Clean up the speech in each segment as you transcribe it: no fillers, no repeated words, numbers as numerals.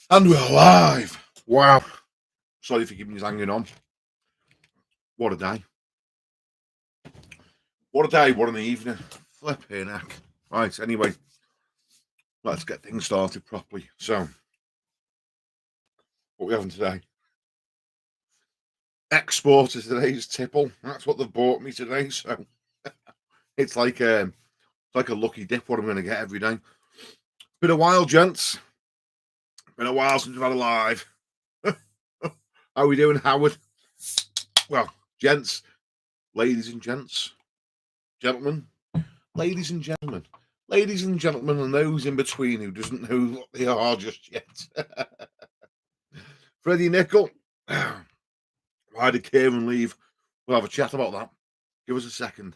And we're live. Wow. Sorry for keeping you hanging on. What a day. What a day, what an evening. Flipping heck. Right, anyway, let's get things started properly. So, what we having today? Exporter today's tipple. That's what they've bought me today. So, it's like a lucky dip what I'm going to get every day. Been a while, gents. Been a while since we've had a live. How are we doing, Howard? Well, gents, ladies and gents, gentlemen, ladies and gentlemen, and those in between who doesn't know what they are just yet. Freddie Nickel, why did Kieran leave? We'll have a chat about that. Give us a second.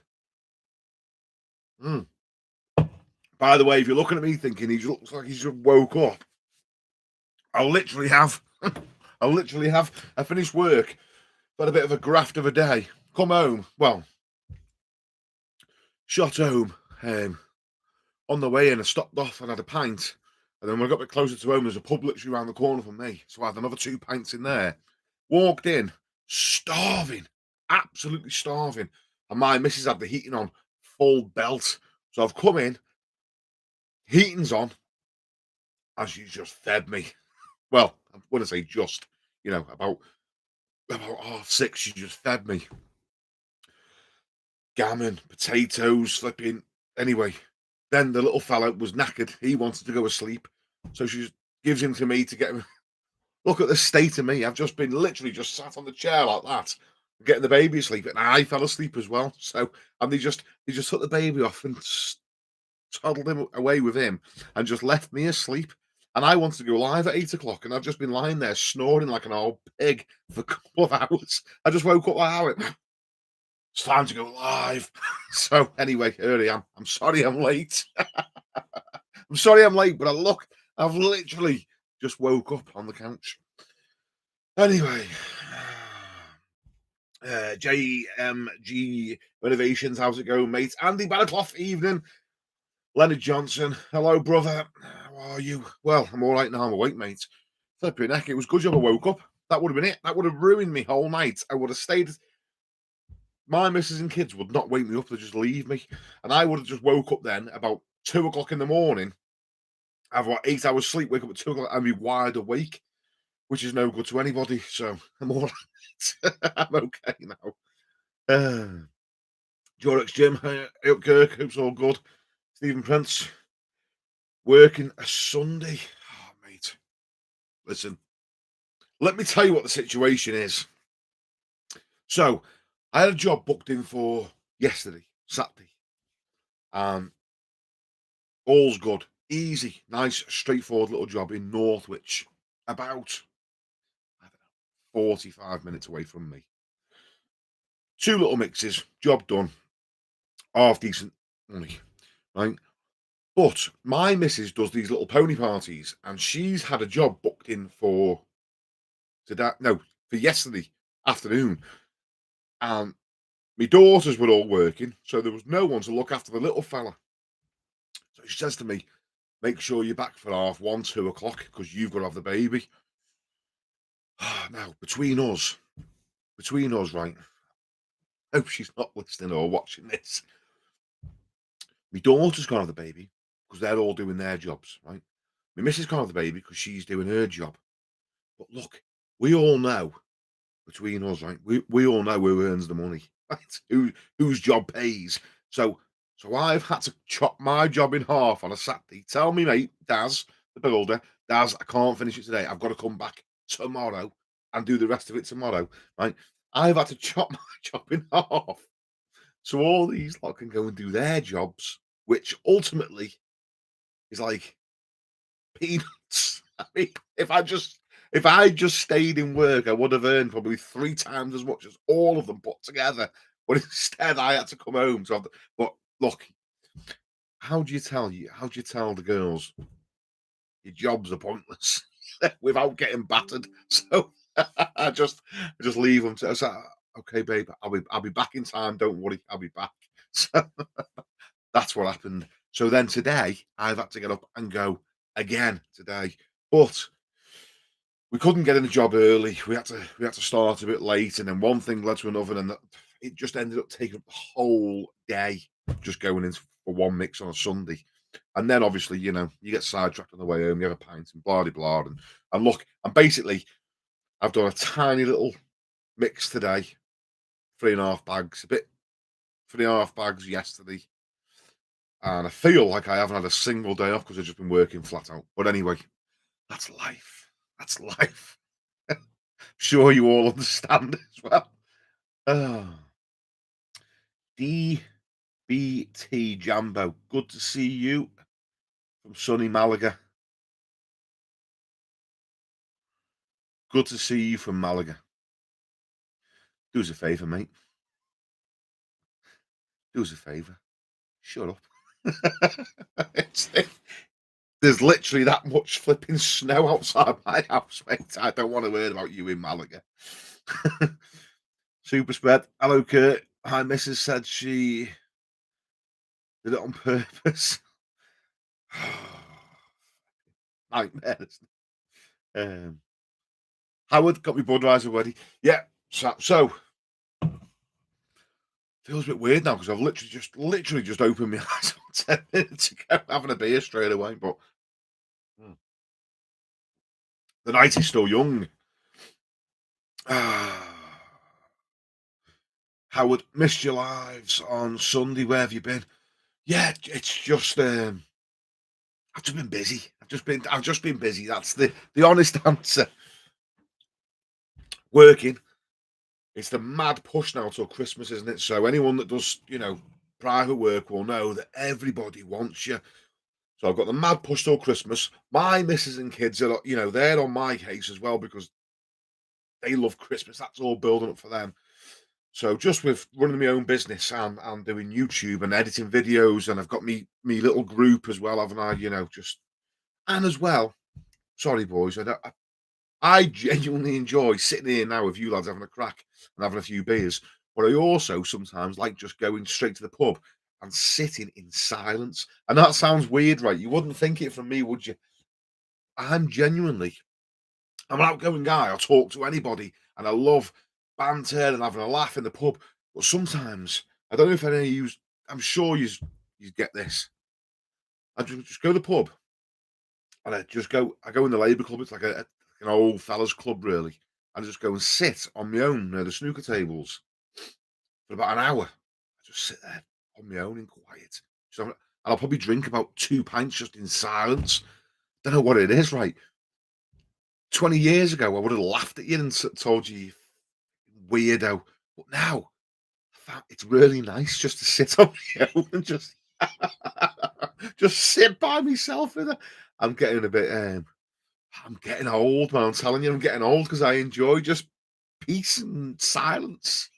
By the way, if you're looking at me thinking he looks like he's just woke up, I literally have. I finished work, had a bit of a graft of a day. Come home, well, shot home. On the way in, I stopped off and had a pint. And then when I got a bit closer to home, there's a pub literally around the corner from me. So I had another 2 pints in there. Walked in, starving, absolutely starving. And my missus had the heating on, full belt. So I've come in, heating's on, and she's just fed me. Well, I want to say just, about 6:30, she just fed me. Gammon, potatoes, flipping. Anyway, then the little fella was knackered. He wanted to go asleep. So she gives him to me to get him. Look at the state of me. I've just been literally just sat on the chair like that, getting the baby asleep. And I fell asleep as well. So, and they just took the baby off and toddled him away with him and just left me asleep. And I wanted to go live at 8 o'clock. And I've just been lying there snoring like an old pig for a couple of hours. I just woke up like, how it's time to go live. So anyway, here I am. I'm sorry I'm late. I'm sorry I'm late, but I've literally just woke up on the couch. Anyway, JMG Renovations, how's it going, mate? Andy Bannerclough, evening. Leonard Johnson, hello, brother. How are you? Well, I'm all right now. I'm awake, mate. Flipping heck, it was good job I woke up. That would have been it. That would have ruined me whole night. I would have stayed. My missus and kids would not wake me up. They'd just leave me. And I would have just woke up then about 2 o'clock in the morning. Have what 8 hours sleep, wake up at 2 o'clock and be wide awake, which is no good to anybody. So I'm all right. I'm okay now. Jorex Jim, Kirk, hope's all good. Stephen Prince, working a Sunday. Oh, mate. Listen, let me tell you what the situation is. So I had a job booked in for yesterday, Saturday. All's good. Easy, nice, straightforward little job in Northwich, about, I don't know, 45 minutes away from me. 2 little mixes, job done, half decent money, right? But my missus does these little pony parties, and she's had a job booked in for yesterday afternoon. And my daughters were all working, so there was no one to look after the little fella. So she says to me, make sure you're back for 1:30, 2 o'clock, because you've got to have the baby. Now, between us, right? I hope she's not listening or watching this. My daughter's gonna have the baby because they're all doing their jobs, right? My missus can't have the baby because she's doing her job. But look, we all know, between us, right? We all know who earns the money, right? Whose job pays. So I've had to chop my job in half on a Saturday. Tell me, mate, Daz, the builder, Daz, I can't finish it today. I've got to come back tomorrow and do the rest of it tomorrow, right? I've had to chop my job in half. So all these lot can go and do their jobs, which ultimately is like peanuts. I mean, if I just stayed in work, I would have earned probably 3 times as much as all of them put together. But instead, I had to come home to have. But look, how do you tell the girls your jobs are pointless without getting battered? So I just leave them. I say, okay, babe, I'll be back in time. Don't worry, I'll be back. So that's what happened. So then today, I've had to get up and go again today. But we couldn't get in the job early. We had to start a bit late, and then one thing led to another, and it just ended up taking up the whole day just going in for one mix on a Sunday. And then obviously, you get sidetracked on the way home, you have a pint and blah de blah. And look, and basically I've done a tiny little mix today, 3.5 bags, a bit 3.5 bags yesterday. And I feel like I haven't had a single day off because I've just been working flat out. But anyway, that's life. That's life. Sure you all understand as well. Oh, DBT Jambo, good to see you from sunny Malaga. Good to see you from Malaga. Do us a favour, mate. Do us a favour. Shut up. There's literally that much flipping snow outside my house, mate. I don't want to hear about you in Malaga. Super spread. Hello, Kirk. Hi, Mrs. said she did it on purpose. Nightmares. Howard got me Budweiser ready. Yeah. So feels a bit weird now because I've literally just opened my eyes 10 minutes ago, having a beer straight away. But the night is still young. Howard, missed your lives on Sunday. Where have you been? Yeah, it's just I've just been busy. I've just been busy. That's the honest answer. Working. It's the mad push now till Christmas, isn't it? So anyone that does, private work will know that everybody wants you. So I've got the mad push till Christmas. My missus and kids are, they're on my case as well because they love Christmas. That's all building up for them. So just with running my own business and doing YouTube and editing videos, and I've got me little group as well, haven't I? And as well. Sorry, boys, I genuinely enjoy sitting here now with you lads having a crack and having a few beers, but I also sometimes like just going straight to the pub and sitting in silence. And that sounds weird, right? You wouldn't think it from me, would you? I'm an outgoing guy. I'll talk to anybody, and I love banter and having a laugh in the pub. But sometimes, I don't know if any of you, I'm sure you get this. I just go to the pub, and I go in the Labour Club. It's like an old fellas club, really. I just go and sit on my own near the snooker tables for about an hour. I just sit there on my own in quiet. And I'll probably drink about 2 pints just in silence. Don't know what it is, right? 20 years ago, I would have laughed at you and told you, "You weirdo." But now, it's really nice just to sit on my own and just sit by myself. I'm getting a bit, I'm getting old, man. I'm telling you, I'm getting old because I enjoy just peace and silence.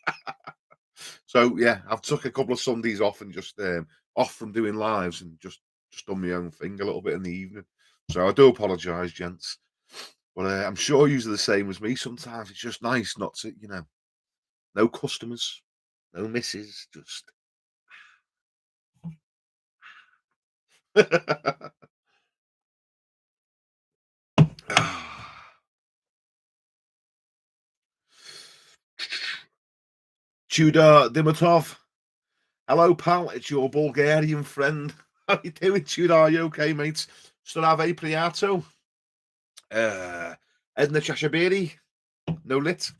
So yeah, I've took a couple of Sundays off and just off from doing lives and just done my own thing a little bit in the evening. So I do apologise, gents. But I'm sure you're the same as me. Sometimes it's just nice not to, no customers, no misses, just. Tudor Dimitov. Hello, pal. It's your Bulgarian friend. How you doing, Tudor? Are you okay, mate? Strave Priato. Edna Chashabiri. No lit.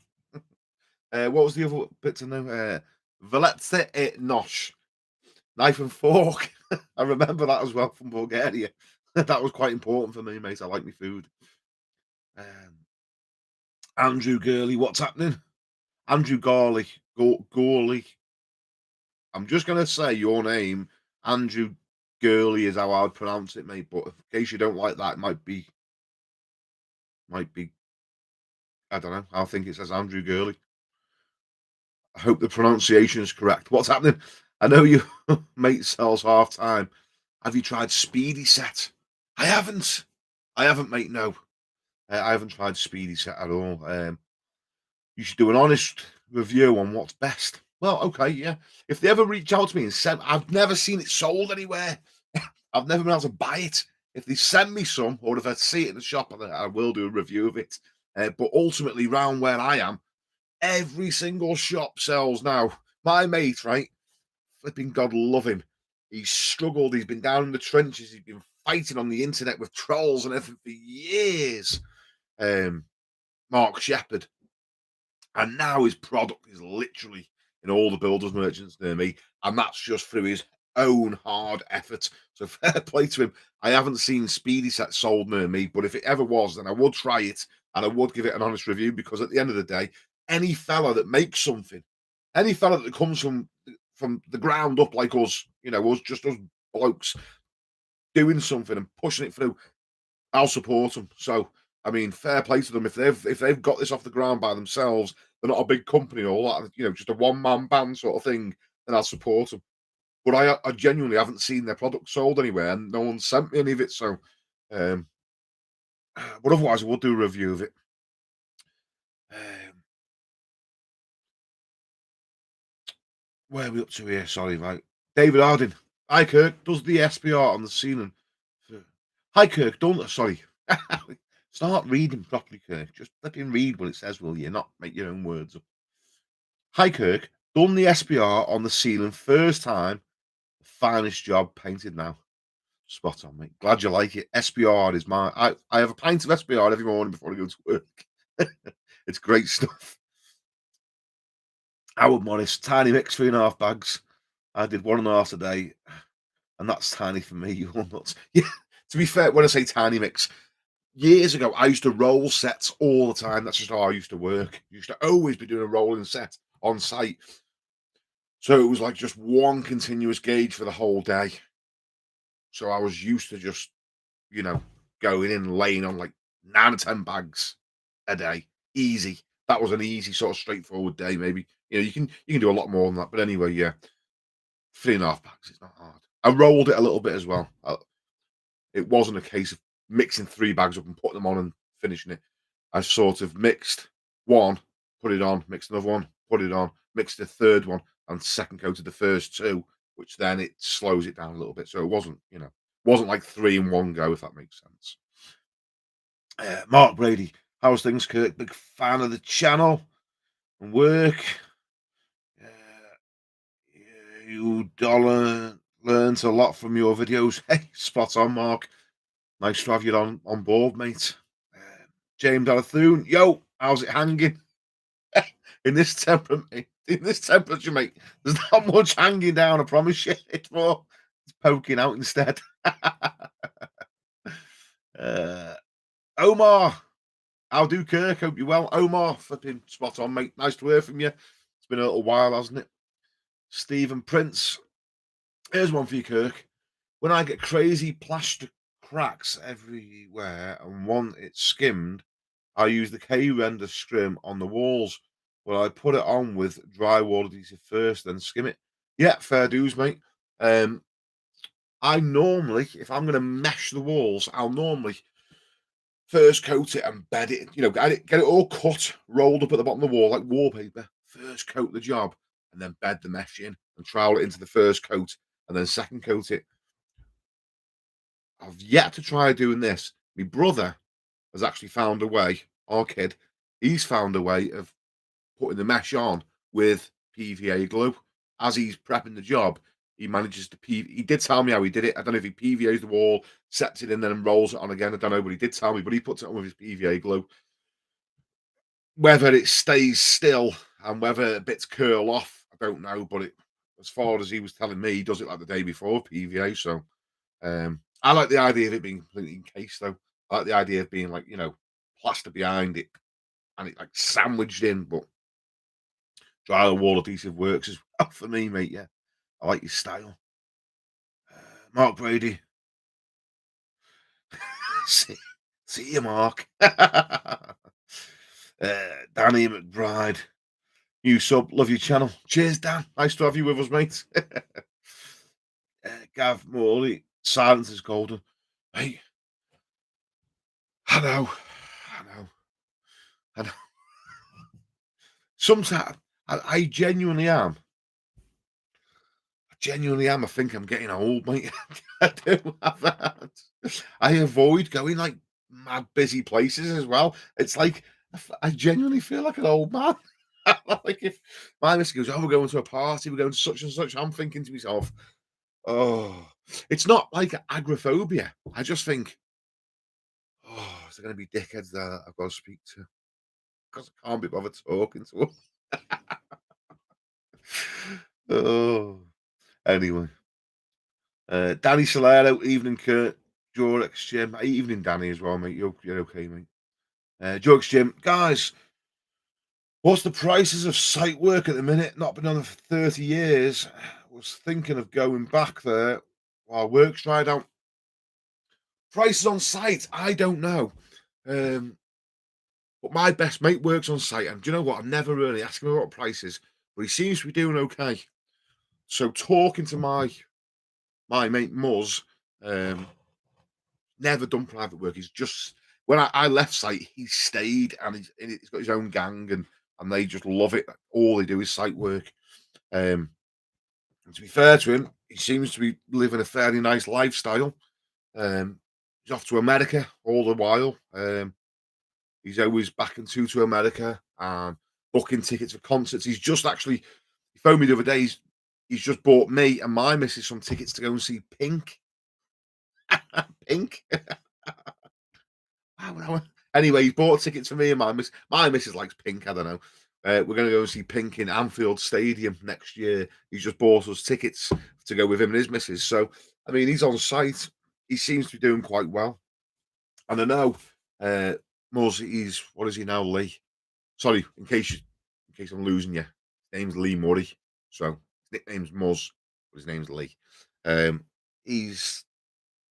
What was the other bit to know? Veletse et nosh. Knife and fork. I remember that as well from Bulgaria. That was quite important for me, mate. I like my food. Andrew Gurley, what's happening? Andrew Garley. Gorley. I'm just going to say your name. Andrew Gurley is how I'd pronounce it, mate. But in case you don't like that, it might be, I don't know. I think it says Andrew Gurley. I hope the pronunciation is correct. What's happening? I know you mate sells half time. Have you tried Speedy Set? I haven't. Mate. No, I haven't tried Speedy Set at all. You should do an honest review on what's best. Well, okay, yeah. If they ever reach out to me and said, I've never seen it sold anywhere, I've never been able to buy it. If they send me some, or if I see it in the shop, I will do a review of it. But ultimately, round where I am, every single shop sells now. My mate, right? Flipping God love him. He's struggled. He's been down in the trenches. He's been fighting on the internet with trolls and everything for years. Mark Shepherd. And now his product is literally in all the builders merchants near me. And that's just through his own hard effort. So fair play to him. I haven't seen Speedy Set sold near me, but if it ever was, then I would try it and I would give it an honest review, because at the end of the day, any fella that makes something, any fella that comes from the ground up like us, us blokes doing something and pushing it through, I'll support them. So I mean, fair play to them. If they've got this off the ground by themselves, they're not a big company or all that, just a one man band sort of thing, then I'll support them. But I genuinely haven't seen their product sold anywhere, and no one sent me any of it. So, um, but otherwise, I will do a review of it. Um, where are we up to here? Sorry, right. David Harding. Hi, Kirk. Does the SPR on the ceiling? Hi, Kirk. Don't. Sorry. Start reading properly, Kirk. Just flipping read what it says, will you? Not make your own words up. Hi, Kirk. Done the SPR on the ceiling first time. Finest job painted now. Spot on, mate. Glad you like it. SPR is I have a pint of SPR every morning before I go to work. It's great stuff. Howard Morris, tiny mix, 3.5 bags. I did 1.5 today, and that's tiny for me. You're nuts. Yeah, to be fair, when I say tiny mix, years ago, I used to roll sets all the time. That's just how I used to work. I used to always be doing a rolling set on site. So it was like just one continuous gauge for the whole day. So I was used to just, you know, going in and laying on like 9 or 10 bags a day. Easy. That was an easy sort of straightforward day, maybe. You can do a lot more than that. But anyway, yeah. 3.5 bags, it's not hard. I rolled it a little bit as well. It wasn't a case of mixing 3 bags up and putting them on and finishing it. I sort of mixed one, put it on, mixed another one, put it on, mixed the third one, and second coated the first two, which then it slows it down a little bit. So it wasn't like 3 in 1 go, if that makes sense. Mark Brady, how's things, Kirk? Big fan of the channel and work. You dollar learns a lot from your videos. Hey, spot on, Mark. Nice to have you on board, mate. James Alathune, yo, how's it hanging? In this temperature, mate, there's not much hanging down, I promise you. It's poking out instead. Omar, how do, Kirk? Hope you're well. Omar, flipping spot on, mate. Nice to hear from you. It's been a little while, hasn't it? Stephen Prince, here's one for you, Kirk. When I get crazy plaster cracks everywhere and want it skimmed, I use the K-Render scrim on the walls. Well, I put it on with drywall adhesive first, then skim it. Yeah, fair dues, mate. I normally, if I'm going to mesh the walls, I'll normally first coat it and bed it. Get it all cut, rolled up at the bottom of the wall like wallpaper. First coat the job, and then bed the mesh in and trowel it into the first coat, and then second coat it. I've yet to try doing this. My brother has actually found a way. Our kid, he's found a way of putting the mesh on with PVA glue. As he's prepping the job, he manages to He did tell me how he did it. I don't know if he PVAs the wall, sets it in, then rolls it on again. I don't know, but he did tell me. But he puts it on with his PVA glue. Whether it stays still and whether bits curl off, I don't know. But as far as he was telling me, he does it like the day before PVA. So I like the idea of it being completely encased, though. I like the idea of being like, plaster behind it and it like sandwiched in, but drywall adhesive works as well for me, mate. Yeah, I like your style. Mark Brady. see you, Mark. Danny McBride. New sub, love your channel. Cheers, Dan. Nice to have you with us, mate. Gav Morley. Silence is golden. Hey, I know. Sometimes I genuinely am. genuinely am. I think I'm getting old, mate. I do have that. I avoid going like mad busy places as well. It's like I genuinely feel like an old man. Like if my missus goes, "Oh, we're going to a party, we're going to such and such," I'm thinking to myself, "Oh," it's not like agoraphobia. I just think, "Oh, is there going to be dickheads there that I've got to speak to because I can't be bothered talking to them." Oh, anyway. Danny Solero, evening, Kurt. Jorex Jim, evening, Danny, as well, mate. You're okay, mate. Jorex Jim, guys, what's the prices of site work at the minute? Not been on it for 30 years. Was thinking of going back there while work's dried out. Prices on site, I don't know. Um, but my best mate works on site, and do you know what? I'm never really asking him what prices, but he seems to be doing okay. So talking to my mate Muzz, um, never done private work. He's just when I left site, he stayed and he's got his own gang and they just love it. All they do is site work. Um, and to be fair to him, he seems to be living a fairly nice lifestyle. He's off to America all the while. He's always back and to America and booking tickets for concerts. He's just actually he phoned me the other day. He's just bought me and my missus some tickets to go and see Pink. Pink. Wow. Anyway, he's bought tickets for me and my missus likes Pink, I don't know. We're gonna go and see Pink in Anfield Stadium next year. He's just bought us tickets to go with him and his missus. So, I mean, he's on site. He seems to be doing quite well. And I know, Muzz, he's what is he now, Lee? Sorry, in case I'm losing you. His name's Lee Murray. So his nickname's Muzz, but his name's Lee. He's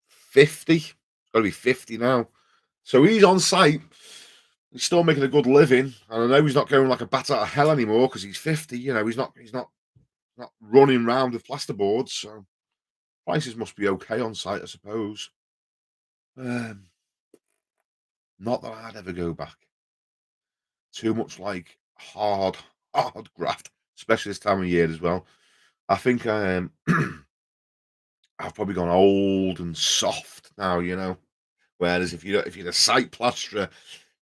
50. He's gotta be 50 now. So he's on site. He's still making a good living, and I know he's not going like a bat out of hell anymore because he's 50. You know, he's not running around with plasterboards. So prices must be okay on site, I suppose. Um, Not that I'd ever go back. Too much like hard graft, especially this time of year as well. I think I've probably gone old and soft now. You know, whereas if you're a site plasterer,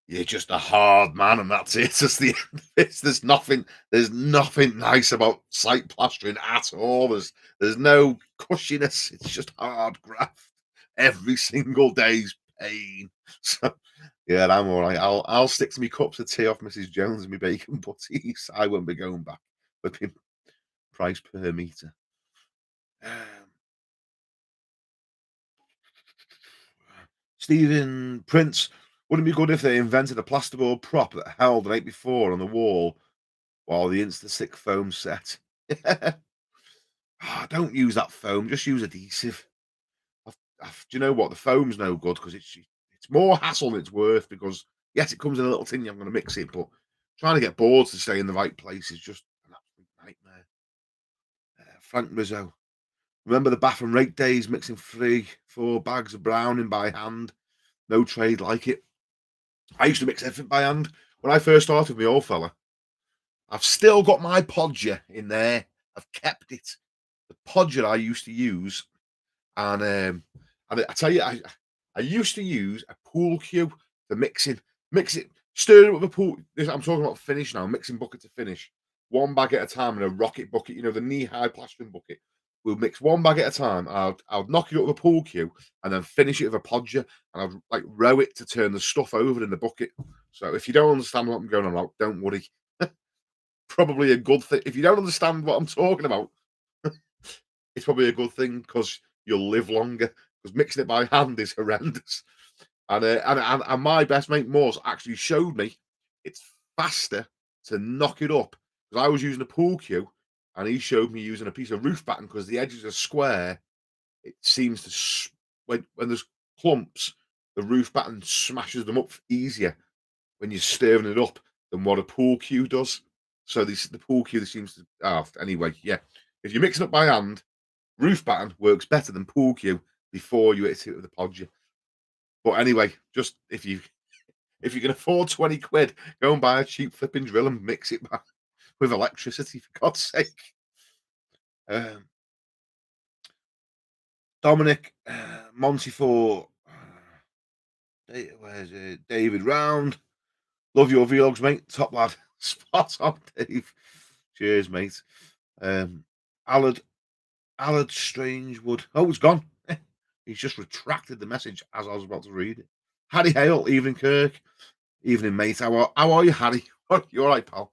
you're just a hard man, and that's it. That's the end of it. There's nothing nice about site plastering at all. There's no cushiness. It's just hard graft. Every single day's pain. So yeah, I'm all right. I'll stick to me cups of tea off Mrs. Jones and me bacon butties. I won't be going back with the price per meter. Um, Stephen Prince, wouldn't it be good if they invented a plasterboard prop that held the night before on the wall while the Insta-Stick foam set? Don't use that foam, just use adhesive. Do you know what? The foam's no good because it's more hassle than it's worth because, yes, it comes in a little tin, I'm gonna mix it, but trying to get boards to stay in the right place is just an absolute nightmare. Frank Rizzo, remember the Bath and Rake days mixing 3, 4 bags of browning by hand? No trade like it. I used to mix everything by hand. When I first started with my old fella, I've still got my podger in there. I've kept it. The podger I used to use, and I tell you, I used to use a pool cue for mix it, stir it with a pool. I'm talking about finish now, mixing bucket to finish, one bag at a time in a rocket bucket. You know the knee-high plastering bucket. We'll mix one bag at a time. I'll knock it up with a pool cue and then finish it with a podger, and I'll like row it to turn the stuff over in the bucket. So if you don't understand what I'm going on about, don't worry. Probably a good thing. If you don't understand what I'm talking about, it's probably a good thing because you'll live longer. Because mixing it by hand is horrendous. And my best mate Morse actually showed me it's faster to knock it up because I was using a pool cue, and he showed me using a piece of roof batten because the edges are square. It seems to when there's clumps, the roof batten smashes them up easier when you're stirring it up than what a pool cue does. So the pool cue seems to. Anyway, yeah. If you're mixing up by hand, roof batten works better than pool cue before you hit it with the podger. But anyway, just if you can afford 20 quid, go and buy a cheap flipping drill and mix it back with electricity for God's sake. Um, Dominic, Montefiore, where's it? David Round. Love your vlogs, mate. Top lad. Spot on, Dave. Cheers, mate. Um, Allard, Allard Strangewood. Oh, it's gone. He's just retracted the message as I was about to read it. Harry Hale, evening, Kirk. Evening, mate. How are you, Harry? You all right, pal?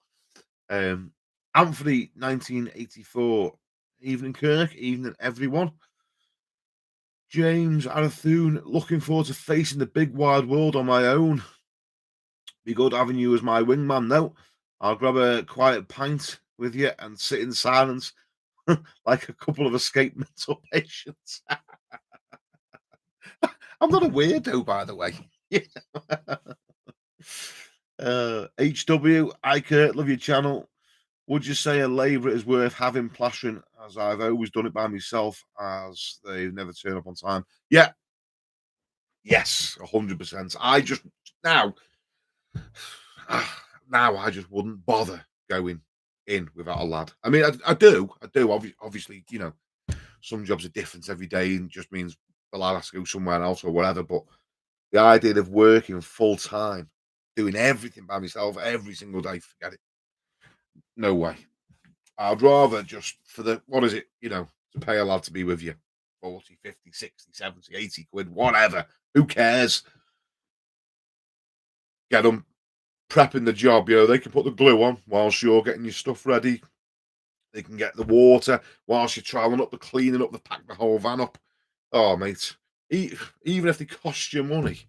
Anthony, 1984. Evening, Kirk. Evening, everyone. James Arathune, looking forward to facing the big wide world on my own. Be good having you as my wingman. No, I'll grab a quiet pint with you and sit in silence like a couple of escaped mental patients. I'm not a weirdo, by the way. Yeah. HW, Kurt, love your channel. Would you say a labourer is worth having plastering, as I've always done it by myself, as they never turn up on time? Yeah, yes, 100%. I just now, now I just wouldn't bother going in without a lad. I mean, I do. Obviously, some jobs are different every day, and just means the lad has to go somewhere else or whatever. But the idea of working full time, doing everything by myself every single day, forget it. No way. I'd rather just for the, what is it, to pay a lad to be with you 40, 50, 60, 70, 80 quid, whatever. Who cares? Get them prepping the job. They can put the glue on whilst you're getting your stuff ready. They can get the water whilst you're trialing up the cleaning up, the pack the whole van up. Oh, mate. Even if they cost you money,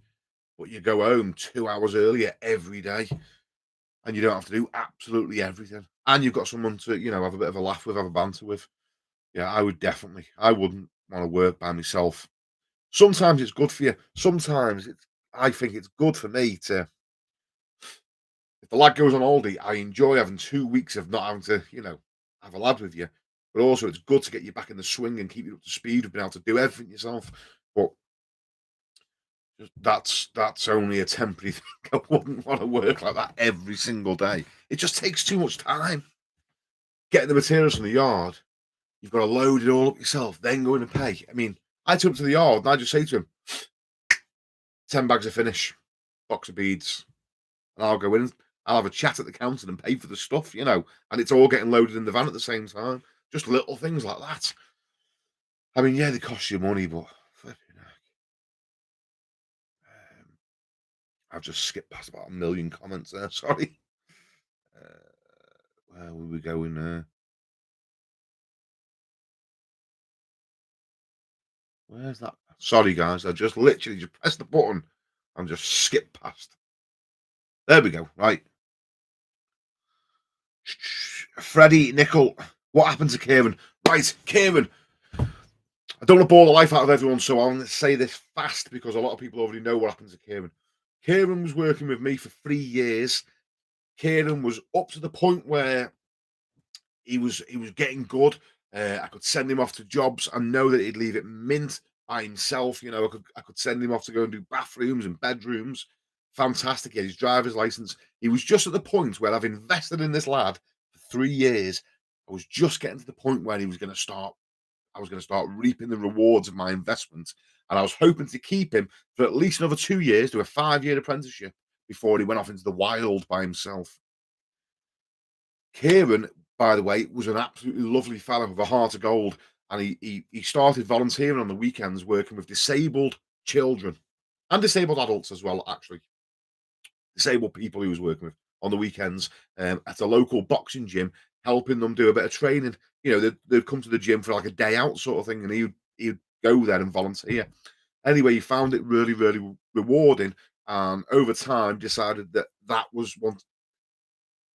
but you go home 2 hours earlier every day and you don't have to do absolutely everything. And you've got someone to, have a bit of a laugh with, have a banter with. Yeah, I wouldn't want to work by myself. Sometimes it's good for you. I think it's good for me to, if the lad goes on holiday, I enjoy having 2 weeks of not having to, have a lad with you. But also it's good to get you back in the swing and keep you up to speed of being able to do everything yourself. But that's only a temporary thing. I wouldn't want to work like that every single day. It just takes too much time. Getting the materials from the yard, you've got to load it all up yourself, then go in and pay. I mean, I took him to the yard and I just say to him, 10 bags of finish, box of beads, and I'll go in, I'll have a chat at the counter and pay for the stuff, and it's all getting loaded in the van at the same time. Just little things like that. I mean, yeah, they cost you money, but flipping heck. I've just skipped past about a million comments there. Sorry. Where were we going there? Where's that? Sorry, guys. I just literally just pressed the button and just skipped past. There we go. Right. Freddie Nickel. What happened to Kieran? Right, Kieran. I don't want to bore the life out of everyone, so I'm going to say this fast because a lot of people already know what happened to Kieran. Kieran was working with me for 3 years. Kieran was up to the point where he was getting good. I could send him off to jobs and know that he'd leave it mint by himself. I could send him off to go and do bathrooms and bedrooms. Fantastic. He had his driver's license. He was just at the point where I've invested in this lad for 3 years. I was just getting to the point where he was going to start. I was going to start reaping the rewards of my investment, and I was hoping to keep him for at least another 2 years, do a 5-year apprenticeship before he went off into the wild by himself. Kieran, by the way, was an absolutely lovely fella with a heart of gold, and he started volunteering on the weekends, working with disabled children and disabled adults as well. Actually, disabled people he was working with on the weekends at a local boxing gym, helping them do a bit of training. They'd come to the gym for like a day out sort of thing, and he'd go there and volunteer. Anyway, he found it really, really rewarding, and over time decided that that was one.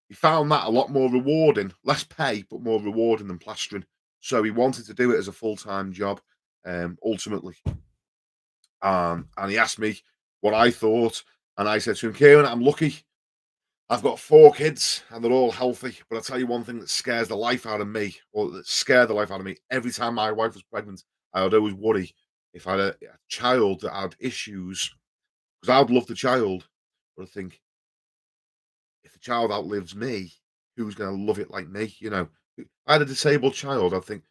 He found that a lot more rewarding, less pay, but more rewarding than plastering. So he wanted to do it as a full-time job, ultimately. And he asked me what I thought, and I said to him, Kieran, I'm lucky. I've got 4 kids, and they're all healthy. But I'll tell you one thing that scares the life out of me, or that scared the life out of me. Every time my wife was pregnant, I would always worry if I had a child that had issues, because I'd love the child, but I think, if the child outlives me, who's going to love it like me? I had a disabled child. I think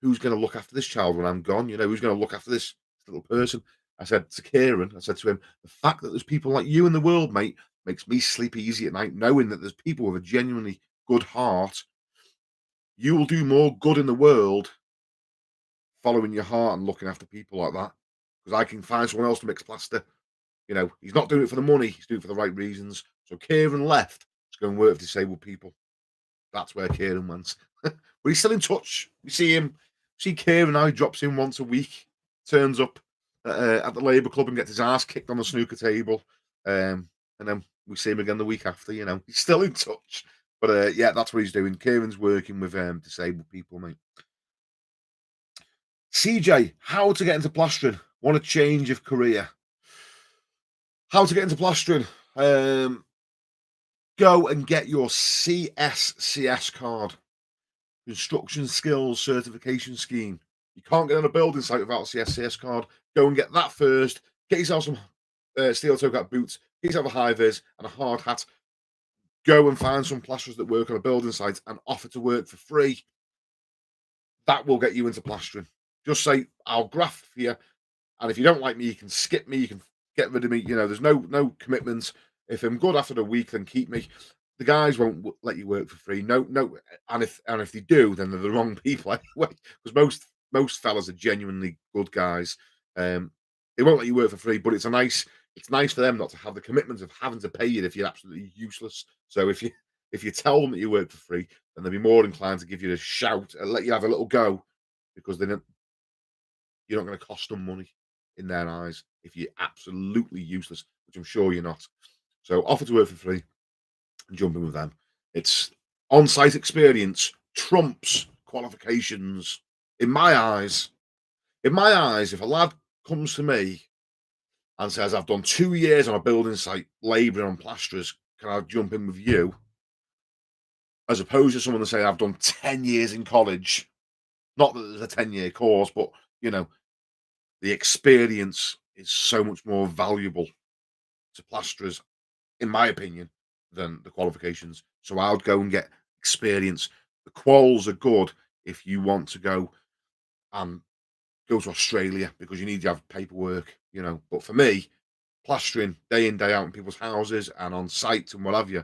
who's going to look after this child when I'm gone? Who's going to look after this little person? I said to Kieran, I said to him, the fact that there's people like you in the world, mate, makes me sleep easy at night, knowing that there's people with a genuinely good heart. You will do more good in the world following your heart and looking after people like that. Because I can find someone else to mix plaster. He's not doing it for the money, he's doing it for the right reasons. So Kieran left to go and work with disabled people. That's where Kieran went. But he's still in touch. We see Kieran now, he drops in once a week, turns up at the Labour Club and gets his ass kicked on the snooker table. And then we see him again the week after, He's still in touch. But yeah, that's what he's doing. Kieran's working with disabled people, mate. CJ, how to get into plastering? Want a change of career? How to get into plastering? Go and get your CSCS card, Construction Skills Certification Scheme. You can't get on a building site without a CSCS card. Go and get that first. Get yourself some steel toe cap boots. Get yourself a high vis and a hard hat. Go and find some plasterers that work on a building site and offer to work for free. That will get you into plastering. Just say, I'll graft for you. And if you don't like me, you can skip me. You can get rid of me. There's no commitments. If I'm good after the week, then keep me. The guys won't let you work for free. No. And if they do, then they're the wrong people anyway. Because most fellas are genuinely good guys. They won't let you work for free, but it's nice for them not to have the commitment of having to pay you if you're absolutely useless. So if you tell them that you work for free, then they'll be more inclined to give you a shout and let you have a little go, because you're not going to cost them money in their eyes if you're absolutely useless, which I'm sure you're not. So offer to work for free and jump in with them. It's on-site experience trumps qualifications in my eyes. In my eyes, if a lad comes to me and says, I've done 2 years on a building site labouring on plasterers, can I jump in with you? As opposed to someone that say, I've done 10 years in college. Not that there's a 10-year course, but the experience is so much more valuable to plasterers, in my opinion, than the qualifications. So I would go and get experience. The quals are good if you want to go and go to Australia, because you need to have paperwork, But for me, plastering day in, day out in people's houses and on site and what have you,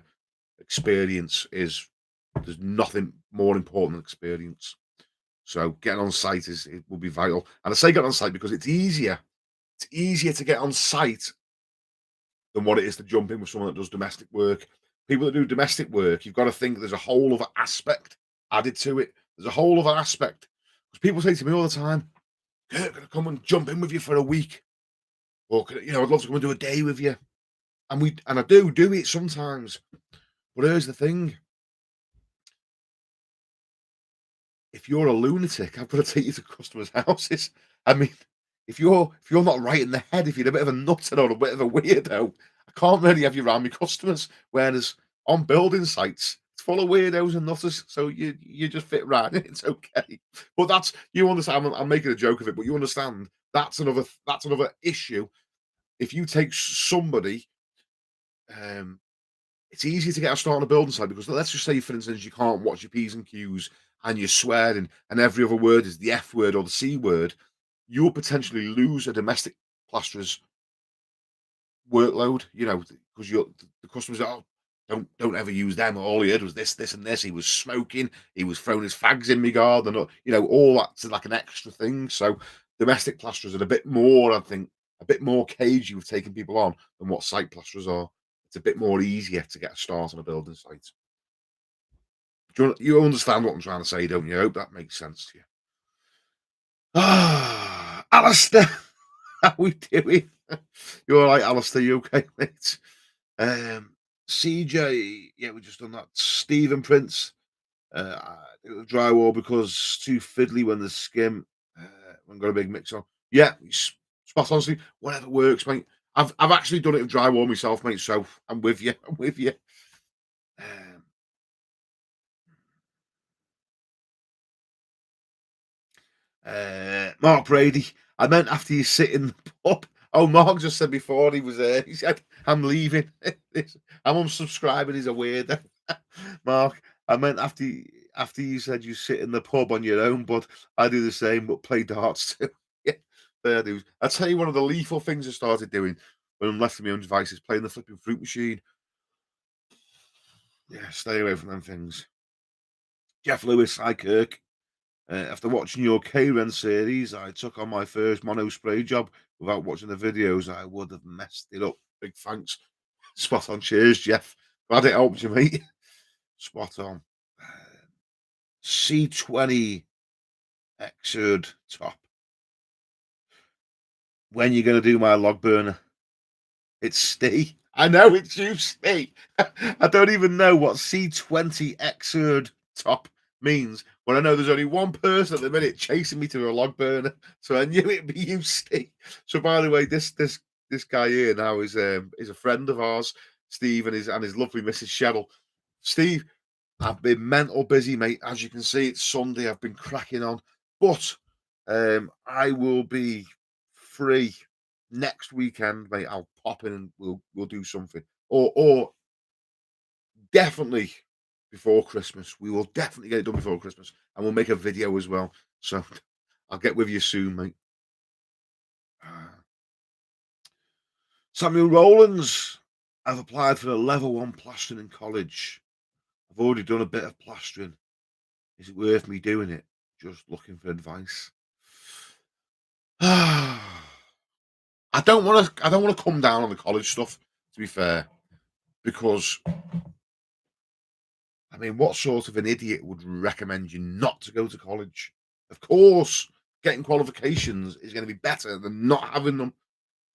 there's nothing more important than experience. So getting on site it will be vital. And I say get on site because it's easier. It's easier to get on site than what it is to jump in with someone that does domestic work. People that do domestic work, you've got to think there's a whole other aspect added to it. There's a whole other aspect. Because people say to me all the time, Kirk, can I come and jump in with you for a week? Or I'd love to come and do a day with you. And I do it sometimes. But here's the thing. If you're a lunatic, I've got to take you to customers' houses. I mean, if you're not right in the head, if you're a bit of a nutter or a bit of a weirdo, I can't really have you around my customers. Whereas on building sites, it's full of weirdos and nutters, so you just fit right in. It's okay. But you understand. I'm making a joke of it, but you understand that's another issue. If you take somebody, it's easy to get a start on a building site because let's just say, for instance, you can't watch your P's and Q's and you're swearing and every other word is the F word or the C word. You'll potentially lose a domestic plasterer's workload, because the customers are, don't ever use them. All he heard was this, and this. He was smoking. He was throwing his fags in my garden. All that's like an extra thing. So domestic plasterers are a bit more, I think, a bit more cagey with taking people on than what site plasterers are. It's a bit more easier to get a start on a building site. You understand what I'm trying to say, don't you? I hope that makes sense to you. Ah, Alistair, how we doing? You all right, Alistair? You okay, mate? CJ, yeah, we just done that. Stephen Prince, drywall because too fiddly when the skim, when got a big mix on. Yeah, spot on, Steve. Whatever works, mate. I've actually done it with drywall myself, mate. So I'm with you. I'm with you. Mark Brady. I meant after you sit in the pub. Oh, Mark just said before he was there. He said, "I'm leaving. I'm unsubscribing. He's a weirdo." Mark, I meant after after you said you sit in the pub on your own, but I do the same, but play darts too. Yeah, fair dues. I'll tell you one of the lethal things I started doing when I'm left to my own devices, playing the flipping fruit machine. Yeah, stay away from them things. Jeff Lewis, hi Kirk. After watching your K-Ren series, I took on my first mono spray job. Without watching the videos, I would have messed it up. Big thanks. Spot on. Cheers, Jeff. Glad it helped you, mate. Spot on. C20 Xerd top. When you going to do my log burner? It's Steve. I know it's you, Steve. I don't even know what C20 Xerd top means. But I know there's only one person at the minute chasing me to a log burner, so I knew it'd be you, Steve. So by the way, this guy here now is a friend of ours, Steve, and his lovely Mrs. Cheryl. Steve, I've been mental busy, mate. As you can see, it's Sunday. I've been cracking on, but I will be free next weekend, mate. I'll pop in and we'll do something, or definitely before Christmas. We will definitely get it done before Christmas, and we'll make a video as well. So I'll get with you soon, mate. Samuel Rowlands. I've applied for a level 1 plastering in college. I've already done a bit of plastering. Is it worth me doing it? Just looking for advice. I don't want to. I don't want to come down on the college stuff. To be fair, because I mean, what sort of an idiot would recommend you not to go to college? Of course, getting qualifications is going to be better than not having them.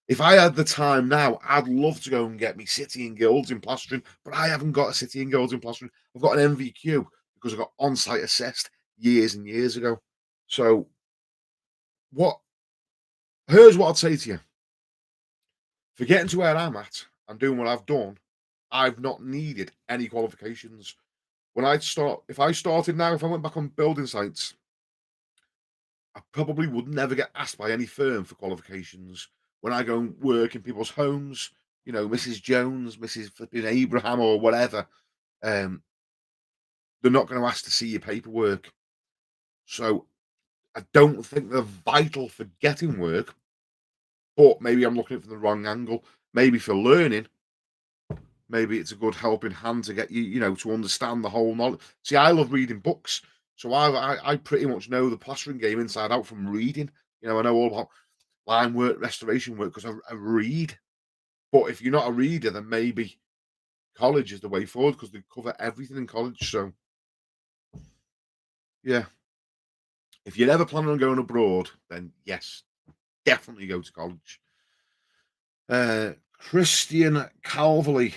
If I had the time now, I'd love to go and get me City and Guilds in plastering, but I haven't got a City and Guilds in plastering. I've got an MVQ because I got on-site assessed years and years ago. So, what? Here's what I'd say to you: for getting to where I'm at and doing what I've done, I've not needed any qualifications. When I start, if I started now, if I went back on building sites, I probably would never get asked by any firm for qualifications. When I go and work in people's homes, you know, Mrs. Jones, Mrs. Flipping Abraham, or whatever, um, they're not going to ask to see your paperwork. So I don't think they're vital for getting work, but maybe I'm looking at it from the wrong angle. Maybe for learning, maybe it's a good helping hand to get you, you know, to understand the whole knowledge. See, I love reading books, so I pretty much know the plastering game inside out from reading. You know, I know all about line work, restoration work because I read. But if you're not a reader, then maybe college is the way forward because they cover everything in college. So yeah, if you're ever planning on going abroad, then yes, definitely go to college. Christian Calverley.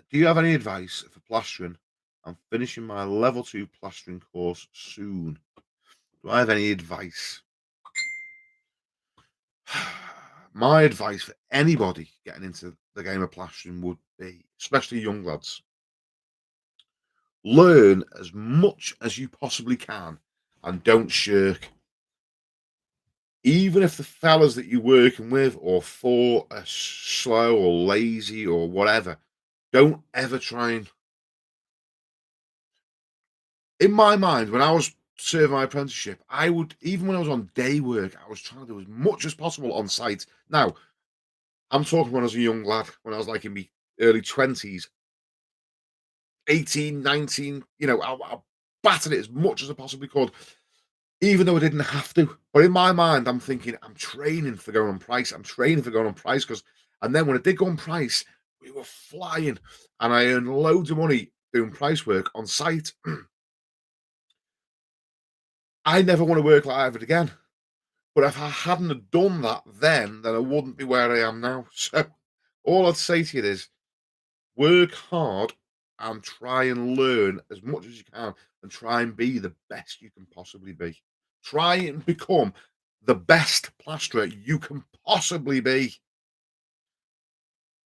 Do you have any advice for plastering? I'm finishing my level 2 plastering course soon. Do I have any advice? My advice for anybody getting into the game of plastering would be, especially young lads, learn as much as you possibly can and don't shirk. Even if the fellas that you're working with or for are slow or lazy or whatever, don't ever try and. In my mind, when I was serving my apprenticeship, I would, even when I was on day work, I was trying to do as much as possible on site. Now, I'm talking when I was a young lad, when I was like in my early 20s, 18, 19, you know, I battered it as much as I possibly could, even though I didn't have to. But in my mind, I'm thinking, I'm training for going on price. I'm training for going on price because, and then when I did go on price, we were flying and I earned loads of money doing price work on site. I never want to work like that again. But if I hadn't have done that then I wouldn't be where I am now. So all I'd say to you is work hard and try and learn as much as you can and try and be the best you can possibly be. Try and become the best plasterer you can possibly be.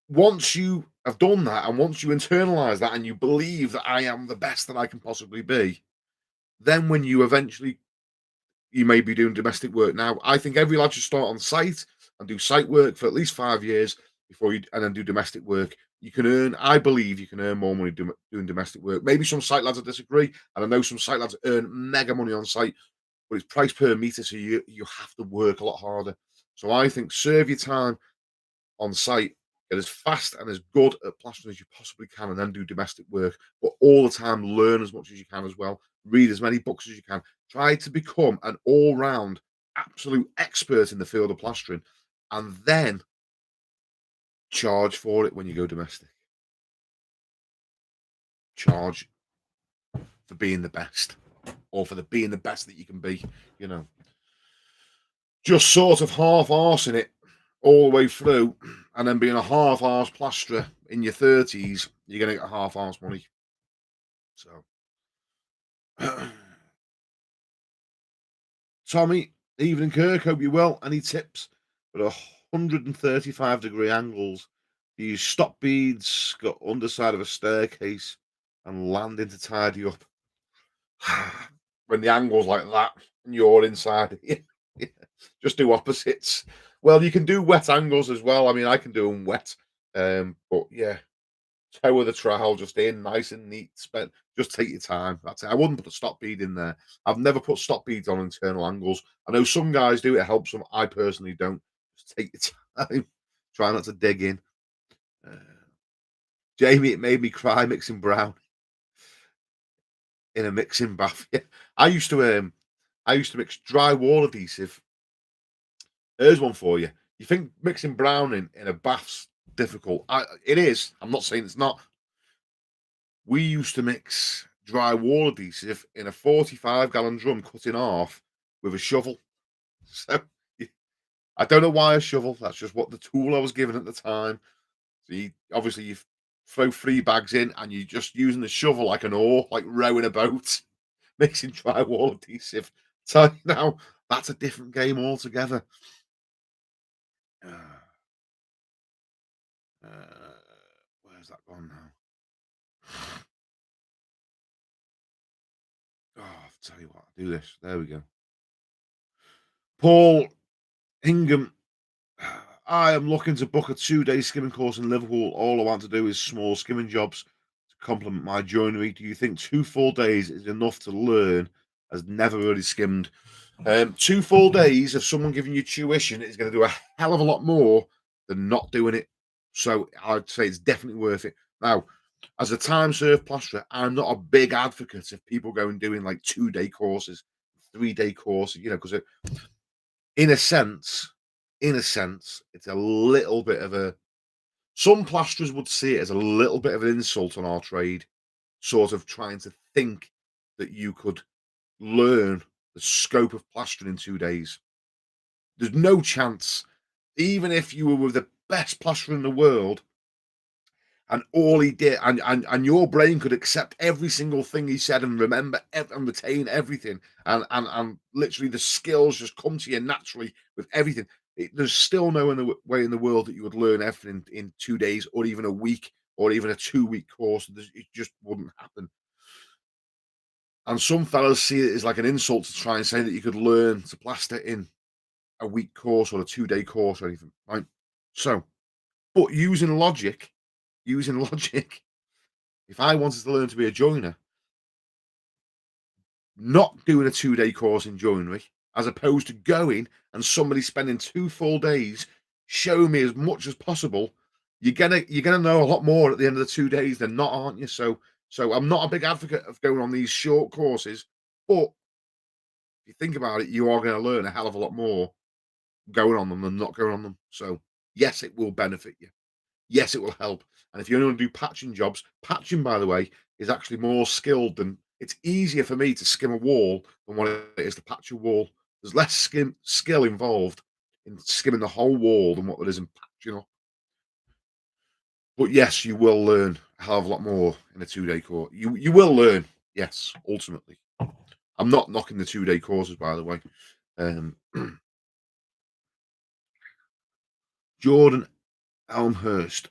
Once you have done that and once you internalize that and you believe that I am the best that I can possibly be, then when you eventually you may be doing domestic work now. I think every lad should start on site and do site work for at least 5 years before you and then do domestic work You can earn, I believe you can earn more money doing domestic work. Maybe some site lads will disagree, and I know some site lads earn mega money on site, but it's price per meter, so you have to work a lot harder. So I think serve your time on site, get as fast and as good at plastering as you possibly can, and then do domestic work. But all the time, learn as much as you can as well. Read as many books as you can. Try to become an all-round absolute expert in the field of plastering, and then charge for it when you go domestic. Charge for being the best, or for the being the best that you can be. You know, just sort of half-arsing it all the way through, and then being a half-arse plasterer in your 30s, you're gonna get half-arse money. So, Tommy, evening, Kirk. Hope you're well. Any tips for 135-degree angles? Do you use stop beads, got underside of a staircase, and landing to tidy up? When the angle's like that and you're inside it, just do opposites. Well, you can do wet angles as well. I mean, I can do them wet. But yeah, toe of the trowel just in, nice and neat. Spent, just take your time. That's it. I wouldn't put a stop bead in there. I've never put stop beads on internal angles. I know some guys do. It helps them. I personally don't. Just take your time. Try not to dig in. Uh, Jamie, it made me cry mixing brown in a mixing bath. Yeah. I used to mix drywall adhesive. Here's one for you. You think mixing brown in a bath's difficult? It is. I'm not saying it's not. We used to mix drywall adhesive in a 45-gallon drum cut in half with a shovel. So I don't know why a shovel. That's just what the tool I was given at the time. So obviously you throw 3 bags in and you're just using the shovel like an oar, like rowing a boat, mixing drywall adhesive. So now that's a different game altogether. Uh, where's that gone now? Oh, I'll tell you what, I'll do this. There we go. Paul Hingham. I am looking to book a 2-day skimming course in Liverpool. All I want to do is small skimming jobs to complement my joinery. Do you think 2 full days is enough to learn as never really skimmed? 2 full days of someone giving you tuition is going to do a hell of a lot more than not doing it. So I'd say it's definitely worth it. Now, as a time served plasterer, I'm not a big advocate of people going doing like 2-day courses, 3-day courses, because in a sense, it's a little bit of a, some plasterers would see it as a little bit of an insult on our trade, sort of trying to think that you could learn the scope of plastering in 2 days. There's no chance, even if you were with the best plasterer in the world, and all he did, and your brain could accept every single thing he said and remember and retain everything, and literally the skills just come to you naturally with everything. There's still no way in the world that you would learn everything in 2 days, or even a week, or even a 2-week course. It just wouldn't happen. And some fellas see it as like an insult to try and say that you could learn to plaster in a week course or a 2-day course or anything, right? So, but using logic, if I wanted to learn to be a joiner, not doing a 2-day course in joinery, as opposed to going and somebody spending 2 full days showing me as much as possible, you're gonna know a lot more at the end of the 2 days than not, aren't you? So I'm not a big advocate of going on these short courses, but if you think about it, you are going to learn a hell of a lot more going on them than not going on them. So yes, it will benefit you. Yes, it will help. And if you only want to do patching jobs, patching, by the way, is actually more skilled than, it's easier for me to skim a wall than what it is to patch a wall. There's less skill involved in skimming the whole wall than what there is in patching up. But yes, you will learn a hell of a lot more in a 2-day course. You will learn, yes, ultimately. I'm not knocking the 2-day courses, by the way. Um, Jordan Elmhurst.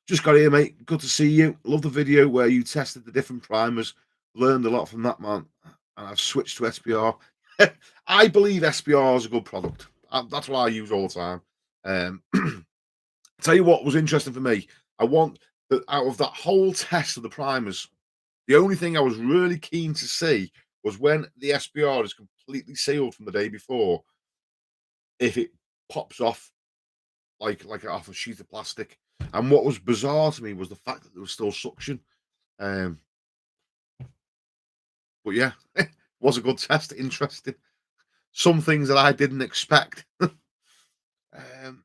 Just got here, mate. Good to see you. Love the video where you tested the different primers. Learned a lot from that, man. And I've switched to SPR. I believe SPR is a good product. That's what I use all the time. Tell you what was interesting for me. I want that out of that whole test of the primers, the only thing I was really keen to see was when the SBR is completely sealed from the day before, if it pops off like off a sheet of plastic. And what was bizarre to me was the fact that there was still suction. Um, but yeah, was a good test. Interesting. Some things that I didn't expect. um,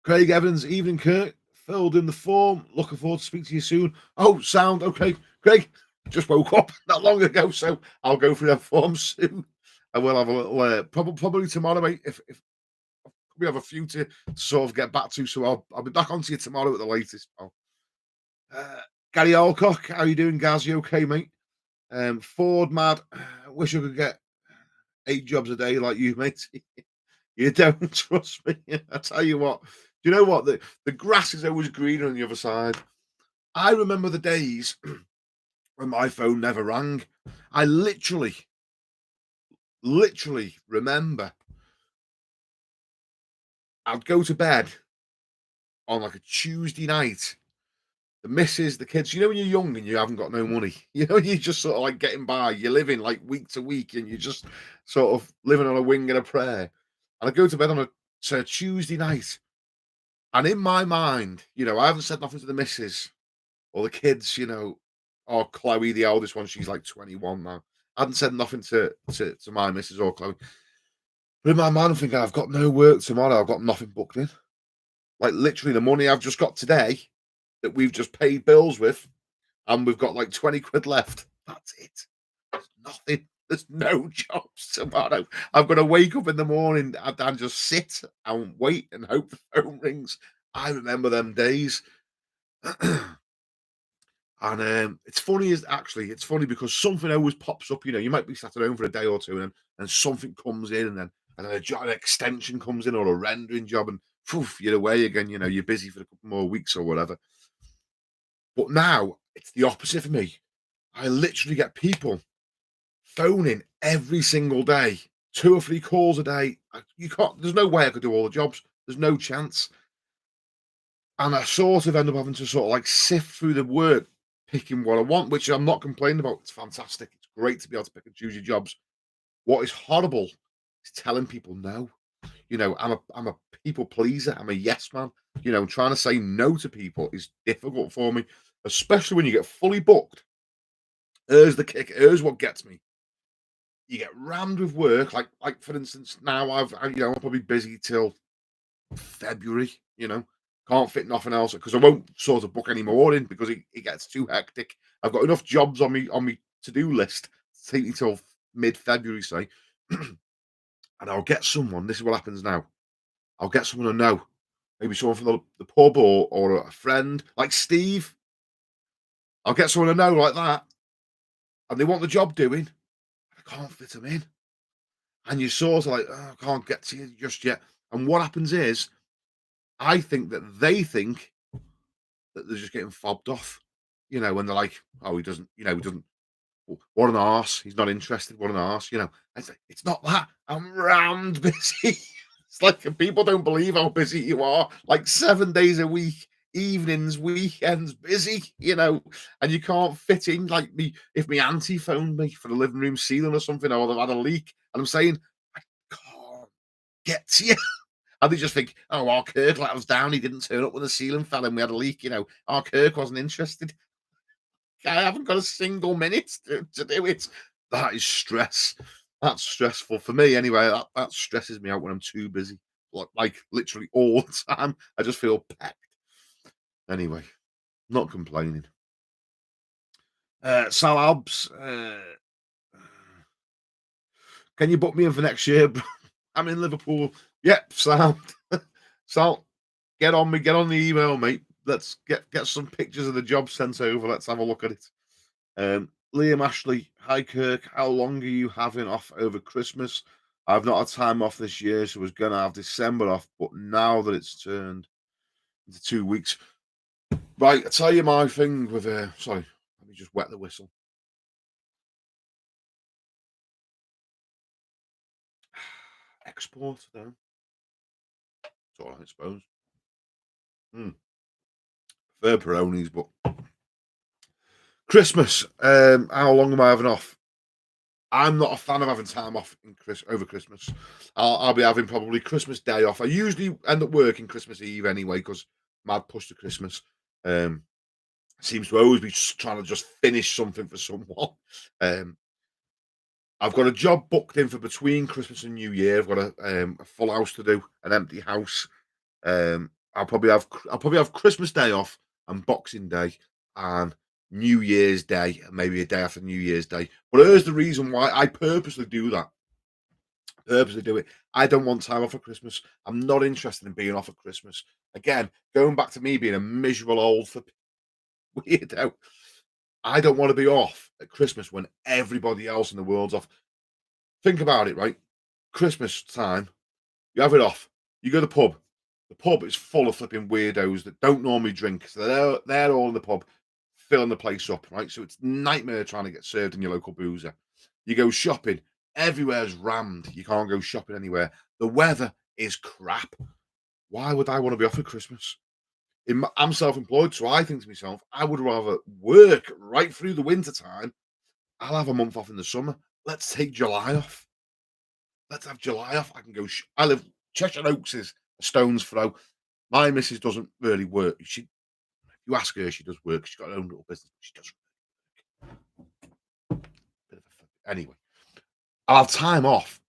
Craig Evans, evening, Kirk. Filled in the form. Looking forward to speak to you soon. Oh, sound okay, Craig. Just woke up not long ago, so I'll go through that form soon. I will have a little probably tomorrow, mate. If we have a few to sort of get back to, so I'll be back onto you tomorrow at the latest, pal. Uh, Gary Alcock, how you doing, Gaz? You okay, mate? Ford mad. Wish I could get 8 jobs a day like you, mate. You don't trust me. I tell you what. Do you know what? The grass is always greener on the other side. I remember the days when my phone never rang. I literally remember I'd go to bed on like a Tuesday night. The missus, the kids, you know, when you're young and you haven't got no money, you're just sort of like getting by, you're living like week to week and you're just sort of living on a wing and a prayer. And I go to bed on a, say, a Tuesday night. And in my mind, I haven't said nothing to the missus or the kids, or Chloe, the eldest one, she's like 21 now. I hadn't said nothing to my missus or Chloe. But in my mind, I'm thinking, I've got no work tomorrow. I've got nothing booked in. Like literally the money I've just got today that we've just paid bills with, and we've got like 20 quid left. That's it. There's nothing. There's no jobs tomorrow. I've got to wake up in the morning and just sit and wait and hope the phone rings. I remember them days. And it's funny because something always pops up. You might be sat at home for a day or two, and something comes in, and then an extension comes in or a rendering job, and poof, you're away again. You're busy for a couple more weeks or whatever. But now it's the opposite for me. I literally get people phoning every single day, 2 or 3 calls a day. You can't. There's no way I could do all the jobs. There's no chance. And I sort of end up having to sort of like sift through the work, picking what I want, which I'm not complaining about. It's fantastic. It's great to be able to pick and choose your jobs. What is horrible is telling people no. I'm a people pleaser. I'm a yes man. Trying to say no to people is difficult for me, especially when you get fully booked. Here's the kick. Here's what gets me. You get rammed with work. Like for instance, now I'm probably busy till February, can't fit nothing else because I won't sort of book any more in because it gets too hectic. I've got enough jobs on me to-do list to take me till mid-February, say. And I'll get someone, this is what happens now. I'll get someone I know, maybe someone from the pub or a friend, like Steve. I'll get someone I know like that, and they want the job doing. I can't fit them in. And you're sort of like, oh, I can't get to you just yet. And what happens is, I think that they think that they're just getting fobbed off, when they're like, "Oh, he doesn't. What an arse! He's not interested. What an arse!" It's not that. I'm rammed busy. It's like people don't believe how busy you are. Like 7 days a week, evenings, weekends, busy. And you can't fit in. Like me, if my auntie phoned me for the living room ceiling or something, or they've had a leak, and I'm saying, I can't get to you. And they just think, oh, our Kirk let us down. He didn't turn up when the ceiling fell and we had a leak. Our Kirk wasn't interested. I haven't got a single minute to do it. That is stress. That's stressful for me anyway. That stresses me out when I'm too busy. Like literally all the time. I just feel packed. Anyway, not complaining. Sal Albs, can you book me in for next year? I'm in Liverpool. Yep, sound. Sal, get on me, get on the email, mate. Let's get some pictures of the job sent over. Let's have a look at it. Liam Ashley, hi Kirk. How long are you having off over Christmas? I've not had time off this year, so I was gonna have December off, but now that it's turned into 2 weeks. Right, I tell you my thing with sorry, let me just wet the whistle. Export, though. It's all right, I suppose. Hmm. Fair Peronis, but Christmas. How long am I having off? I'm not a fan of having time off over Christmas. I'll be having probably Christmas Day off. I usually end up working Christmas Eve anyway because mad push to Christmas. Um, Seems to always be trying to just finish something for someone. Um, I've got a job booked in for between Christmas and New Year. I've got a full house to do, an empty house. I'll probably have Christmas Day off and Boxing Day and New Year's Day, and maybe a day after New Year's Day. But here's the reason why I purposely do that. Purposely do it. I don't want time off for Christmas. I'm not interested in being off at Christmas. Again, going back to me being a miserable old weirdo. I don't want to be off at Christmas when everybody else in the world's off. Think about it, right? Christmas time, you have it off. You go to the pub. The pub is full of flipping weirdos that don't normally drink. So they're all in the pub, filling the place up, right? So it's nightmare trying to get served in your local boozer. You go shopping, everywhere's rammed. You can't go shopping anywhere. The weather is crap. Why would I want to be off at Christmas? I'm self-employed, so I think to myself, I would rather work right through the winter time. I'll have a month off in the summer. Let's take July off. Let's have July off. I can go. I live Cheshire Oaks is a stone's throw. My missus doesn't really work. You ask her, she does work. She's got her own little business. She does. Anyway, I'll have time off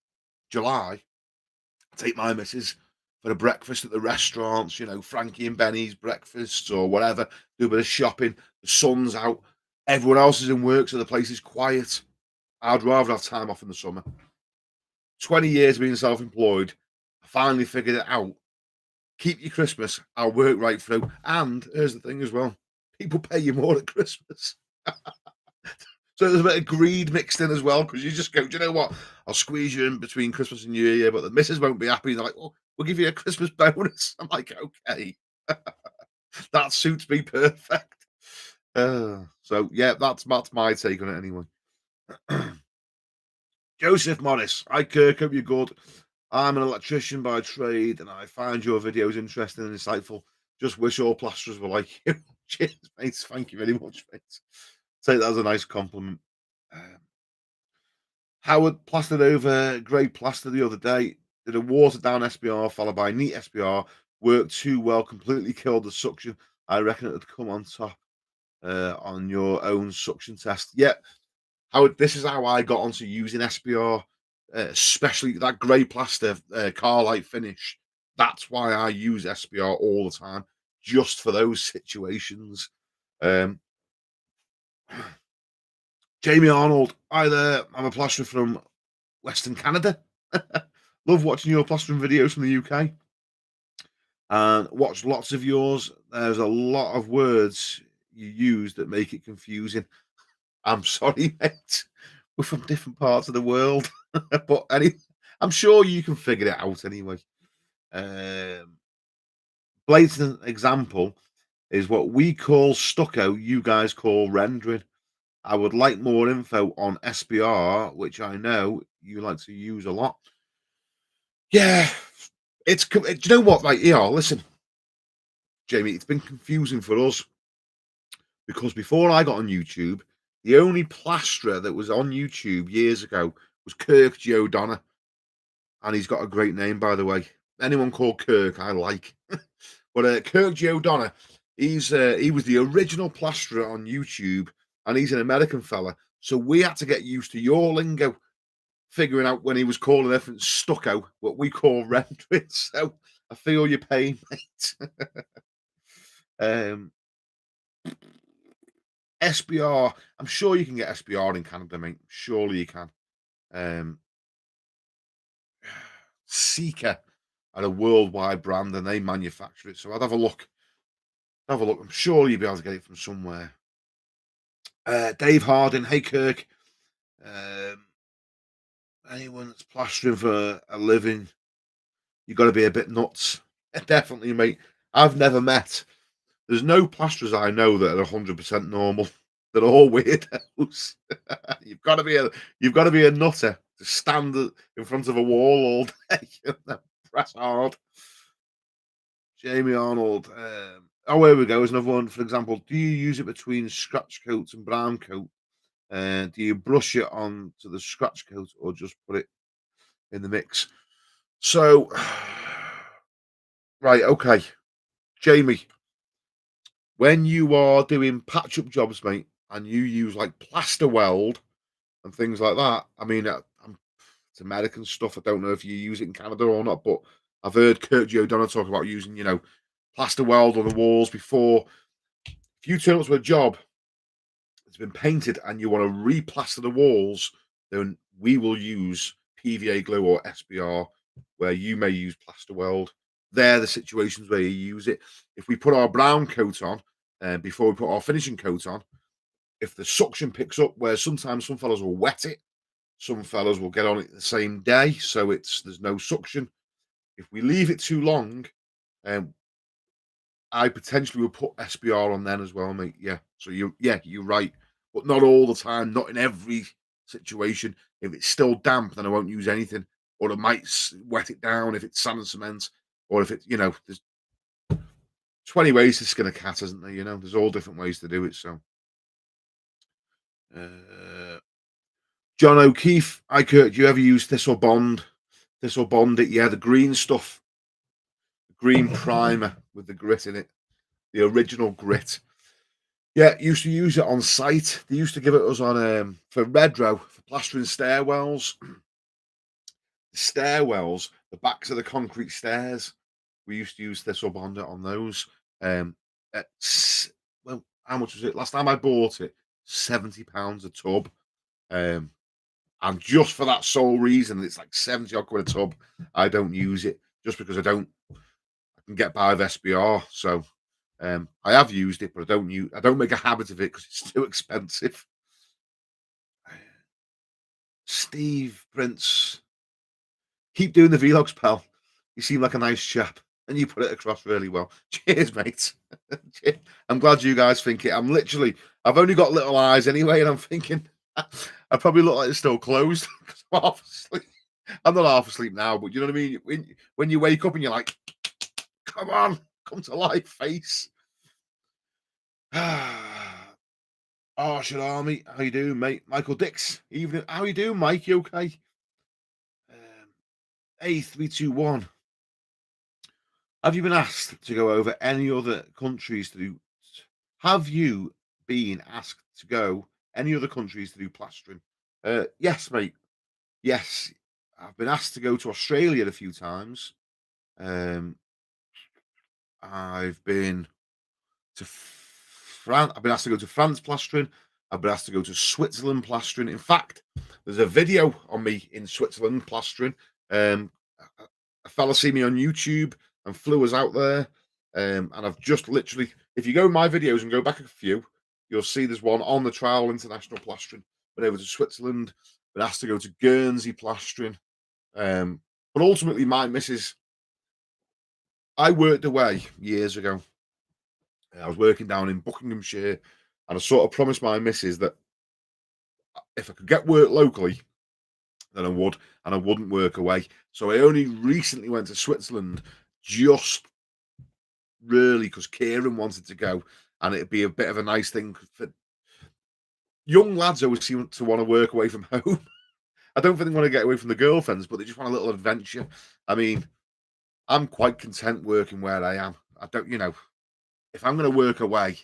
July. Take my missus for a breakfast at the restaurants. Frankie and Benny's breakfasts or whatever. Do a bit of shopping. The sun's out. Everyone else is in work, so the place is quiet. I'd rather have time off in the summer. 20 years being self-employed, I finally figured it out. Keep your Christmas, I'll work right through. And here's the thing as well, people pay you more at Christmas. So there's a bit of greed mixed in as well, because you just go, do you know what? I'll squeeze you in between Christmas and New Year, but the missus won't be happy. They're like, oh, we'll give you a Christmas bonus. I'm like, okay. That suits me perfect. So yeah, that's my take on it anyway. Joseph Morris. Hi, Kirk. Hope you're good. I'm an electrician by trade, and I find your videos interesting and insightful. Just wish all plasterers were like you. Cheers, mate. Thank you very much, mate. Take that as a nice compliment. Howard plastered over grey plaster the other day. Did a watered down SBR followed by neat SBR. Worked too well, completely killed the suction. I reckon it would come on top on your own suction test. Yeah, this is how I got onto using SBR, especially that grey plaster Carlite finish. That's why I use SBR all the time, just for those situations. Jamie Arnold, hi there. I'm a plasterer from Western Canada. Love watching your plastering videos from the UK. And watch lots of yours. There's a lot of words you use that make it confusing. I'm sorry, mate. We're from different parts of the world. But I'm sure you can figure it out anyway. Blatant example is what we call stucco, you guys call rendering. I would like more info on SBR, which I know you like to use a lot. Yeah, do you know what? Like, listen, Jamie, it's been confusing for us because before I got on YouTube, the only plasterer that was on YouTube years ago was Kirk Giordana. And he's got a great name, by the way. Anyone called Kirk, I like. But Kirk Giordana, he was the original plasterer on YouTube, and he's an American fella. So we had to get used to your lingo, figuring out when he was calling everything stucco, what we call rendering. So I feel your pain, mate. SBR, I'm sure you can get SBR in Canada, mate. Surely you can. Seeker are a worldwide brand and they manufacture it. So I'd have a look. I'm sure you'll be able to get it from somewhere. Dave Harding, hey Kirk. Anyone that's plastering for a living, you got to be a bit nuts. Definitely, mate. I've never met. There's no plasterers I know that are 100% normal. They're all weirdos. You've got to be a nutter to stand in front of a wall all day and press hard. Jamie Arnold, Oh, here we go. There's another one. For example, do you use it between scratch coats and brown coat? Do you brush it on to the scratch coat or just put it in the mix? So, right, okay, Jamie, when you are doing patch up jobs, mate, and you use like plaster weld and things like that, I mean, it's American stuff. I don't know if you use it in Canada or not, but I've heard Kirk talk about using, plaster weld on the walls before. If you turn up to a job, it's been painted, and you want to replaster the walls, then we will use PVA glue or SBR, where you may use plaster weld. They're the situations where you use it. If we put our brown coat on, before we put our finishing coat on, if the suction picks up, where sometimes some fellas will wet it, some fellas will get on it the same day, so there's no suction. If we leave it too long, um, I potentially would put SBR on then as well, mate. Yeah. So you're right, but not all the time, not in every situation. If it's still damp, then I won't use anything, or I might wet it down if it's sand and cement, or if there's 20 ways to skin a cat, isn't there? There's all different ways to do it. So, uh, John O'Keefe, I Kurt, do you ever use Thistle Bond? Thistle Bond it, yeah, the green stuff, green primer with the grit in it, the original grit. Yeah, used to use it on site. They used to give it us on for Redrow for plastering stairwells. The stairwells, the backs of the concrete stairs. We used to use Thistle Bond on those. Um, well, how much was it? Last time I bought it, £70 a tub. Um, and just for that sole reason, it's like 70 odd quid a tub. I don't use it just because I can get by with SBR. So I have used it, but I don't make a habit of it because it's too expensive. Steve Prince, keep doing the vlogs, pal. You seem like a nice chap, and you put it across really well. Cheers, mate. I'm glad you guys think it. I've only got little eyes anyway, and I'm thinking I probably look like it's still closed because I'm half asleep. I'm not half asleep now, but you know what I mean. When you wake up and you're like, "Come on, come to life, face." Oh, Army, how you doing, mate? Michael Dix, evening. How you doing, Mike? You okay? Um, A321. Have you been asked to go over any other countries to do? Have you been asked to go any other countries to do plastering? Yes, mate. Yes, I've been asked to go to Australia a few times. Um, I've been to France. I've been asked to go to France plastering. I've been asked to go to Switzerland plastering. In fact, there's a video on me in Switzerland plastering. A fella see me on YouTube and flew us out there. And I've just literally, if you go in my videos and go back a few, you'll see there's one on the Trial International plastering. Went over to Switzerland, been asked to go to Guernsey plastering. But ultimately, my missus, I worked away years ago. I was working down in Buckinghamshire, and I sort of promised my missus that if I could get work locally, then I would, and I wouldn't work away. So I only recently went to Switzerland, just really because Kieran wanted to go, and it'd be a bit of a nice thing for young lads. Always seem to want to work away from home. I don't think they want to get away from the girlfriends, but they just want a little adventure. I mean, I'm quite content working where I am. I don't, if I'm going to work away,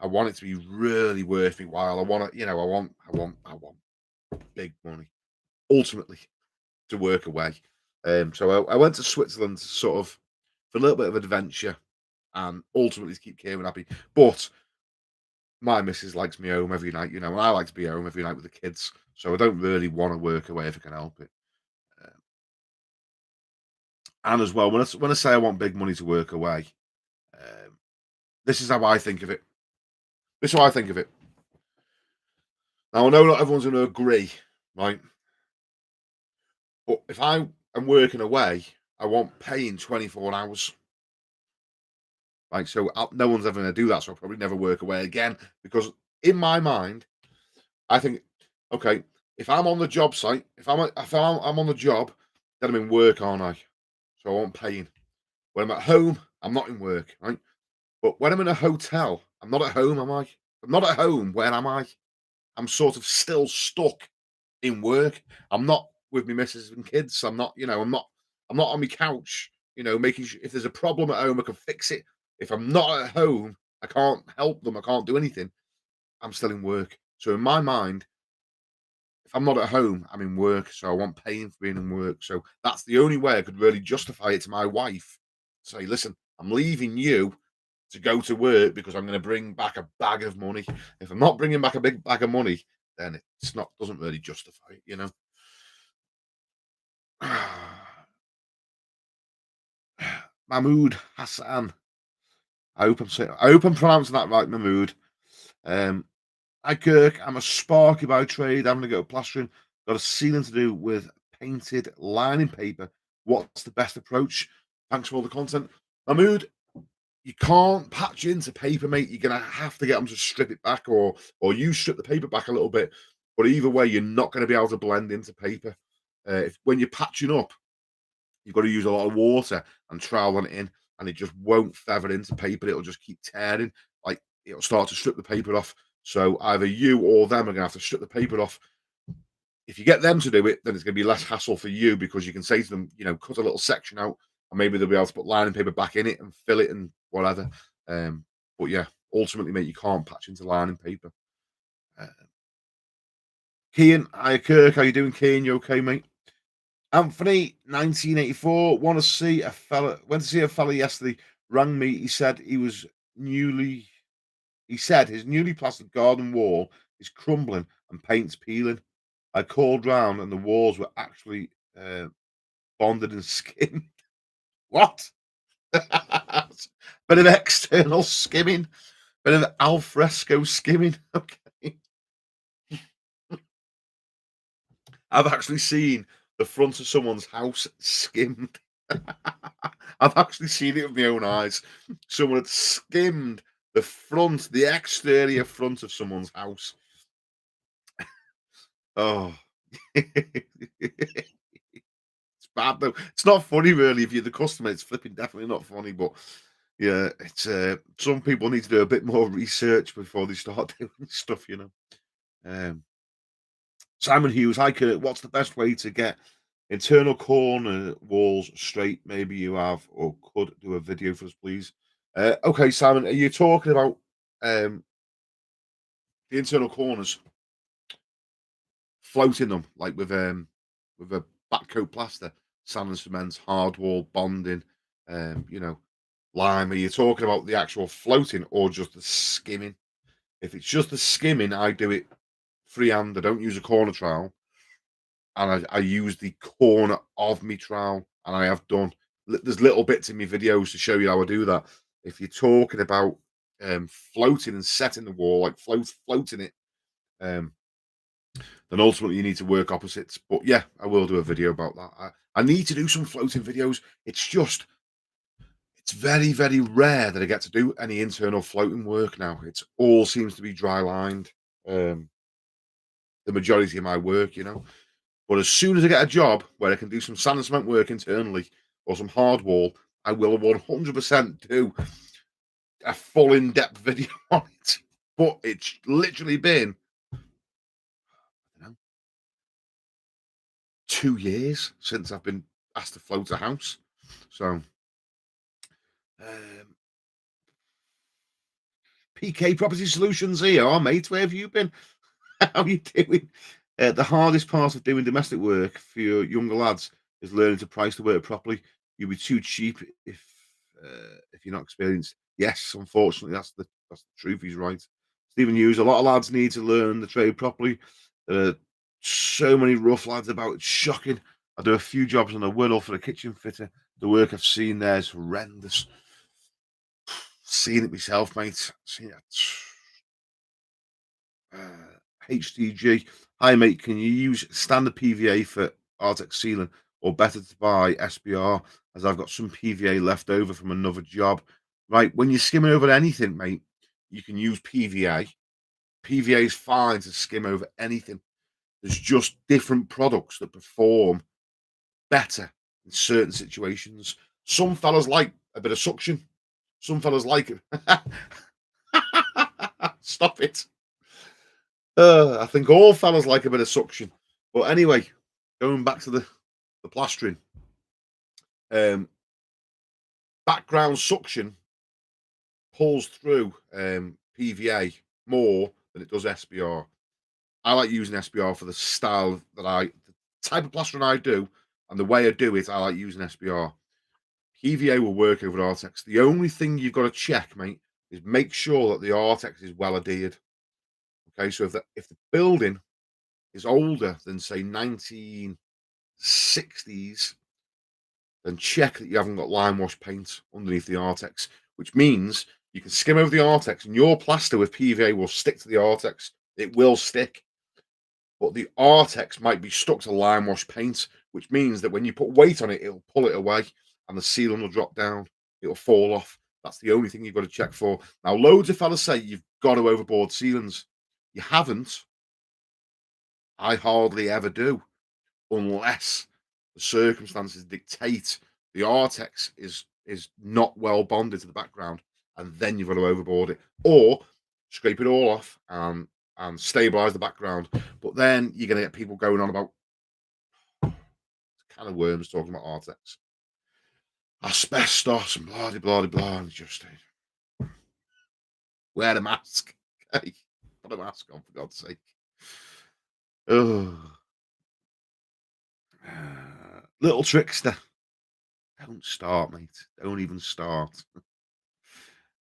I want it to be really worth me while. I want to, I want big money ultimately to work away. So I went to Switzerland to sort of for a little bit of adventure and ultimately to keep Kieran happy. But my missus likes me home every night, and I like to be home every night with the kids. So I don't really want to work away if I can help it. And as well, when I say I want big money to work away, um, this is how I think of it. This is how I think of it. Now I know not everyone's going to agree, right? But if I am working away, I want paying 24 hours. Right, so no one's ever going to do that. So I'll probably never work away again because in my mind, I think, okay, if I'm on the job site, if I'm on the job, then I'm in work, aren't I? So I want paying. When I'm at home, I'm not in work, right? But when I'm in a hotel, I'm not at home, am I? I'm not at home. Where am I? I'm sort of still stuck in work. I'm not with my missus and kids. I'm not, I'm not on my couch, making sure if there's a problem at home, I can fix it. If I'm not at home, I can't help them. I can't do anything. I'm still in work. So in my mind, if I'm not at home, I'm in work. So I want paying for being in work. So that's the only way I could really justify it to my wife. Say, listen, I'm leaving you to go to work because I'm going to bring back a bag of money. If I'm not bringing back a big bag of money, then it's not doesn't really justify it. Mahmood Hassan. I hope I'm pronouncing that right, Mahmood. Um, Hi Kirk, I'm a sparky by trade, having to go plastering. Got a ceiling to do with painted lining paper. What's the best approach? Thanks for all the content. Mahmood, you can't patch into paper, mate. You're gonna have to get them to strip it back, or you strip the paper back a little bit. But either way, you're not going to be able to blend into paper. When you're patching up, you've got to use a lot of water and trowel on it in, and it just won't feather into paper. It'll just keep tearing. Like it'll start to strip the paper off. So either you or them are going to have to strip the paper off. If you get them to do it, then it's going to be less hassle for you because you can say to them, cut a little section out, and maybe they'll be able to put lining paper back in it and fill it and whatever. But yeah, ultimately, mate, you can't patch into lining paper. Uh, Kian, hi Kirk, how you doing, Kian? You okay, mate? Anthony, 1984, want to see a fella. Went to see a fella yesterday. Rang me. Newly. He said his newly plastered garden wall is crumbling and paint's peeling. I called round and the walls were actually bonded and skimmed. What? Bit of external skimming, bit of alfresco skimming. Okay. I've actually seen the front of someone's house skimmed. I've actually seen it with my own eyes. Someone had skimmed the exterior front of someone's house. Oh, it's bad though. It's not funny really. If you're the customer, it's flipping definitely not funny. But yeah, it's some people need to do a bit more research before they start doing stuff. Um, Simon Hughes, hi Kurt. What's the best way to get internal corner walls straight? Maybe you have or could do a video for us, please. Okay, Simon, are you talking about the internal corners, floating them like with a back coat plaster, sand and cement, hard wall bonding, lime? Are you talking about the actual floating or just the skimming? If it's just the skimming, I do it freehand. I don't use a corner trowel, and I use the corner of me trowel, and I have done. There's little bits in my videos to show you how I do that. If you're talking about floating and setting the wall, like floating it, um, then ultimately you need to work opposites. But yeah, I will do a video about that. I need to do some floating videos. It's very, very rare that I get to do any internal floating work now. It all seems to be dry lined. Um, the majority of my work. But as soon as I get a job where I can do some sand and cement work internally or some hard wall, I will 100% do a full in-depth video on it. But it's literally been, I don't know, 2 years since I've been asked to float a house. So, um, PK Property Solutions here, oh, mate. Where have you been? How are you doing? The hardest part of doing domestic work for your younger lads is learning to price the work properly. You'll be too cheap if you're not experienced. Yes, unfortunately, that's the truth. He's right. Stephen Hughes. A lot of lads need to learn the trade properly. There are so many rough lads about. It's shocking. I do a few jobs on a Whittle for a kitchen fitter. The work I've seen there is horrendous. Seen it myself, mate. Seen it. HDG. Hi, mate. Can you use standard PVA for Artex sealing, or better to buy SBR? As I've got some PVA left over from another job. Right, when you're skimming over anything, mate, you can use PVA. PVA is fine to skim over anything. There's just different products that perform better in certain situations. Some fellas like a bit of suction. Some fellas like it. Stop it. I think all fellas like a bit of suction. But anyway, going back to the plastering. Um, Background suction pulls through PVA more than it does SBR. I like using SBR for the style that the type of plastering I do, and the way I do it, I like using SBR. PVA will work over Artex. The only thing you've got to check, mate, is make sure that the Artex is well adhered. Okay, so if the building is older than say 1960s, then check that you haven't got lime wash paint underneath the Artex, which means you can skim over the Artex and your plaster with PVA will stick to the Artex. It will stick, but the Artex might be stuck to lime wash paint, which means that when you put weight on it, it'll pull it away and the sealant will drop down. It'll fall off. That's the only thing you've got to check for. Now, loads of fellas say you've got to overboard sealants. You haven't. I hardly ever do, unless the circumstances dictate the Artex is not well bonded to the background, and then you've got to overboard it, or scrape it all off and stabilize the background. But then you're going to get people going on about kind of worms talking about Artex, asbestos, and blah blah blah, and just wear a mask. Hey, put a mask on, for God's sake. Oh, little trickster. Don't start, mate. Don't even start.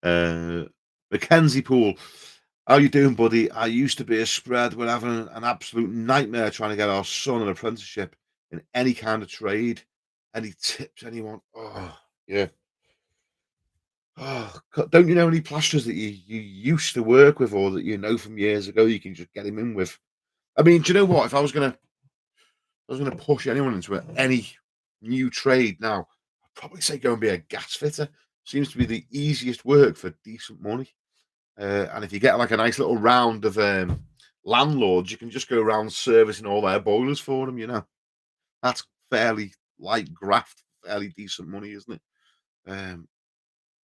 Mackenzie Poole. How you doing, buddy? I used to be a spread. We're having an absolute nightmare trying to get our son an apprenticeship in any kind of trade. Any tips, anyone? Oh, yeah. Oh, don't you know any plasterers that you used to work with or that you know from years ago you can just get him in with? I mean, do you know what? If I was gonna push anyone into any new trade now, I'd probably say go and be a gas fitter. Seems to be the easiest work for decent money. And if you get like a nice little round of landlords, you can just go around servicing all their boilers for them. That's fairly light graft, fairly decent money, isn't it? Um,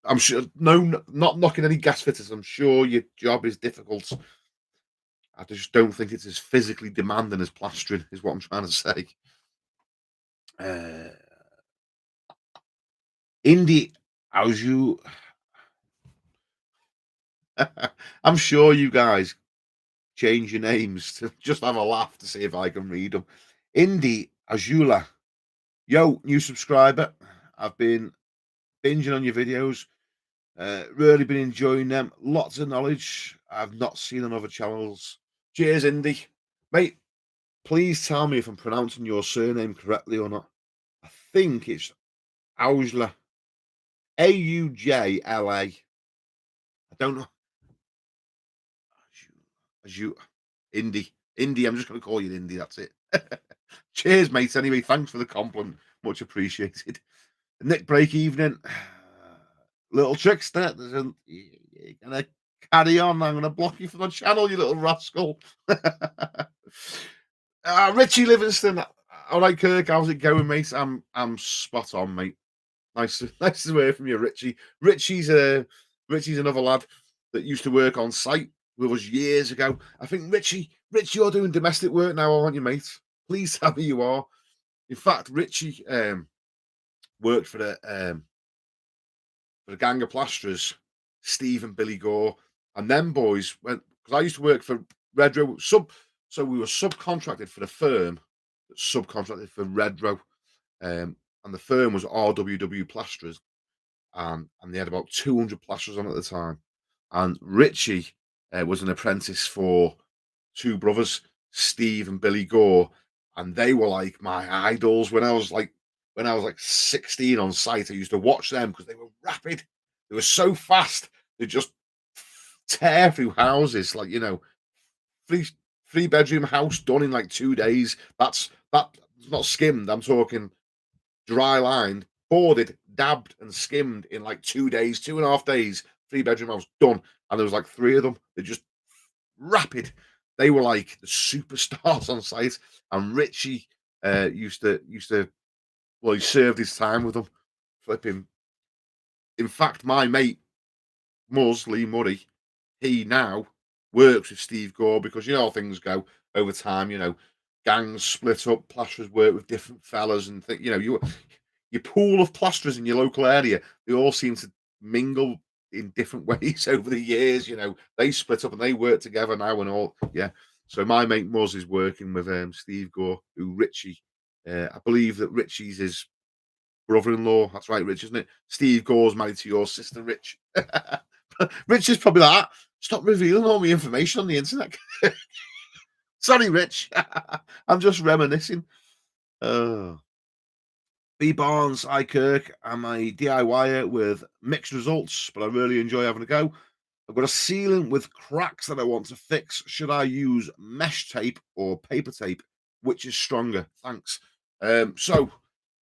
I'm sure. No, not knocking any gas fitters. I'm sure your job is difficult. I just don't think it's as physically demanding as plastering. Is what I'm trying to say. Uh, Indie, how's you? I'm sure you guys change your names to just have a laugh to see if I can read them. Indy Azula, yo, new subscriber. I've been binging on your videos. Really been enjoying them. Lots of knowledge I've not seen on other channels. Cheers, Indy. Mate, please tell me if I'm pronouncing your surname correctly or not. I think it's Aujla. Aujla. I don't know. As you, Indy. Indy, I'm just going to call you Indy. That's it. Cheers, mate. Anyway, thanks for the compliment. Much appreciated. Nick Break evening. Little trickster. You're going to carry on. I'm going to block you from the channel, you little rascal. Richie Livingston. All right, Kirk. How's it going, mate? I'm spot on, mate. Nice to hear from you, Richie. Richie's another lad that used to work on site with us years ago. I think Richie, you're doing domestic work now, aren't you, mate? Please tell me you are. In fact, Richie worked for the gang of plasterers, Steve and Billy Gore, and them boys went because I used to work for Redrow so we were subcontracted for the firm that subcontracted for Redrow, and the firm was RWW Plasterers, and they had about 200 plasterers on at the time. And Richie was an apprentice for two brothers, Steve and Billy Gore, and they were like my idols when I was like 16 on site. I used to watch them because they were rapid. They were so fast. They just tear through houses, like three bedroom house done in like 2 days. That's not skimmed. I'm talking dry lined, boarded, dabbed, and skimmed in like 2 days, 2.5 days. 3 bedroom house done, and there was like three of them. They're just rapid. They were like the superstars on site. And Richie used to well, he served his time with them. Flipping. In fact, my mate Lee Murray, he now works with Steve Gore because you know how things go over time. Gangs split up, plasterers work with different fellas, and your pool of plasterers in your local area, they all seem to mingle in different ways over the years. They split up and they work together now and all. Yeah. So my mate Muzz is working with Steve Gore, who Richie, I believe that Richie's his brother-in-law. That's right, Rich, isn't it? Steve Gore's married to your sister, Rich. Rich is probably like, stop revealing all my information on the internet. Sorry, Rich. I'm just reminiscing. Oh. B Barnes, hi Kirk. I'm a DIYer with mixed results, but I really enjoy having a go. I've got a ceiling with cracks that I want to fix. Should I use mesh tape or paper tape? Which is stronger? Thanks. So,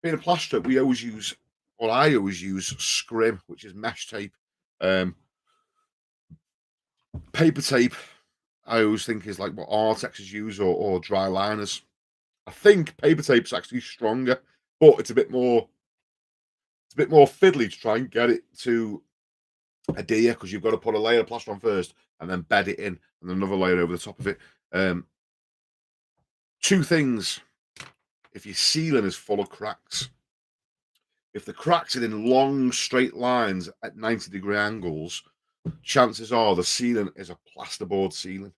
being a plasterer, we always use, or I always use scrim, which is mesh tape. Paper tape, I always think is like what Artexes use or dry liners. I think paper tape's actually stronger, but it's a bit more fiddly to try and get it to adhere because you've got to put a layer of plaster on first and then bed it in and another layer over the top of it. Two things: if your ceiling is full of cracks, if the cracks are in long straight lines at 90-degree angles, chances are the ceiling is a plasterboard ceiling.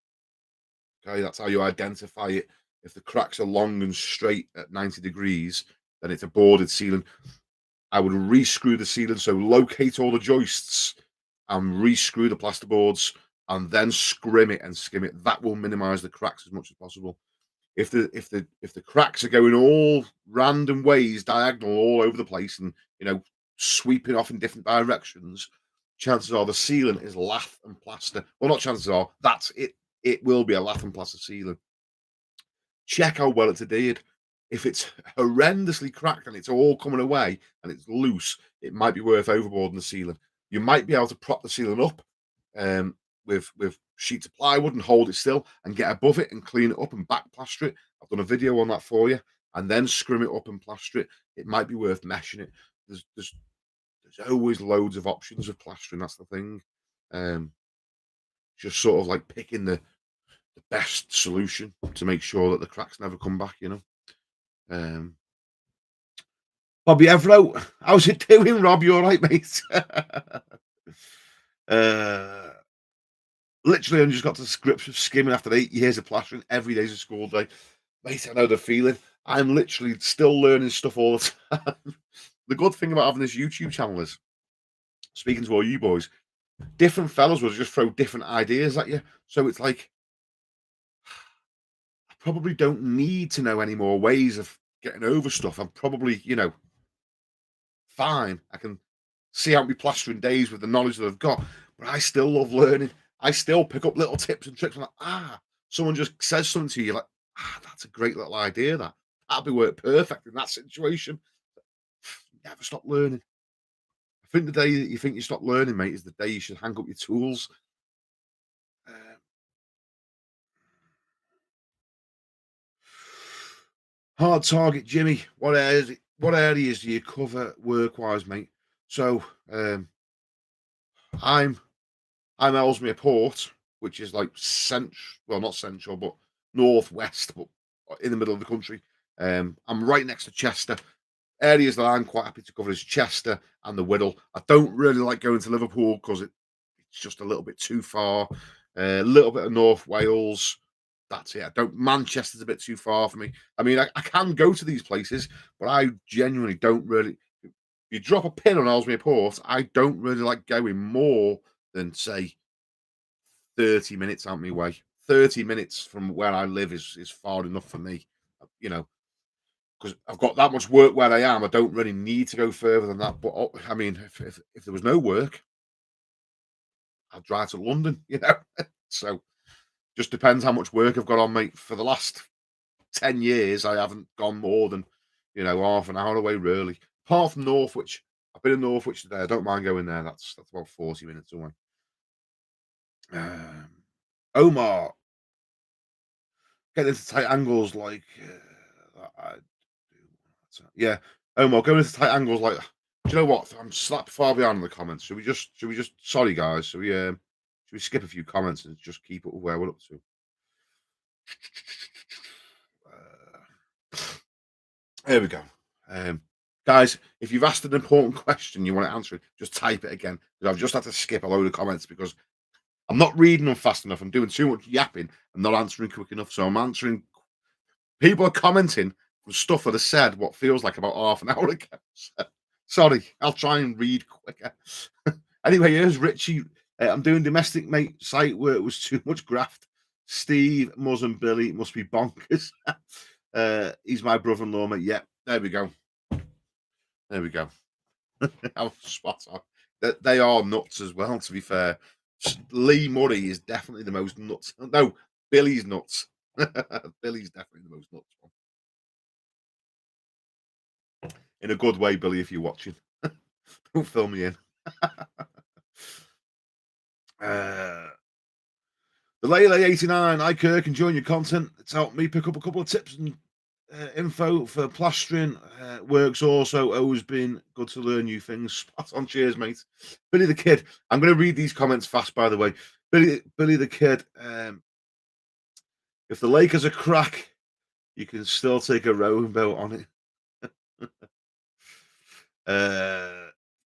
Okay, that's how you identify it. If the cracks are long and straight at 90 degrees, then it's a boarded ceiling. I would re-screw the ceiling, so locate all the joists and re-screw the plasterboards, and then scrim it and skim it. That will minimize the cracks as much as possible. If the cracks are going all random ways, diagonal all over the place, and sweeping off in different directions, chances are the ceiling is lath and plaster. Well, not chances are, that's it. It will be a lath and plaster ceiling. Check how well it's adhered. If it's horrendously cracked and it's all coming away and it's loose, it might be worth overboarding the ceiling. You might be able to prop the ceiling up with sheets of plywood and hold it still and get above it and clean it up and back plaster it. I've done a video on that for you, and then scrim it up and plaster it. It might be worth meshing it. There's always loads of options with plastering. That's the thing. Just sort of like picking the best solution to make sure that the cracks never come back. Bobby Evro, how's it doing, Rob? You all right, mate? uh, Literally, I just got to the grips with skimming after 8 years of plastering. Every day's a school day. Mate, I know the feeling. I'm literally still learning stuff all the time. The good thing about having this YouTube channel is, speaking to all you boys, different fellas will just throw different ideas at you. So it's like, I probably don't need to know any more ways of getting over stuff. I'm probably, fine. I can see out my plastering days with the knowledge that I've got, but I still love learning. I still pick up little tips and tricks. I'm like, someone just says something to you, you're like, that's a great little idea. That'd be work perfect in that situation. Never stop learning. I think the day that you think you stop learning, mate, is the day you should hang up your tools. Uh, Hard target, Jimmy. What areas do you cover work wise, mate? So I'm Ellesmere Port, which is like well, not central, but northwest, but in the middle of the country. I'm right next to Chester. Areas that I'm quite happy to cover is Chester and the Whittle. I don't really like going to Liverpool because it's just a little bit too far. A little bit of North Wales. That's it. I don't. Manchester's a bit too far for me. I mean, I can go to these places, but I genuinely don't really. If you drop a pin on Ellesmere Port, I don't really like going more than say 30 minutes out my way. 30 minutes from where I live is far enough for me, you know, because I've got that much work where I am. I don't really need to go further than that. But I mean, if there was no work, I'd drive to London. So just depends how much work I've got on, mate. For the last 10 years, I haven't gone more than, half an hour away, really. Apart from Northwich. I've been in Northwich today. I don't mind going there. That's about 40 minutes away. Um, Omar, getting into tight angles like I do. Yeah, Omar, going into tight angles like Do you know what? I'm slapped far behind in the comments. Should we just sorry guys, should we skip a few comments and just keep up with where we're up to? Here we go. Guys, if you've asked an important question, you want to answer it, just type it again. Because I've just had to skip a load of comments because I'm not reading them fast enough. I'm doing too much yapping and not answering quick enough. So I'm answering. People are commenting from stuff that I said what feels like about half an hour ago. Sorry, I'll try and read quicker. Anyway, here's Richie. I'm doing domestic mate site work was too much graft. Steve, Muzz, and Billy must be bonkers. He's my brother-in-law, mate. Yeah, there we go. There we go. I'm spot on. They are nuts as well, to be fair. Lee Murray is definitely the most nuts. No, Billy's nuts. Billy's definitely the most nuts one. In a good way, Billy, if you're watching. Don't fill me in. The Lele 89, hi Kirk, enjoying your content. It's helped me pick up a couple of tips and info for plastering. Works also, always been good to learn new things. Spot on, cheers, mate. Billy the Kid, I'm going to read these comments fast, by the way. Billy the Kid, if the Lakers are crack, you can still take a rowing boat on it.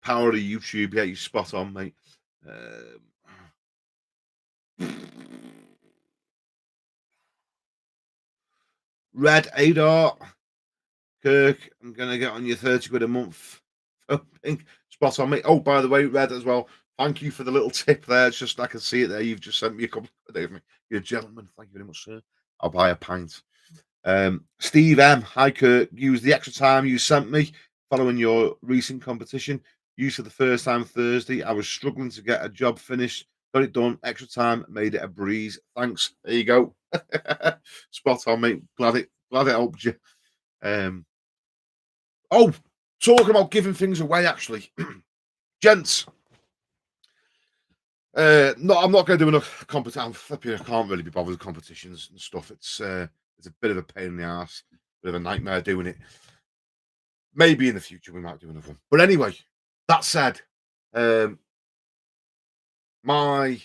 Power of YouTube, yeah, you spot on, mate. Red Adar, Kirk, I'm gonna get on your 30 quid a month. Pink, spot on, mate. Oh, by the way, Red as well. Thank you for the little tip there. It's just I can see it there. You've just sent me a couple of days. You're a gentleman. Thank you very much, sir. I'll buy a pint. Steve M, hi Kirk. Use the extra time you sent me following your recent competition. Used for the first time Thursday. I was struggling to get a job finished. Got it done. Extra time made it a breeze. Thanks. There you go. Spot on, mate. Glad it helped you. Oh, talking about giving things away, actually, gents. No, I'm not going to do enough competition. I can't really be bothered with competitions and stuff. It's a bit of a pain in the ass, bit of a nightmare doing it. Maybe in the future we might do another one. But anyway, that said, my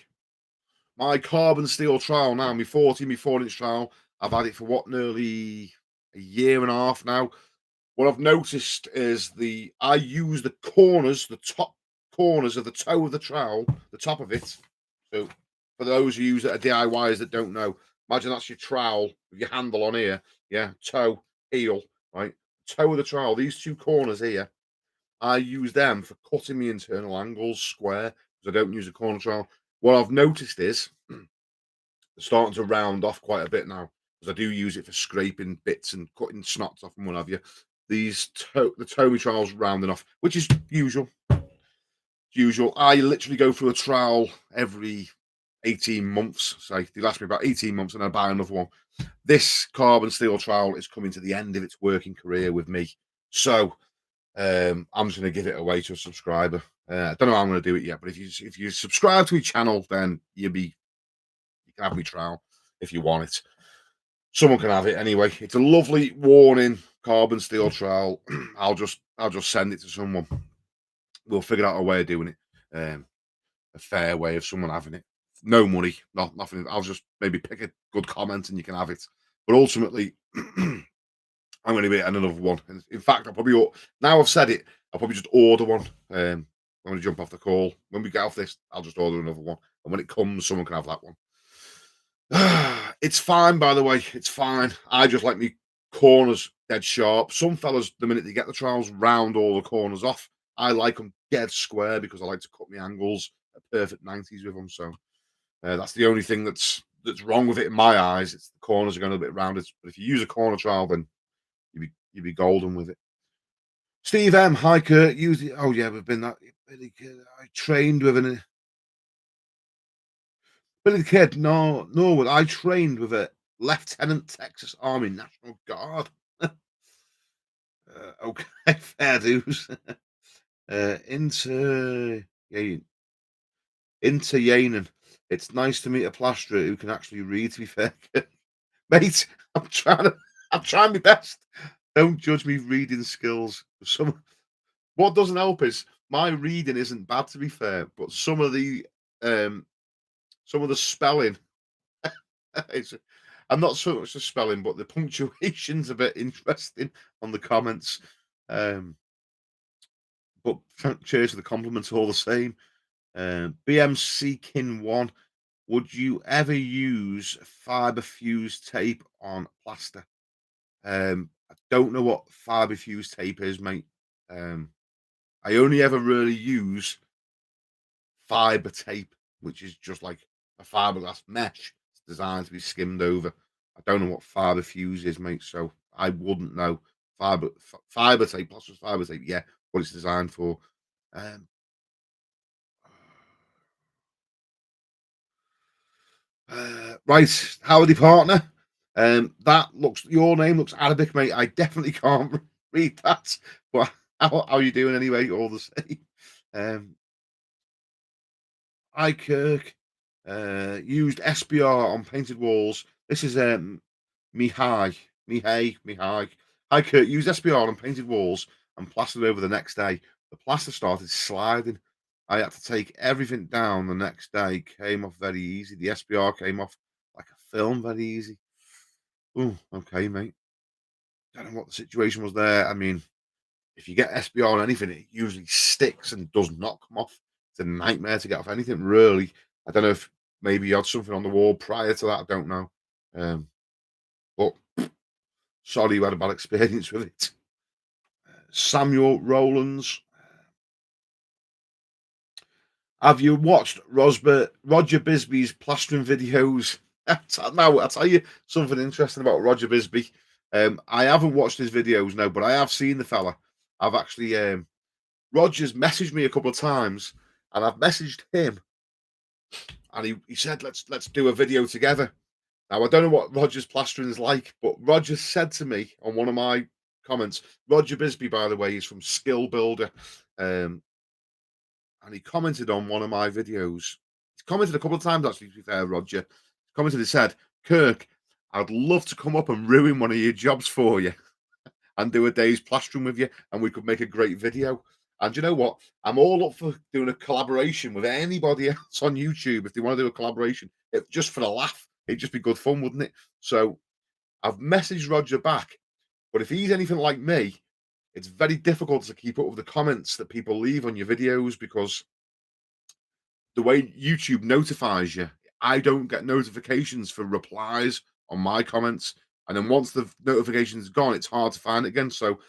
carbon steel trowel now, my 4-inch trowel, I've had it for what, nearly a year and a half now. What I've noticed is I use the corners, the top corners of the toe of the trowel, the top of it. So for those who use it are DIYers that don't know, imagine that's your trowel with your handle on here. Yeah, toe, heel, right? Toe of the trowel, these two corners here, I use them for cutting the internal angles square because I don't use a corner trowel. What I've noticed is they're starting to round off quite a bit now because I do use it for scraping bits and cutting snots off and what have you. The Tomy trowel's rounding off, which is usual. I literally go through a trowel every 18 months. So they last me about 18 months and I buy another one. This carbon steel trowel is coming to the end of its working career with me. So I'm just going to give it away to a subscriber. I don't know how I'm going to do it yet, but if you subscribe to my channel, then you can have my trowel if you want it. Someone can have it anyway. It's a lovely worn-in carbon steel trowel. I'll just send it to someone. We'll figure out a way of doing it. A fair way of someone having it. No money, nothing. I'll just maybe pick a good comment and you can have it. But ultimately, I'm going to be another one. In fact, now I've said it, I'll probably just order one. I'm going to jump off the call. When we get off this, I'll just order another one. And when it comes, someone can have that one. It's fine, by the way. It's fine. I just like me corners dead sharp. Some fellas, the minute they get the trowels, round all the corners off. I like them dead square because I like to cut my angles at perfect 90s with them. So that's the only thing that's wrong with it in my eyes. It's the corners are going a bit rounded. But if you use a corner trowel, then you'd be golden with it. Steve M, hi Kurt. Use it. Oh yeah, we've been that. I trained with an Billy the Kid. No, I trained with a Lieutenant Texas Army National Guard. Okay, fair dues. Into Yanan. It's nice to meet a plasterer who can actually read, to be fair. Mate, I'm trying my best. Don't judge me reading skills. What doesn't help is my reading isn't bad, to be fair, but um, some of the spelling, it's I'm not so much the spelling, but the punctuation's a bit interesting on the comments. Um, but cheers for the compliments all the same. BMC Kin 1, would you ever use fiber fuse tape on plaster? I don't know what fiber fuse tape is, mate. Um, I only ever really use fiber tape, which is just like a fiberglass mesh. It's designed to be skimmed over. I don't know what fiber fuse is, mate, so I wouldn't know. Fiber tape, plus fiber tape, yeah, what it's designed for. Um, right, howdy partner. That looks your name looks Arabic, mate. I definitely can't read that. But how are you doing anyway? All the same. Um, Hi, Kirk. Used SBR on painted walls. This is me high, me hey, me high. Hi, Kirk. Used SBR on painted walls and plastered over the next day. The plaster started sliding. I had to take everything down the next day. Came off very easy. The SBR came off like a film, very easy. Oh, okay, mate. Don't know what the situation was there. I mean, if you get SBR on anything, it usually sticks and does not come off. It's a nightmare to get off anything, really. I don't know if maybe you had something on the wall prior to that. I don't know. Um, but sorry you had a bad experience with it. Samuel Rowlands. Have you watched Roger Bisbee's plastering videos? Now, I'll tell you something interesting about Roger Bisbee. I haven't watched his videos, no, but I have seen the fella. I've actually Roger's messaged me a couple of times, and I've messaged him, and he said, "Let's do a video together." Now I don't know what Roger's plastering is like, but Roger said to me on one of my comments. Roger Bisbee, by the way, is from Skill Builder, um, and he commented on one of my videos. He's commented a couple of times actually. To be fair, Roger commented. He said, "Kirk, I'd love to come up and ruin one of your jobs for you." And do a day's plastering with you, and we could make a great video. And you know what? I'm all up for doing a collaboration with anybody else on YouTube if they want to do a collaboration. Just for a laugh, it'd just be good fun, wouldn't it? So I've messaged Roger back, but if he's anything like me, it's very difficult to keep up with the comments that people leave on your videos because the way YouTube notifies you, I don't get notifications for replies on my comments. And then once the notification's gone, it's hard to find it again. So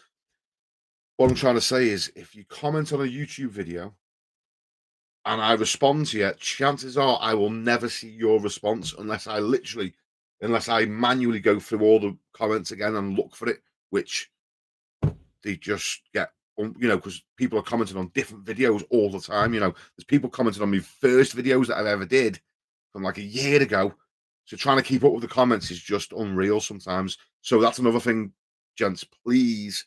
what I'm trying to say is if you comment on a YouTube video and I respond to you, chances are I will never see your response unless I manually go through all the comments again and look for it, which they just get, because people are commenting on different videos all the time. There's people commenting on my first videos that I've ever did from like a year ago. So trying to keep up with the comments is just unreal sometimes. So that's another thing, gents. Please,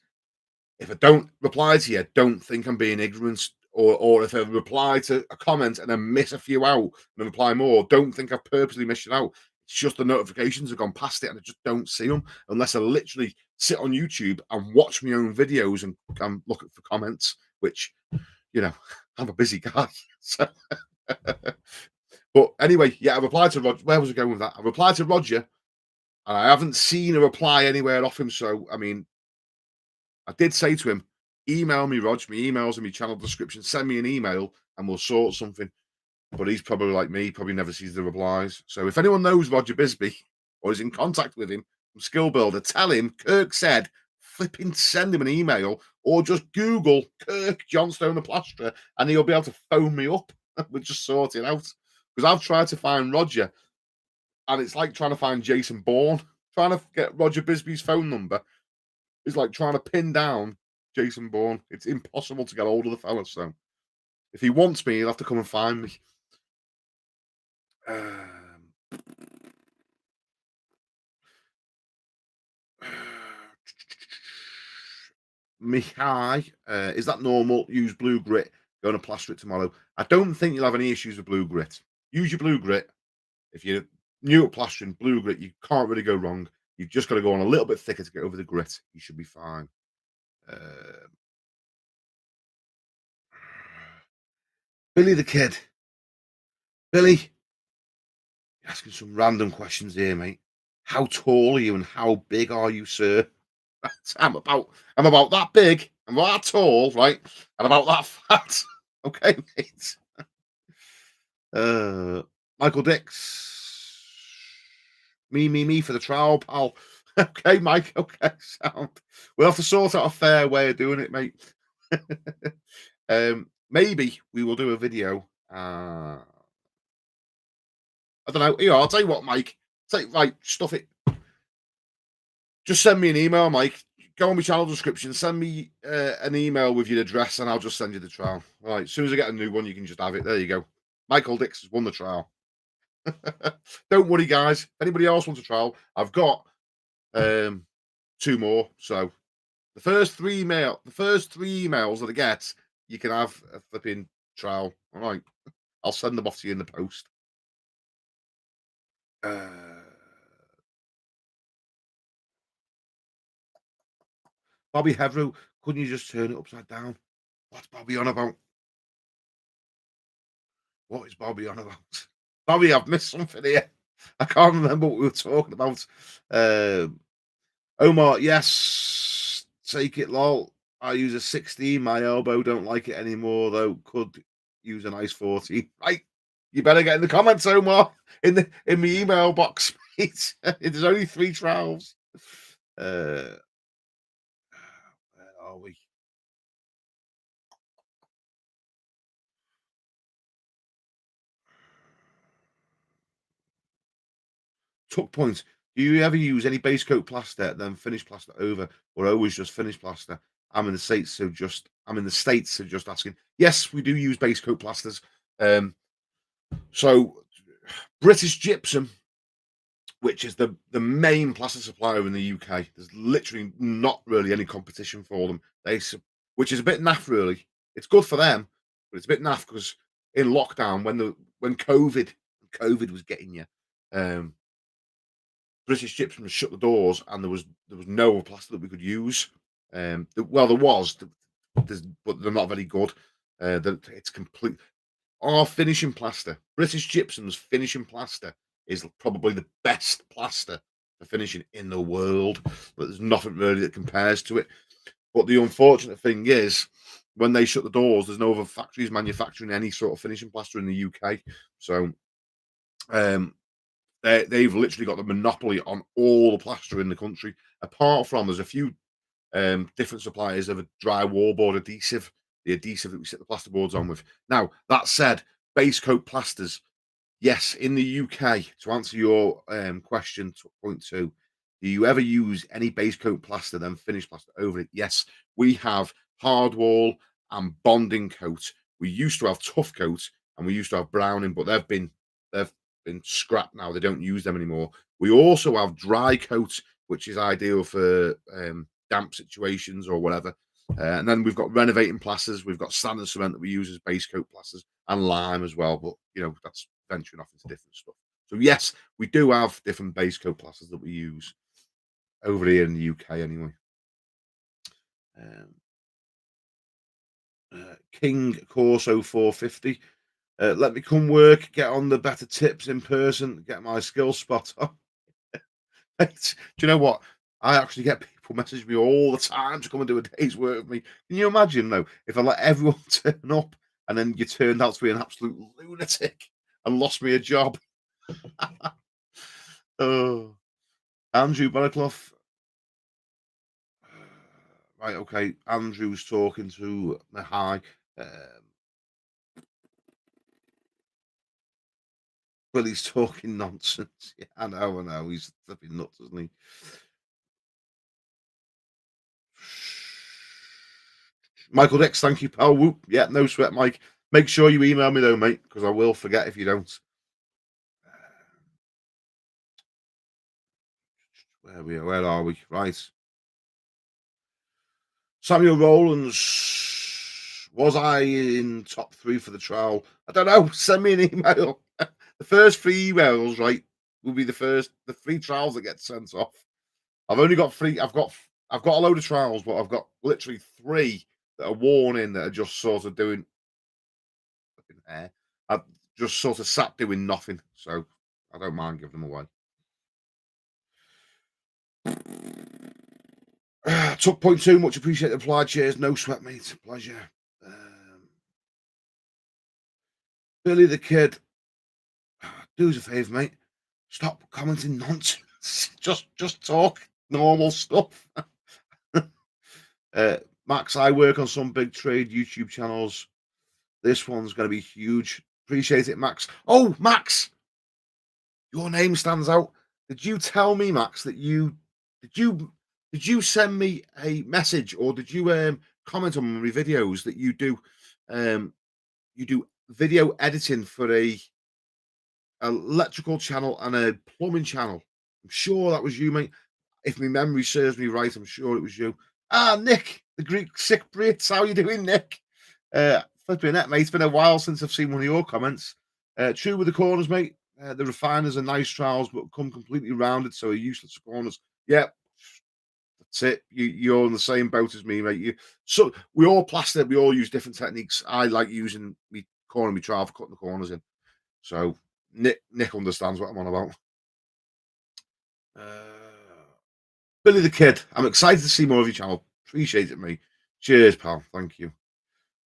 if I don't reply to you, don't think I'm being ignorant. Or if I reply to a comment and then miss a few out and then reply more, don't think I purposely missed it out. It's just the notifications have gone past it and I just don't see them unless I literally sit on YouTube and watch my own videos and look for comments, which, you know, I'm a busy guy. So, but anyway, yeah, I replied to Roger. Where was I going with that? I replied to Roger and I haven't seen a reply anywhere off him. So, I mean, I did say to him, email me, Rog. My email's in my channel description. Send me an email and we'll sort something. But he's probably like me, probably never sees the replies. So if anyone knows Roger Bisbee or is in contact with him from Skill Builder, tell him Kirk said, flipping send him an email or just Google Kirk Johnstone the Plasterer and he'll be able to phone me up. We'll just sort it out. Because I've tried to find Roger and it's like trying to find Jason Bourne. Trying to get Roger Bisbee's phone number is like trying to pin down Jason Bourne. It's impossible to get hold of the fella. So if he wants me, he'll have to come and find me. Um, Mihai, is that normal? Use blue grit. Going to plaster it tomorrow. I don't think you'll have any issues with blue grit. Use your blue grit. If you're new at plastering, blue grit, you can't really go wrong. You've just got to go on a little bit thicker to get over the grit. You should be fine. Uh, Billy the Kid. Billy, you're asking some random questions here, mate. How tall are you and how big are you, sir? I'm about that big, I'm about that tall, right? And about that fat. Okay, mate. Uh, Michael Dix. Me for the trial, pal. Okay, Mike. Okay, sound. We'll have to sort out a fair way of doing it, mate. Maybe we will do a video. I don't know. I'll tell you what, Mike. Right, stuff it. Just send me an email, Mike. Go on my channel description. Send me an email with your address, and I'll just send you the trial. All right. As soon as I get a new one, you can just have it. There you go. Michael Dix has won the trial. Don't worry, guys. If anybody else wants a trial, I've got um, two more. So the first three emails that I get, you can have a flipping trial. All right. I'll send them off to you in the post. Uh, Bobby Hevro, couldn't you just turn it upside down? What's Bobby on about? What is Bobby on about? Bobby, I've missed something here. I can't remember what we were talking about. Um, Omar, yes, take it, lol. I use a 16. My elbow don't like it anymore, though. Could use a nice 14. Right. You better get in the comments, Omar, in the email box, mate. There's only 3 trials. Where are we? Tuck points. Do you ever use any base coat plaster, then finish plaster over, or always just finish plaster? I'm in the States, so just asking. Yes, we do use base coat plasters. Um, so British Gypsum, which is the main plaster supplier in the UK, there's literally not really any competition for them. Which is a bit naff, really. It's good for them, but it's a bit naff because in lockdown, when COVID was getting you, um, British Gypsum shut the doors, and there was no plaster that we could use. Well, there was, but they're not very good. It's complete. Our finishing plaster, British Gypsum's finishing plaster, is probably the best plaster for finishing in the world. But there's nothing really that compares to it. But the unfortunate thing is, when they shut the doors, there's no other factories manufacturing any sort of finishing plaster in the UK. So um, they've literally got the monopoly on all the plaster in the country. Apart from there's a few different suppliers of a dry wallboard adhesive, the adhesive that we set the plasterboards on with. Now that said, base coat plasters, yes, in the UK. To answer your question, point two, do you ever use any base coat plaster then finish plaster over it? Yes, we have hard wall and bonding coat. We used to have tough coat and we used to have browning, but they've been scrapped now. They don't use them anymore. We also have dry coat, which is ideal for damp situations or whatever. And then we've got renovating plasters. We've got sand and cement that we use as base coat plasters, and lime as well. But that's venturing off into different stuff. So yes, we do have different base coat plasters that we use over here in the UK anyway. Um, King Corso 450. Let me come work, get on the better tips in person, get my skill spot on. Do you know what? I actually get people message me all the time to come and do a day's work with me. Can you imagine though, if I let everyone turn up and then you turned out to be an absolute lunatic and lost me a job? Oh, Andrew Butterclough. Right, okay. Andrew's talking to the high. Well, he's talking nonsense. Yeah, I know. He's flipping nuts, isn't he? Michael Dix, thank you, pal. Whoop. Yeah, no sweat, Mike. Make sure you email me though, mate, because I will forget if you don't. Where are we? Right. Samuel Rowlands. Was I in top 3 for the trial? I don't know. Send me an email. The first 3 emails, right, will be the 3 trials that get sent off. I've only got 3. I've got a load of trials, but I've got literally 3 that are worn in that are just sort of doing there. I just sort of sat doing nothing, so I don't mind giving them away. Took point two, much appreciated. Applied. Cheers. No sweat, mate. Pleasure. Billy the Kid, do us a favour, mate. Stop commenting nonsense. Just talk normal stuff. Max, I work on some big trade YouTube channels. This one's going to be huge. Appreciate it, Max. Oh, Max, your name stands out. Did you tell me, Max, that did you did you send me a message, or did you comment on my videos that um you do video editing for a electrical channel and a plumbing channel? I'm sure that was you, mate. If my memory serves me right, I'm sure it was you. Ah, Nick, the Greek sick Brits. How you doing, Nick? Flipping it, mate. It's been a while since I've seen one of your comments. True with the corners, mate. The refiners are nice trowels, but come completely rounded, so are useless corners. Yeah, that's it. You're in the same boat as me, mate. So we all plaster. We all use different techniques. I like using me corner, me trowel for cutting the corners in. So Nick understands what I'm on about. Billy the Kid, I'm excited to see more of your channel. Appreciate it, mate. Cheers, pal. Thank you.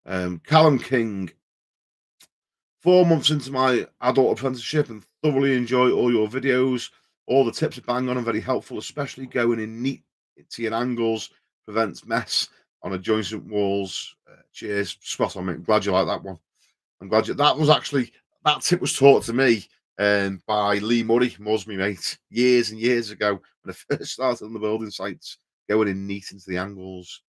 Callum King, 4 months into my adult apprenticeship and thoroughly enjoy all your videos. All the tips are bang on and very helpful, especially going in neat and angles, prevents mess on adjacent walls. Cheers. Spot on, mate. Glad you like that one. I'm glad that tip was taught to me by Lee Murray, Musmy, mate, years and years ago when I first started on the building sites, going in neat into the angles.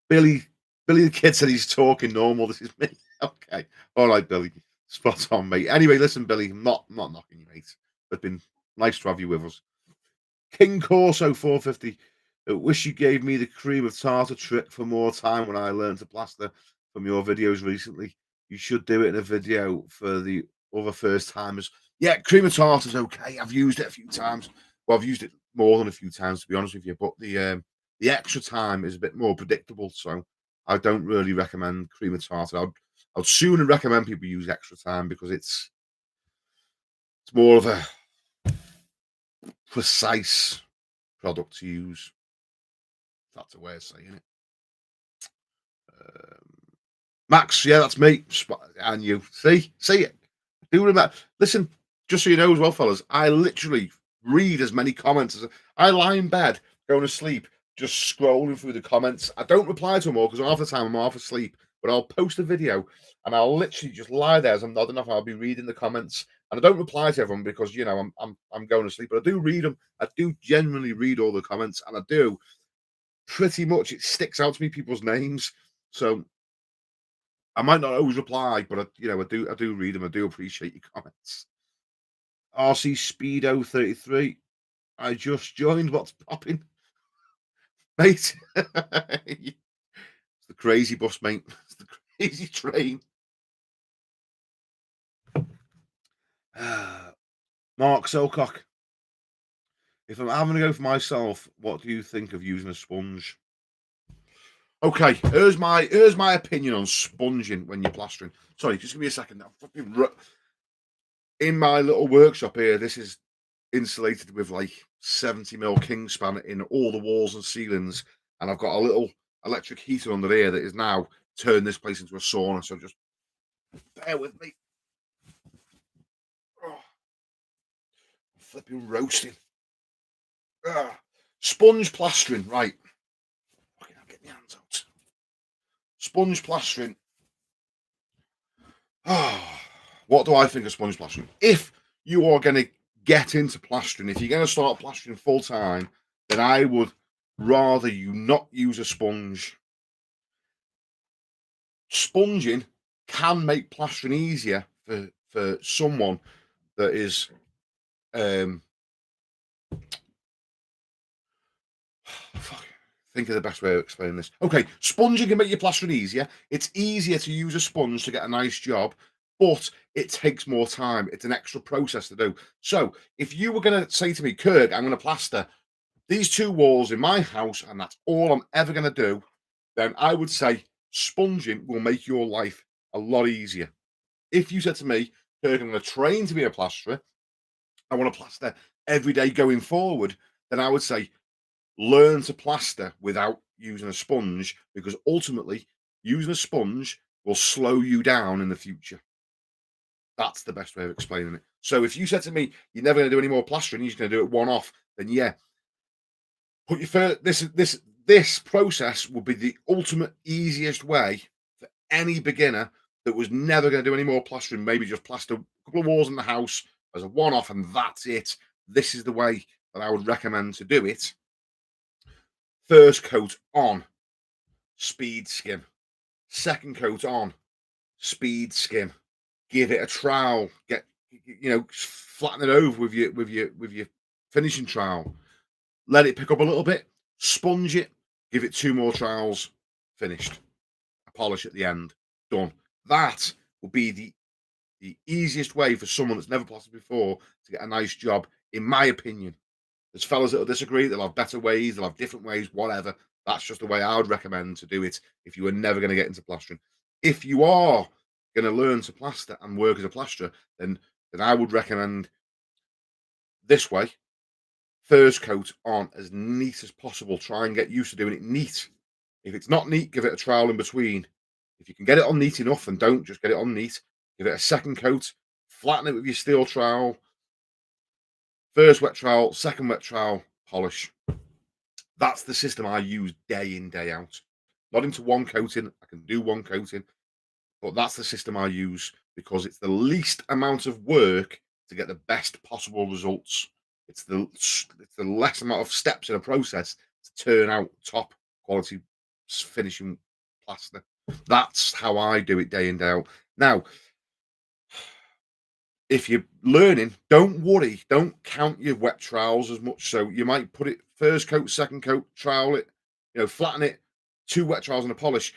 Billy the Kid said he's talking normal. This is me. Okay. All right, Billy. Spot on, mate. Anyway, listen, Billy, I'm not knocking you, mate. It's been nice to have you with us. King Corso 450. Wish you gave me the cream of tartar trick for more time when I learned to plaster from your videos recently. You should do it in a video for the other first timers. Yeah, cream of tartar's okay. I've used it a few times. Well, I've used it more than a few times, to be honest with you. But the extra time is a bit more predictable, so I don't really recommend cream of tartar. I'd sooner recommend people use extra time because it's more of a precise product to use. That's a way of saying it. Max, yeah, that's me. And you see it. Do remember? Listen, just so you know as well, fellas, I literally read as many comments as I lie in bed, going to sleep, just scrolling through the comments. I don't reply to them all because half the time I'm half asleep, but I'll post a video and I'll literally just lie there as I'm nodding off. I'll be reading the comments and I don't reply to everyone because I'm going to sleep, but I do read them. I do genuinely read all the comments, and I do pretty much. It sticks out to me people's names, so I might not always reply, but I do read them. I do appreciate your comments. RC Speedo 33. I just joined. What's popping, mate? It's the crazy bus, mate. It's the crazy train. Mark Selcock. If I'm having to go for myself, what do you think of using a sponge? Okay, here's my opinion on sponging when you're plastering. Sorry, just give me a second. In my little workshop here, this is insulated with like 70mm Kingspan in all the walls and ceilings, and I've got a little electric heater under here that is now turned this place into a sauna. So just bear with me. Oh, flipping roasting. Sponge plastering, right? Okay, I'll get my hands out. Sponge plastering. What do I think of sponge plastering? If you are going to get into plastering, if you're going to start plastering full time, then I would rather you not use a sponge. Sponging can make plastering easier for someone that is think of the best way of explaining this. Okay, sponging can make your plastering easier. It's easier to use a sponge to get a nice job, but it takes more time. It's an extra process to do. So if you were going to say to me, Kirk, I'm going to plaster these two walls in my house, and that's all I'm ever going to do, then I would say Sponging will make your life a lot easier. If you said to me, Kirk, I'm going to train to be a plasterer, I want to plaster every day going forward, then I would say learn to plaster without using a sponge, because ultimately using a sponge will slow you down in the future. That's the best way of explaining it. So if you said to me, you're never going to do any more plastering, you're just going to do it one off, then yeah, put your first, this process would be the ultimate easiest way for any beginner that was never going to do any more plastering. Maybe just plaster a couple of walls in the house as a one off, and that's it. This is the way that I would recommend to do it. First coat on, speed skim. Second coat on, speed skim. Give it a trowel. Get, flatten it over with your finishing trowel. Let it pick up a little bit. Sponge it. Give it 2 more trowels. Finished. A polish at the end. Done. That will be the easiest way for someone that's never plastered before to get a nice job, in my opinion. There's fellas that'll disagree. They'll have better ways. They'll have different ways. Whatever. That's just the way I would recommend to do it if you were never going to get into plastering. If you are going to learn to plaster and work as a plasterer, then I would recommend this way. First coat on as neat as possible. Try and get used to doing it neat. If it's not neat, give it a trowel in between. If you can get it on neat enough, then don't just get it on neat. Give it a second coat. Flatten it with your steel trowel. First wet trowel, second wet trowel, polish. That's the system I use day in, day out. Not into one coating. I can do one coating, but that's the system I use because it's the least amount of work to get the best possible results. It's the less amount of steps in a process to turn out top quality finishing plaster. That's how I do it day in, day out. Now, if you're learning, don't worry. Don't count your wet trowels as much. So you might put it first coat, second coat, trowel it, flatten it, 2 wet trowels and a polish.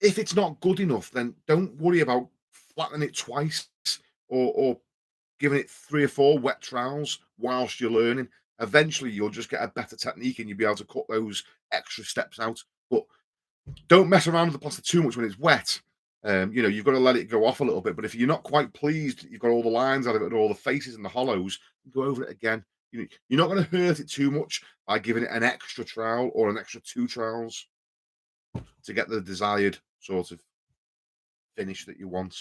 If it's not good enough, then don't worry about flattening it twice or giving it 3 or 4 wet trowels whilst you're learning. Eventually, you'll just get a better technique and you'll be able to cut those extra steps out. But don't mess around with the plaster too much when it's wet. You've got to let it go off a little bit. But if you're not quite pleased, you've got all the lines out of it and all the faces and the hollows, go over it again. You're not going to hurt it too much by giving it an extra trowel or an extra 2 trowels to get the desired sort of finish that you want.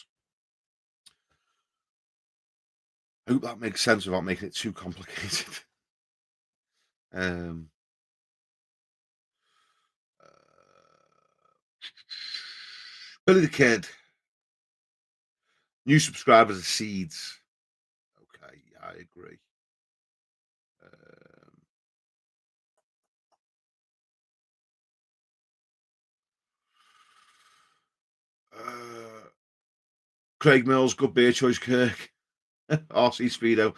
I hope that makes sense without making it too complicated. um, Billy the Kid, new subscribers are seeds. Okay, yeah, I agree. Craig Mills, good beer choice, Kirk. RC Speedo,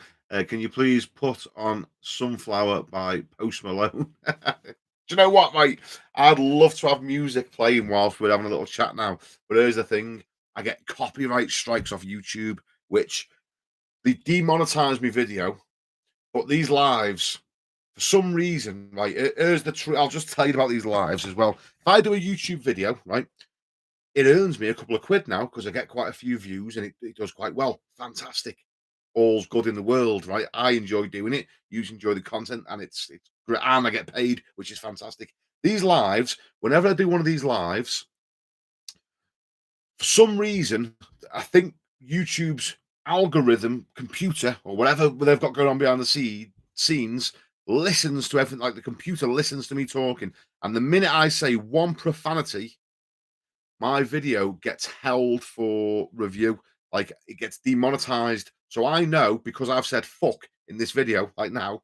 can you please put on Sunflower by Post Malone? Do you know what, mate? I'd love to have music playing whilst we're having a little chat now. But here's the thing, I get copyright strikes off YouTube, which they demonetize my video. But these lives, for some reason, right, here's the truth. I'll just tell you about these lives as well. If I do a YouTube video, right, it earns me a couple of quid now because I get quite a few views and it does quite well. Fantastic. All's good in the world, right? I enjoy doing it. You enjoy the content, and it's great, and I get paid, which is fantastic. These lives, whenever I do one of these lives, for some reason, I think YouTube's algorithm, computer, or whatever they've got going on behind the scenes, listens to everything. Like the computer listens to me talking, and the minute I say one profanity, my video gets held for review. Like it gets demonetized. So I know because I've said fuck in this video, like now,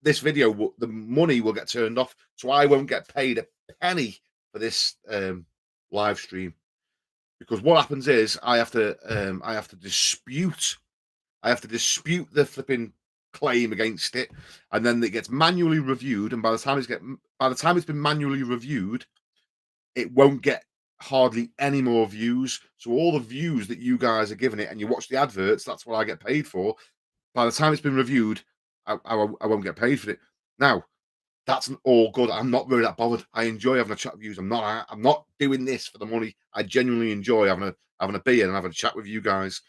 this video, the money will get turned off. So I won't get paid a penny for this live stream. Because what happens is I have to dispute the flipping claim against it, and then it gets manually reviewed. And by the time it's been manually reviewed, it won't get hardly any more views. So all the views that you guys are giving it, and you watch the adverts, that's what I get paid for. By the time it's been reviewed, I won't get paid for it. Now, That's all good. I'm not really that bothered. I enjoy having a chat with you. I'm not doing this for the money. I genuinely enjoy having a beer and having a chat with you guys.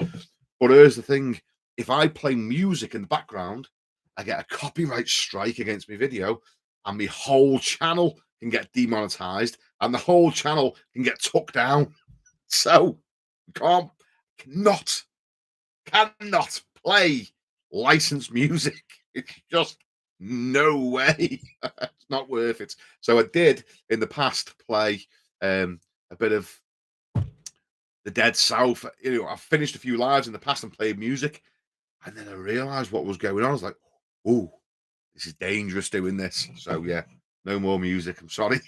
But here's the thing: if I play music in the background, I get a copyright strike against my video, and my whole channel can get demonetized, and the whole channel can get took down. So, can't, cannot, cannot play licensed music. It's just no way. It's not worth it. So I did in the past play a bit of the Dead South. I've finished a few lives in the past and played music, and then I realized what was going on. I was like, "Oh, this is dangerous doing this." So yeah, no more music. I'm sorry,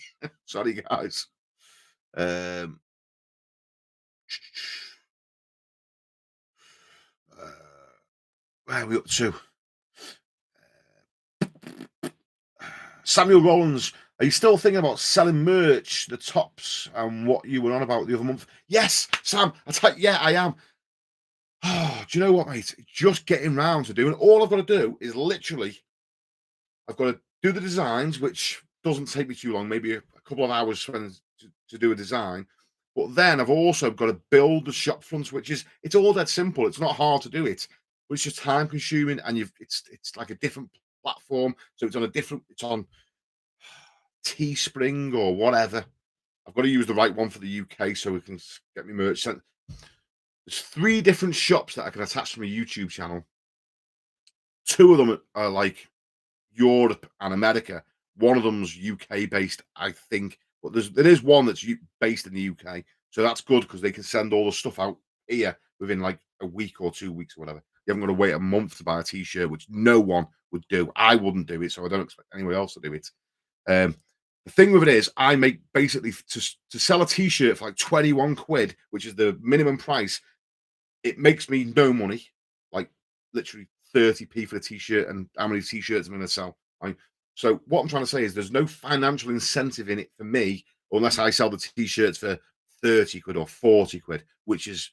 sorry guys. Um, uh, where are we up to? Samuel Rollins, are you still thinking about selling merch, the tops, and what you were on about the other month? Yes, Sam. Yeah, I am. Oh, do you know what, mate? Just getting round to doing. All I've got to do is literally, I've got to do the designs, which doesn't take me too long, maybe a couple of hours to do a design. But then I've also got to build the shop fronts, which is it's all that simple. It's not hard to do it, but it's just time consuming, and it's like a different platform, so it's on Teespring or whatever. I've got to use the right one for the UK so we can get me merch sent. There's three different shops that I can attach to my YouTube channel. Two of them are like Europe and America. One of them's UK based, I think, but there is one that's based in the UK, so that's good because they can send all the stuff out here within like a week or 2 weeks or whatever. You haven't got to wait a month to buy a t-shirt, which no one would do. I wouldn't do it, so I don't expect anyone else to do it. Um, the thing with it is, I make basically to sell a t-shirt for like 21 quid, which is the minimum price. It makes me no money, like literally 30p for the t-shirt and how many t-shirts I'm going to sell. Right? So what I'm trying to say is there's no financial incentive in it for me unless I sell the t-shirts for 30 quid or 40 quid, which is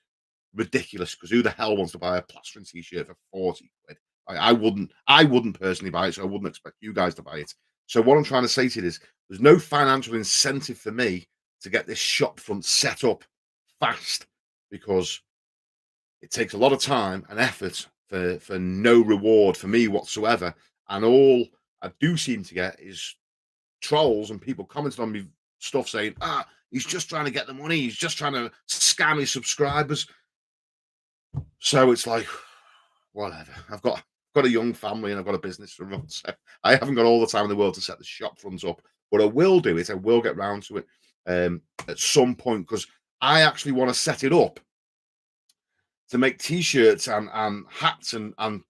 ridiculous because who the hell wants to buy a plastering t-shirt for 40 quid? I wouldn't personally buy it, so I wouldn't expect you guys to buy it. So what I'm trying to say to you is there's no financial incentive for me to get this shop front set up fast because it takes a lot of time and effort for no reward for me whatsoever. And all I do seem to get is trolls and people commenting on me stuff saying, he's just trying to get the money, he's just trying to scam his subscribers. So it's like, whatever. I've got a young family and I've got a business to run. So I haven't got all the time in the world to set the shop fronts up. But I will do it. I will get round to it at some point because I actually want to set it up to make t-shirts and hats and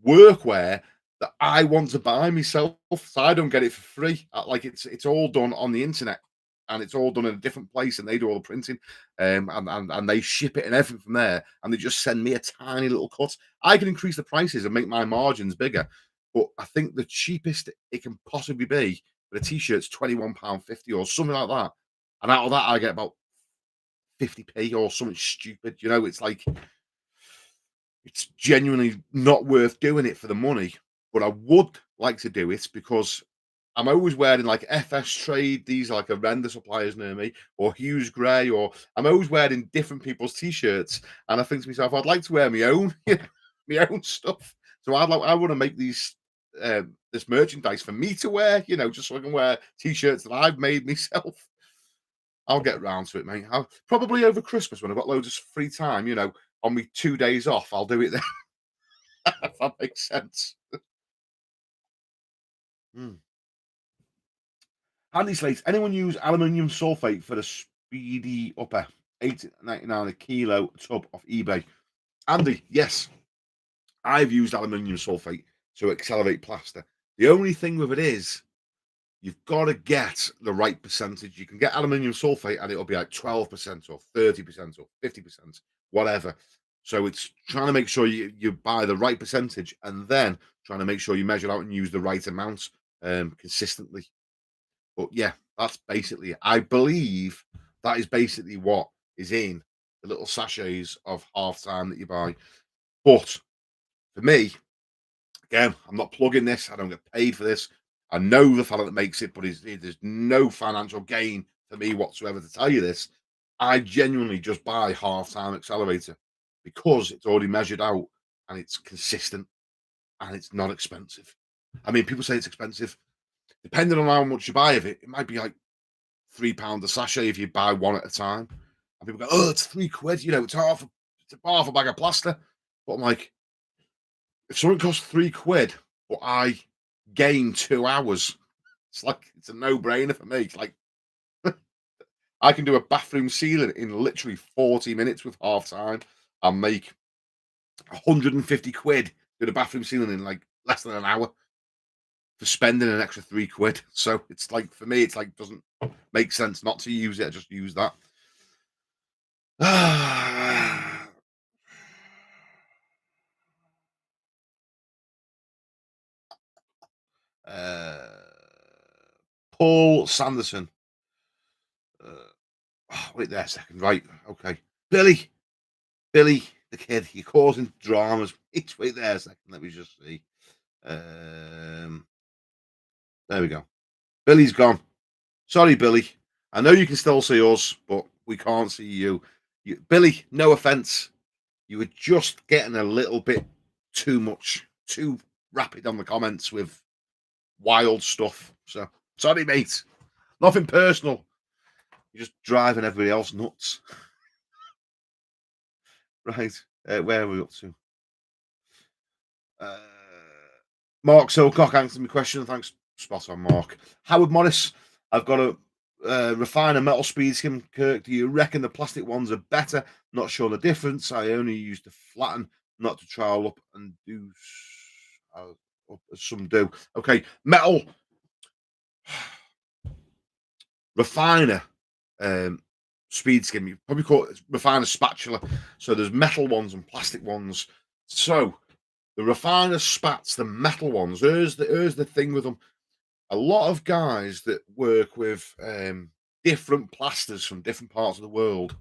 workwear that I want to buy myself, so I don't get it for free. Like it's all done on the internet, and it's all done in a different place, and they do all the printing, and they ship it and everything from there, and they just send me a tiny little cut. I can increase the prices and make my margins bigger, but I think the cheapest it can possibly be for a t-shirt's £21.50 or something like that, and out of that I get about 50p or something stupid. It's like it's genuinely not worth doing it for the money, but I would like to do it because I'm always wearing like FS Trade. These are like a render suppliers near me, or Hughes Gray, or I'm always wearing different people's t-shirts. And I think to myself, I'd like to wear my own, my own stuff. So I want to make this merchandise for me to wear, just so I can wear t-shirts that I've made myself. I'll get round to it, mate. I'll probably over Christmas when I've got loads of free time, on me 2 days off, I'll do it then. If that makes sense. Mm. Handy slates. Anyone use aluminium sulfate for the speedy upper? 8.99 a kilo tub off eBay. Andy, yes, I've used aluminium sulfate to accelerate plaster. The only thing with it is you've got to get the right percentage. You can get aluminium sulfate and it'll be like 12% or 30% or 50%, whatever. So it's trying to make sure you buy the right percentage and then trying to make sure you measure out and use the right amount consistently. But yeah, that's basically it. I believe that is basically what is in the little sachets of half time that you buy. But for me, again, I'm not plugging this. I don't get paid for this. I know the fella that makes it, but there's no financial gain for me whatsoever to tell you this. I genuinely just buy half-time accelerator because it's already measured out and it's consistent and it's not expensive. I mean, people say it's expensive. Depending on how much you buy of it, it might be like £3 a sachet if you buy one at a time. And people go, "Oh, it's £3, it's half a bag of plaster." But I'm like, if something costs £3, but I gain 2 hours, it's a no-brainer for me. It's like I can do a bathroom ceiling in literally 40 minutes with half time and make £150 with a bathroom ceiling in like less than an hour for spending an extra £3. So it's like for me, it's like doesn't make sense not to use it. I just use that. uh, Paul Sanderson. Wait there a second. Right. Okay. Billy, the kid, you're causing dramas. Wait there a second. Let me just see. There we go. Billy's gone. Sorry, Billy. I know you can still see us, but we can't see you. Billy, no offense. You were just getting a little bit too much, too rapid on the comments with wild stuff. So, sorry, mate. Nothing personal. You're just driving everybody else nuts. Right. Where are we up to? Uh, Mark Silcock answered my question. Thanks. Spot on, Mark. Howard Morris. I've got to refine a metal speed skim, Kirk. Do you reckon the plastic ones are better? Not sure the difference. I only use to flatten, not to trowel up and do up as some do. Okay, metal refiner speed skim. You probably call it refiner spatula. So there's metal ones and plastic ones. So the refiner spats, the metal ones. Here's the thing with them. A lot of guys that work with different plasters from different parts of the world,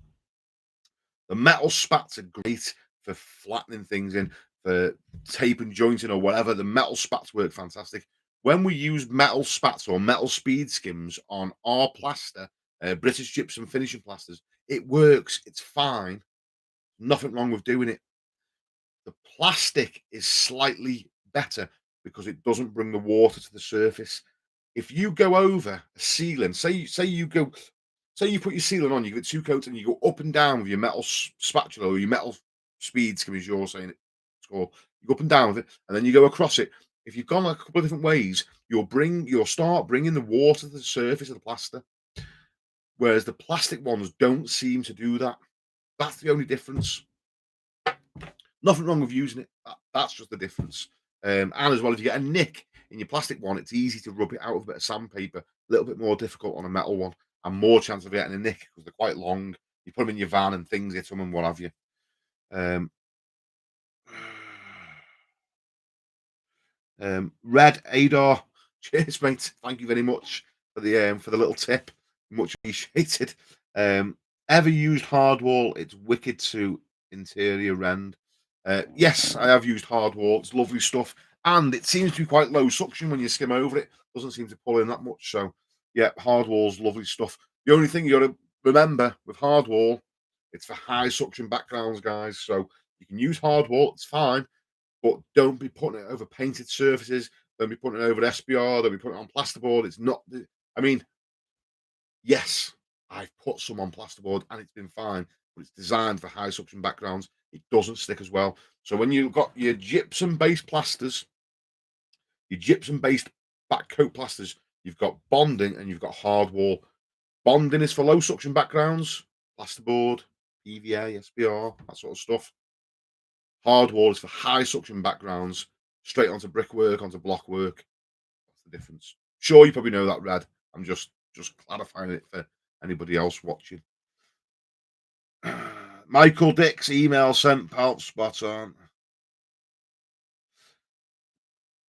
the metal spats are great for flattening things in, for tape and jointing or whatever. The metal spats work fantastic. When we use metal spats or metal speed skims on our plaster, British gypsum finishing plasters, it works. It's fine. Nothing wrong with doing it. The plastic is slightly better because it doesn't bring the water to the surface. If you go over a ceiling, say you put your ceiling on, you get 2 coats and you go up and down with your metal spatula or your metal speed skim, as you're saying it's called. You go up and down with it, and then you go across it. If you've gone a couple of different ways, you'll start bringing the water to the surface of the plaster, whereas the plastic ones don't seem to do that. That's the only difference. Nothing wrong with using it. That's just the difference. And as well, if you get a nick in your plastic one, it's easy to rub it out with a bit of sandpaper. A little bit more difficult on a metal one, and more chance of getting a nick because they're quite long. You put them in your van and things hit them and what have you. Red Adar, cheers, mate. Thank you very much for the little tip. Much appreciated. Ever used hardwall? It's wicked to interior rend. Yes, I have used hardwall. It's lovely stuff, and it seems to be quite low suction when you skim over it. Doesn't seem to pull in that much. So, yeah, hardwall's lovely stuff. The only thing you got to remember with hardwall, it's for high suction backgrounds, guys. So you can use hardwall. It's fine, but don't be putting it over painted surfaces. Don't be putting it over SBR. Don't be putting it on plasterboard. It's not. I mean, yes, I've put some on plasterboard and it's been fine, but it's designed for high suction backgrounds. It doesn't stick as well. So when you've got your gypsum-based plasters, your gypsum-based back coat plasters, you've got bonding and you've got hardwall. Bonding is for low suction backgrounds, plasterboard, PVA, SBR, that sort of stuff. Hardwall is for high suction backgrounds, straight onto brickwork, onto blockwork. That's the difference. Sure, you probably know that, Red. I'm just clarifying it for anybody else watching. Michael Dick's email sent, pal, spot on.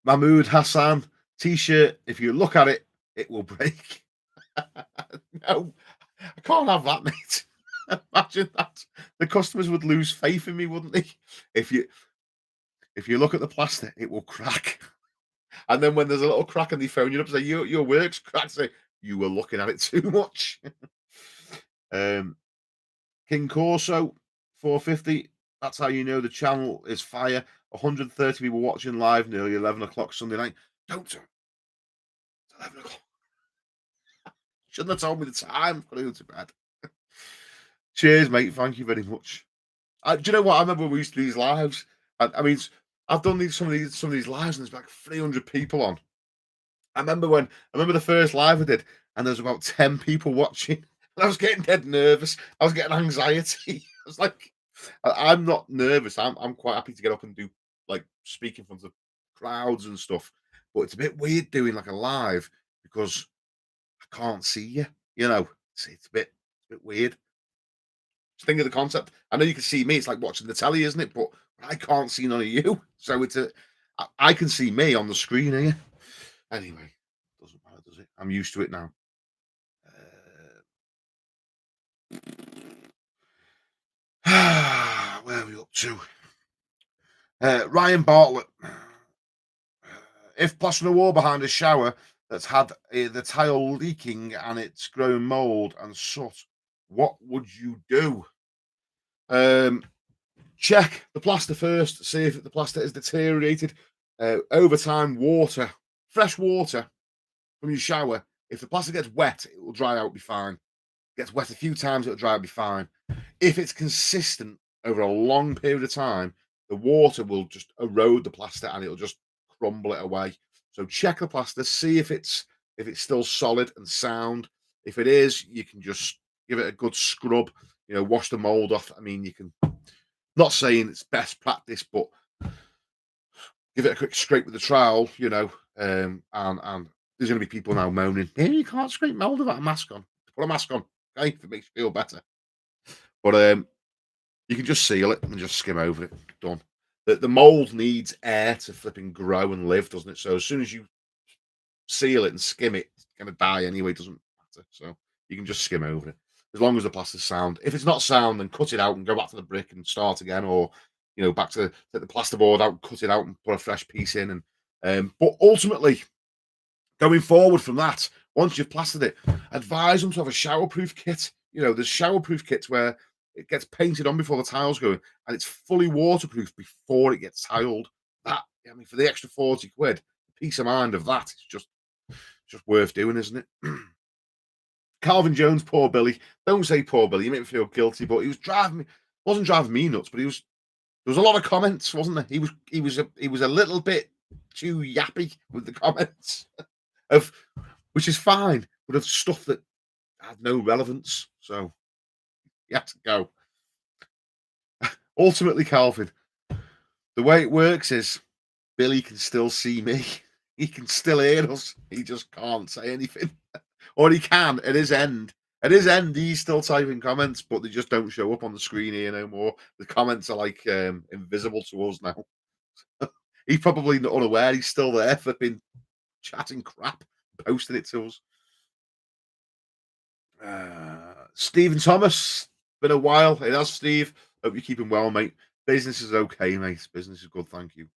Mahmood Hassan, t-shirt, if you look at it, it will break. No, I can't have that, mate. Imagine that. The customers would lose faith in me, wouldn't they? If you look at the plaster, it will crack. And then when there's a little crack and they phone you up and say, your work's cracked, say, you were looking at it too much. um, King Corso, 450. That's how you know the channel is fire. 130 people watching live nearly 11 o'clock Sunday night. Don't tell. It's 11 o'clock. Shouldn't have told me the time. I'm going to bed. Cheers, mate. Thank you very much. Do you know what? I remember when we used to do these lives. I mean, I've done some of these lives, and there's like 300 people on. I remember the first live I did, and there was about 10 people watching. And I was getting dead nervous. I was getting anxiety. I was like, I'm not nervous. I'm quite happy to get up and do like speak in front of crowds and stuff. But it's a bit weird doing like a live because I can't see you. You know, it's a bit weird. Just think of the concept. I know you can see me. It's like watching the telly, isn't it? But I can't see none of you. So I can see me on the screen here. Anyway, doesn't matter, does it? I'm used to it now. Where are we up to? Ryan Bartlett. If plastering a wall behind a shower that's had the tile leaking and it's grown mold and soot, what would you do? Check the plaster first, see if the plaster is deteriorated. Over time, fresh water from your shower. If the plaster gets wet, it will dry out, be fine. Gets wet a few times, it'll dry out, be fine. If it's consistent over a long period of time, the water will just erode the plaster and it'll just crumble it away. So check the plaster, see if it's still solid and sound. If it is, you can just give it a good scrub. Wash the mold off. I mean, you can. Not saying it's best practice, but give it a quick scrape with the trowel. And there's going to be people now moaning, "Hey, you can't scrape mold without a mask on." Put a mask on, okay, if it makes you feel better. But you can just seal it and just skim over it. Done. The mold needs air to flipping grow and live, doesn't it? So as soon as you seal it and skim it, it's going to die anyway. It doesn't matter. So you can just skim over it as long as the plaster's sound. If it's not sound, then cut it out and go back to the brick and start again, or back to take the plasterboard out, cut it out, and put a fresh piece in. And but ultimately, going forward from that, once you've plastered it, advise them to have a showerproof kit. There's showerproof kits where it gets painted on before the tiles go in, and it's fully waterproof before it gets tiled. For the extra 40 quid, the peace of mind of that is just worth doing, isn't it? Calvin Jones, poor Billy. Don't say poor Billy. You make me feel guilty, but he was wasn't driving me nuts, but there was a lot of comments, wasn't there? He was a little bit too yappy with the comments which is fine, but of stuff that had no relevance. So he had to go. Ultimately, Calvin, the way it works is Billy can still see me. He can still hear us. He just can't say anything. Or he can at his end. At his end, he's still typing comments, but they just don't show up on the screen here no more. The comments are like invisible to us now. He's probably not unaware he's still there, flipping, chatting crap, posting it to us. Stephen Thomas, been a while. It has, Steve. Hope you're keeping well, mate. Business is okay, mate. Business is good, thank you.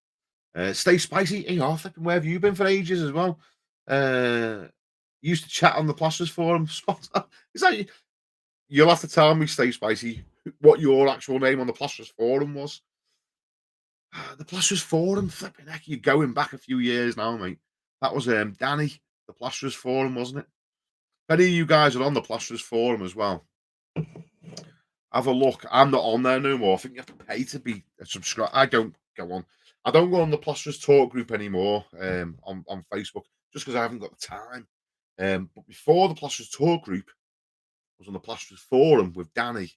Stay spicy. Hey, flipping, where have you been for ages as well? Used to chat on the Plasters Forum. Is that you'll have to tell me, Stay Spicy, what your actual name on the Plasters Forum was. The Plasters Forum, flipping heck, you're going back a few years now, mate. That was Danny, the Plasters Forum, wasn't it? If any of you guys are on the Plasters Forum as well, have a look. I'm not on there no more. I think you have to pay to be a subscriber. I don't go on. I don't go on the Plasters Talk group anymore on Facebook, just because I haven't got the time. But before the Plasters Talk group, I was on the Plasters Forum with Danny.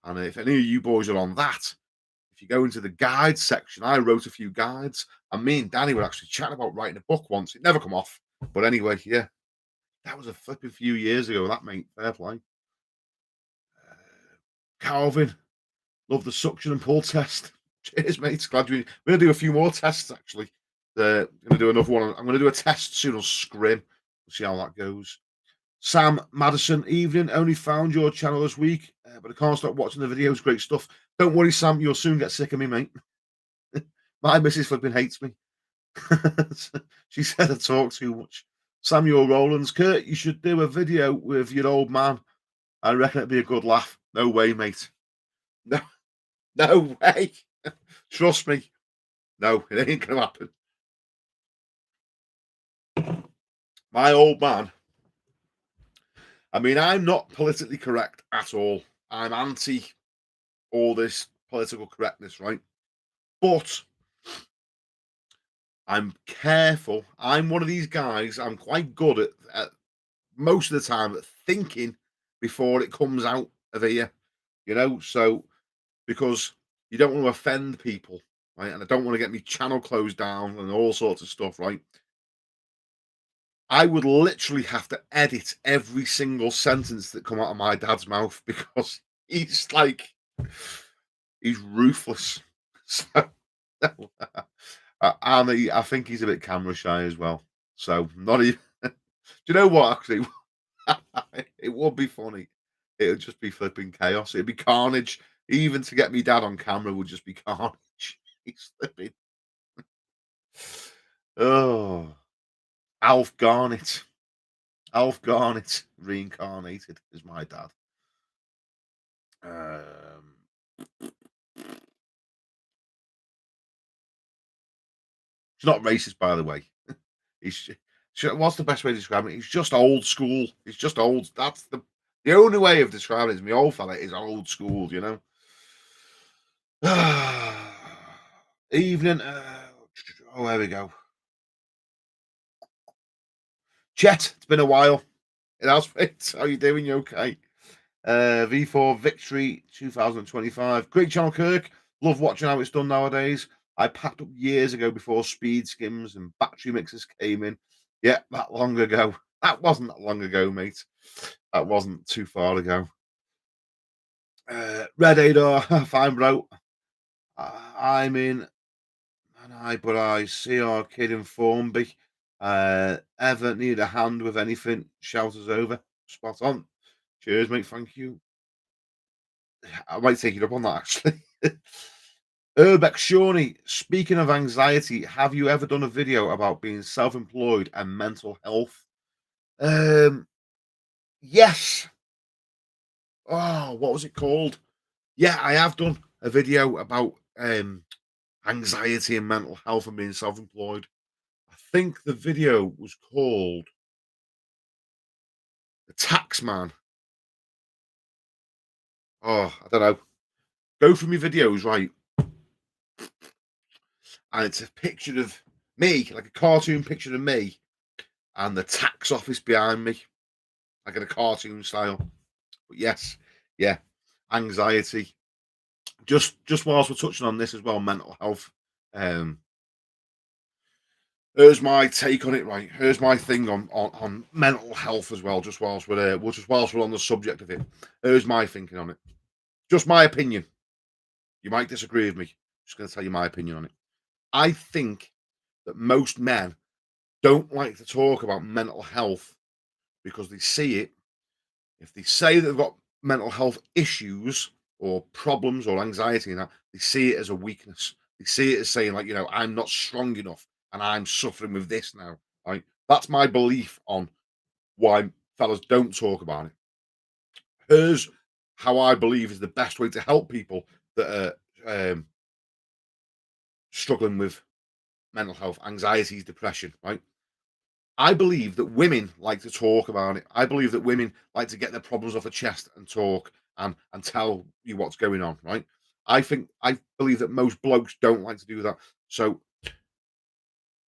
And if any of you boys are on that, if you go into the guides section, I wrote a few guides. And me and Danny were actually chatting about writing a book once. It never come off. But anyway, yeah. That was a flipping few years ago, that, mate. Fair play. Calvin, love the suction and pull test. Cheers, mate. Glad we're going to do a few more tests, actually. Going to do another one. I'm going to do a test soon on Scrim. We'll see how that goes. Sam Madison, evening. Only found your channel this week, but I can't stop watching the videos. Great stuff. Don't worry, Sam. You'll soon get sick of me, mate. My missus flipping hates me. She said I talk too much. Samuel Rowlands, Kurt, you should do a video with your old man. I reckon it'd be a good laugh. No way, mate. No, no way. Trust me. No, it ain't gonna happen. My old man, I mean, I'm not politically correct at all. I'm anti all this political correctness, right? But I'm careful. I'm one of these guys, I'm quite good at most of the time at thinking before it comes out of here, So because you don't want to offend people, right? And I don't want to get my channel closed down and all sorts of stuff, right? I would literally have to edit every single sentence that come out of my dad's mouth because he's like he's ruthless. So and I think he's a bit camera shy as well. So not even. Do you know what? Actually, it would be funny. It would just be flipping chaos. It'd be carnage. Even to get me dad on camera would just be carnage. He's flipping. Oh, Alf Garnett. Alf Garnett reincarnated is my dad. Um, he's not racist, by the way. He's what's the best way to describe it? He's just old school. He's just old. That's the only way of describing it. My old fella is old school. Evening. Oh, there we go. Chet, it's been a while. It has been. How you doing? You okay? V4 Victory 2025. Great channel, Kirk. Love watching how it's done nowadays. I packed up years ago before speed skims and battery mixers came in. Yeah, that long ago. That wasn't that long ago, mate. That wasn't too far ago. Red Adar, fine, bro. I'm in, but I see our kid in Formby. Ever need a hand with anything? Shout us over. Spot on. Cheers, mate. Thank you. I might take it up on that actually. Urbex Shawnee, speaking of anxiety, have you ever done a video about being self-employed and mental health? Yes. Oh, what was it called? Yeah, I have done a video about anxiety and mental health and being self-employed. I think the video was called The Tax Man. Oh, I don't know. Go through my videos, right? And it's a picture of me, like a cartoon picture of me, and the tax office behind me, like in a cartoon style. But yes, yeah, anxiety. Just whilst we're touching on this as well, mental health. Um, here's my take on it. Right, here's my thing on mental health as well. Just whilst we're on the subject of it, here's my thinking on it. Just my opinion. You might disagree with me. Just going to tell you my opinion on it. I think that most men don't like to talk about mental health because they see it. If they say they've got mental health issues or problems or anxiety and that, they see it as a weakness. They see it as saying, like, I'm not strong enough and I'm suffering with this now. Right? That's my belief on why fellas don't talk about it. Here's how I believe is the best way to help people that are struggling with mental health, anxieties, depression, right? I believe that women like to talk about it. I believe that women like to get their problems off the chest and talk and tell you what's going on, right? I believe that most blokes don't like to do that. So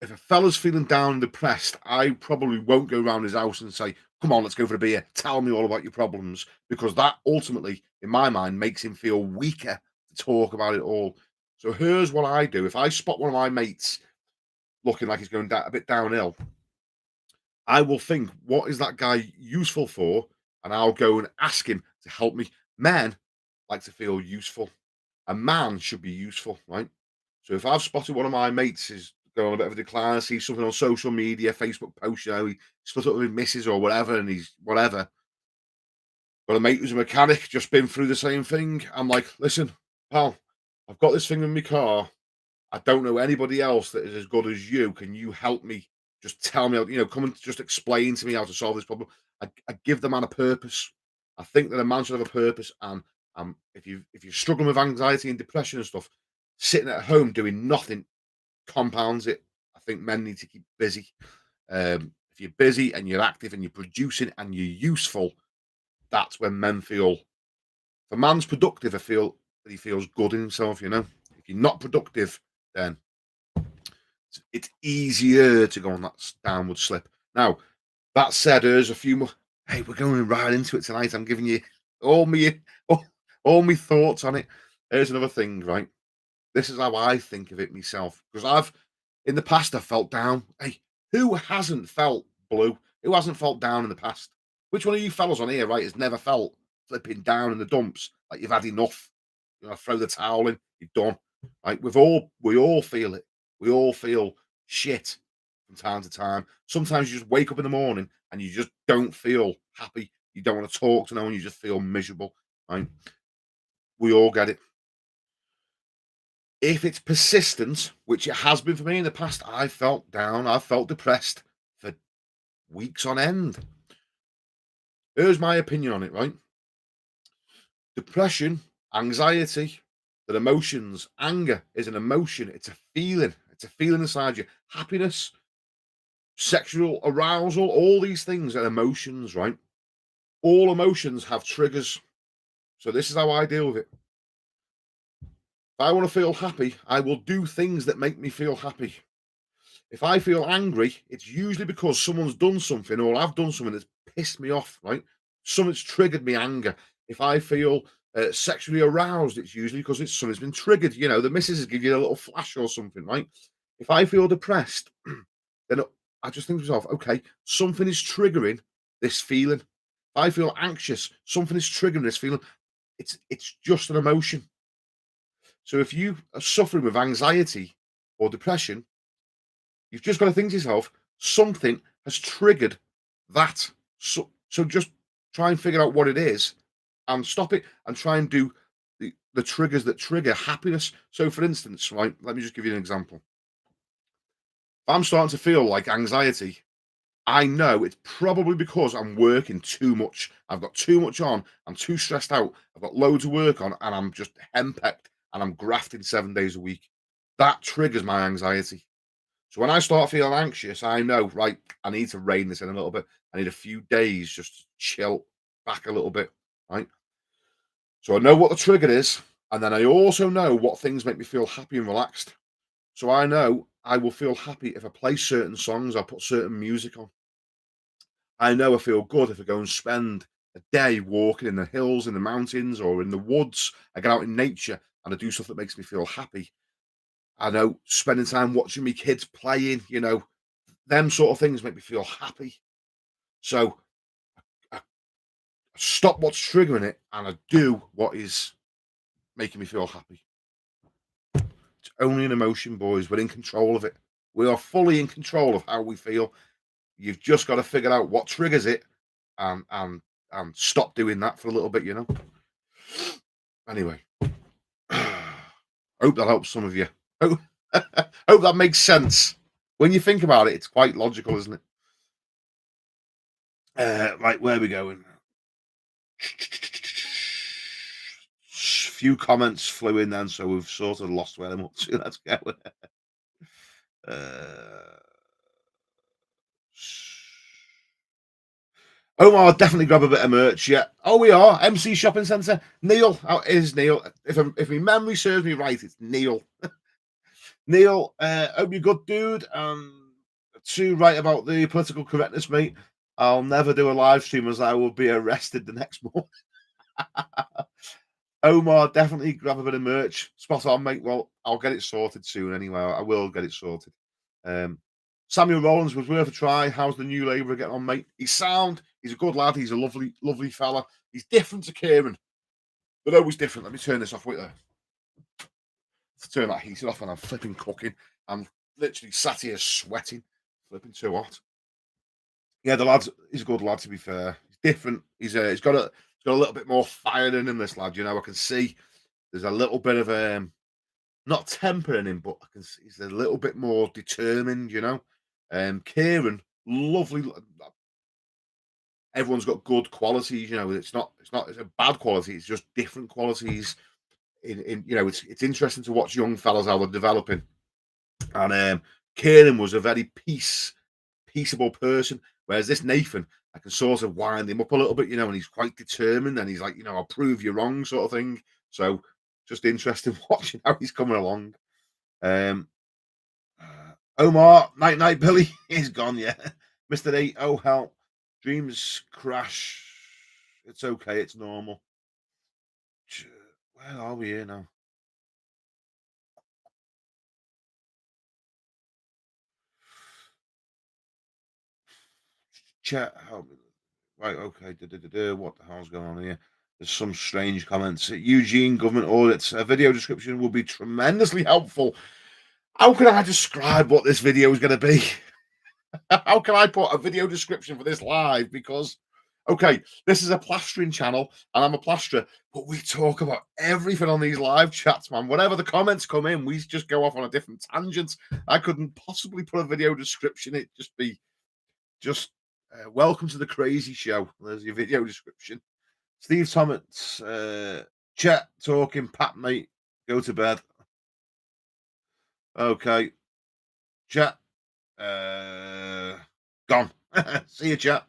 if a fella's feeling down and depressed, I probably won't go around his house and say, "Come on, let's go for a beer. Tell me all about your problems," because that ultimately, in my mind, makes him feel weaker to talk about it all. So here's what I do: if I spot one of my mates looking like he's going a bit downhill, I will think, what is that guy useful for? And I'll go and ask him to help me. Men like to feel useful. A man should be useful, right? So if I've spotted one of my mates is going on a bit of a decline, I see something on social media, Facebook post, he split up with his missus or whatever, and he's whatever. But a mate who's a mechanic, just been through the same thing. I'm like, listen, pal, I've got this thing in my car. I don't know anybody else that is as good as you. Can you help me? Just tell me, come and just explain to me how to solve this problem. I give the man a purpose. I think that a man should have a purpose. And if you're struggling with anxiety and depression and stuff, sitting at home doing nothing compounds it. I think men need to keep busy. If you're busy and you're active and you're producing and you're useful, that's when men feel. If a man's productive, I feel that he feels good in himself. If you're not productive, then it's easier to go on that downward slip. Now, that said, there's a few more. Hey, we're going right into it tonight. I'm giving you all me all my thoughts on it. Here's another thing, right? This is how I think of it myself. Because in the past, I've felt down. Hey, who hasn't felt blue? Who hasn't felt down in the past? Which one of you fellas on here, right, has never felt flipping down in the dumps? Like you've had enough. Throw the towel in, you're done. Right? We all feel it. We all feel shit from time to time. Sometimes you just wake up in the morning and you just don't feel happy. You don't want to talk to no one, you just feel miserable. Right? We all get it. If it's persistent, which it has been for me in the past, I felt down, I felt depressed for weeks on end. Here's my opinion on it, right? Depression, anxiety, they're emotions. Anger is an emotion, it's a feeling. It's a feeling inside you. Happiness, sexual arousal, all these things are emotions, right? All emotions have triggers. So this is how I deal with it. If I want to feel happy, I will do things that make me feel happy. If I feel angry, it's usually because someone's done something or I've done something that's pissed me off, right? Something's triggered me anger. If I feel sexually aroused, it's usually because something's been triggered. The missus is giving you a little flash or something, right? If I feel depressed, then I just think to myself, okay, something is triggering this feeling. If I feel anxious, something is triggering this feeling. It's just an emotion. So if you are suffering with anxiety or depression, you've just got to think to yourself, something has triggered that. So just try and figure out what it is and stop it and try and do the triggers that trigger happiness. So for instance, right, let me just give you an example. If I'm starting to feel like anxiety, I know it's probably because I'm working too much. I've got too much on. I'm too stressed out. I've got loads of work on and I'm just henpecked and I'm grafting 7 days a week. That triggers my anxiety. So when I start feeling anxious, I know, right, I need to rein this in a little bit. I need a few days just to chill back a little bit, right? So I know what the trigger is, and then I also know what things make me feel happy and relaxed. So I know I will feel happy if I play certain songs, I put certain music on. I know I feel good if I go and spend a day walking in the hills, in the mountains, or in the woods. I get out in nature and I do stuff that makes me feel happy. I know spending time watching me kids playing, them sort of things make me feel happy. So I stop what's triggering it and I do what is making me feel happy. It's only an emotion, boys. We're in control of it. We are fully in control of how we feel. You've just got to figure out what triggers it and and stop doing that for a little bit. Anyway, hope that helps some of you. Hope, hope that makes sense. When you think about it, it's quite logical, isn't it? Right, where are we going? Few comments flew in then, so we've sort of lost where I'm up to. Let's go. uh, Omar, definitely grab a bit of merch. Yeah. Oh, we are MC Shopping Centre. Neil, how is Neil? If my memory serves me right, it's Neil. Neil, hope you're good, dude. To write about the political correctness, mate. I'll never do a live stream as I will be arrested the next morning. Omar, definitely grab a bit of merch. Spot on, mate. Well, I'll get it sorted soon anyway. I will get it sorted. Samuel Rollins was worth a try. How's the new labourer getting on, mate? He's sound. He's a good lad. He's a lovely, lovely fella. He's different to Kieran. They're always different. Let me turn this off. Wait there. Turn that heater off and I'm flipping cooking. I'm literally sat here sweating. Flipping too hot. Yeah, the lad's he's a good lad, to be fair. He's different. He's got a little bit more fire in him, this lad. I can see there's a little bit of not temper in him, but I can see he's a little bit more determined, you know. Kieran, lovely. Everyone's got good qualities, you know. It's a bad quality. It's just different qualities. In you know, it's interesting to watch young fellas how they're developing. And Kieran was a very peaceable person, whereas this Nathan, I can sort of wind him up a little bit, you know, and he's quite determined, and he's like, you know, I'll prove you wrong, sort of thing. So just interesting watching how he's coming along. Um, Omar, night night, Billy, he's gone, yeah. Mr. D, oh hell, dreams crash. It's okay, it's normal. Where are we here now? Chat, help me. Right, okay. What the hell's going on here? There's some strange comments. Eugene government audits. A video description will be tremendously helpful. How can I describe what this video is going to be? How can I put a video description for this live? Because, okay, this is a plastering channel and I'm a plasterer, but we talk about everything on these live chats, man. Whenever the comments come in, we just go off on a different tangent. I couldn't possibly put a video description. It'd just be welcome to the crazy show. There's your video description. Steve Thomas, chat talking, Pat, mate, go to bed. Okay, chat, gone. See you, chat.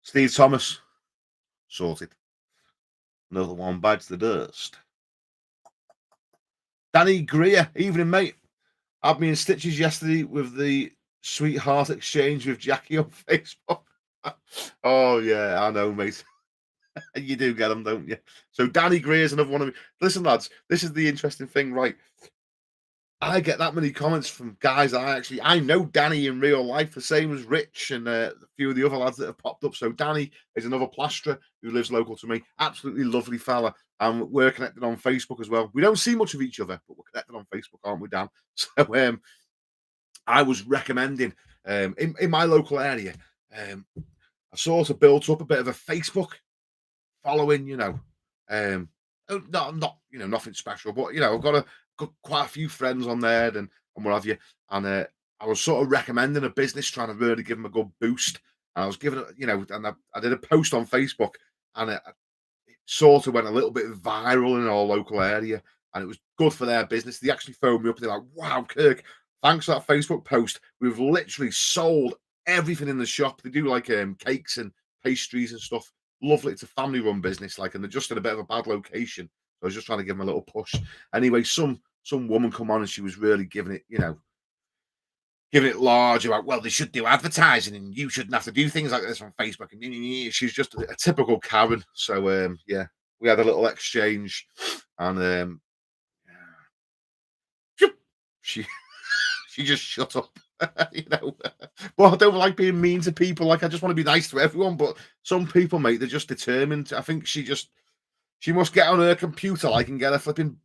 Steve Thomas, sorted. Another one bites the dust. Danny Greer, evening, mate. Had me in stitches yesterday with the sweetheart exchange with Jackie on Facebook. Oh, yeah, I know, mate. You do get them, don't you? So Danny Greer's another one of me. Listen, lads, this is the interesting thing, right? I get that many comments from guys that I know Danny in real life, the same as Rich and a few of the other lads that have popped up. So Danny is another plasterer who lives local to me. Absolutely lovely fella. And we're connected on Facebook as well. We don't see much of each other, but we're connected on Facebook, aren't we, Dan? So I was recommending in my local area, I sort of built up a bit of a Facebook following, you know. Not you know, nothing special, but you know, got quite a few friends on there and what have you. And I was sort of recommending a business, trying to really give them a good boost. And I was giving it, you know, and I did a post on Facebook, and it sort of went a little bit viral in our local area, and it was good for their business. They actually phoned me up. They're like, "Wow, Kirk, thanks for that Facebook post. We've literally sold everything in the shop. They do like cakes and pastries and stuff. Lovely. It's a family-run business, like, and they're just in a bit of a bad location. So I was just trying to give them a little push. Anyway, some woman come on and she was really giving it, you know, giving it large about, well, they should do advertising and you shouldn't have to do things like this on Facebook. And she's just a typical Karen. So yeah, we had a little exchange, and she she just shut up. You know, well, I don't like being mean to people. Like, I just want to be nice to everyone. But some people, mate, they're just determined. I think she must get on her computer, like, and get a flipping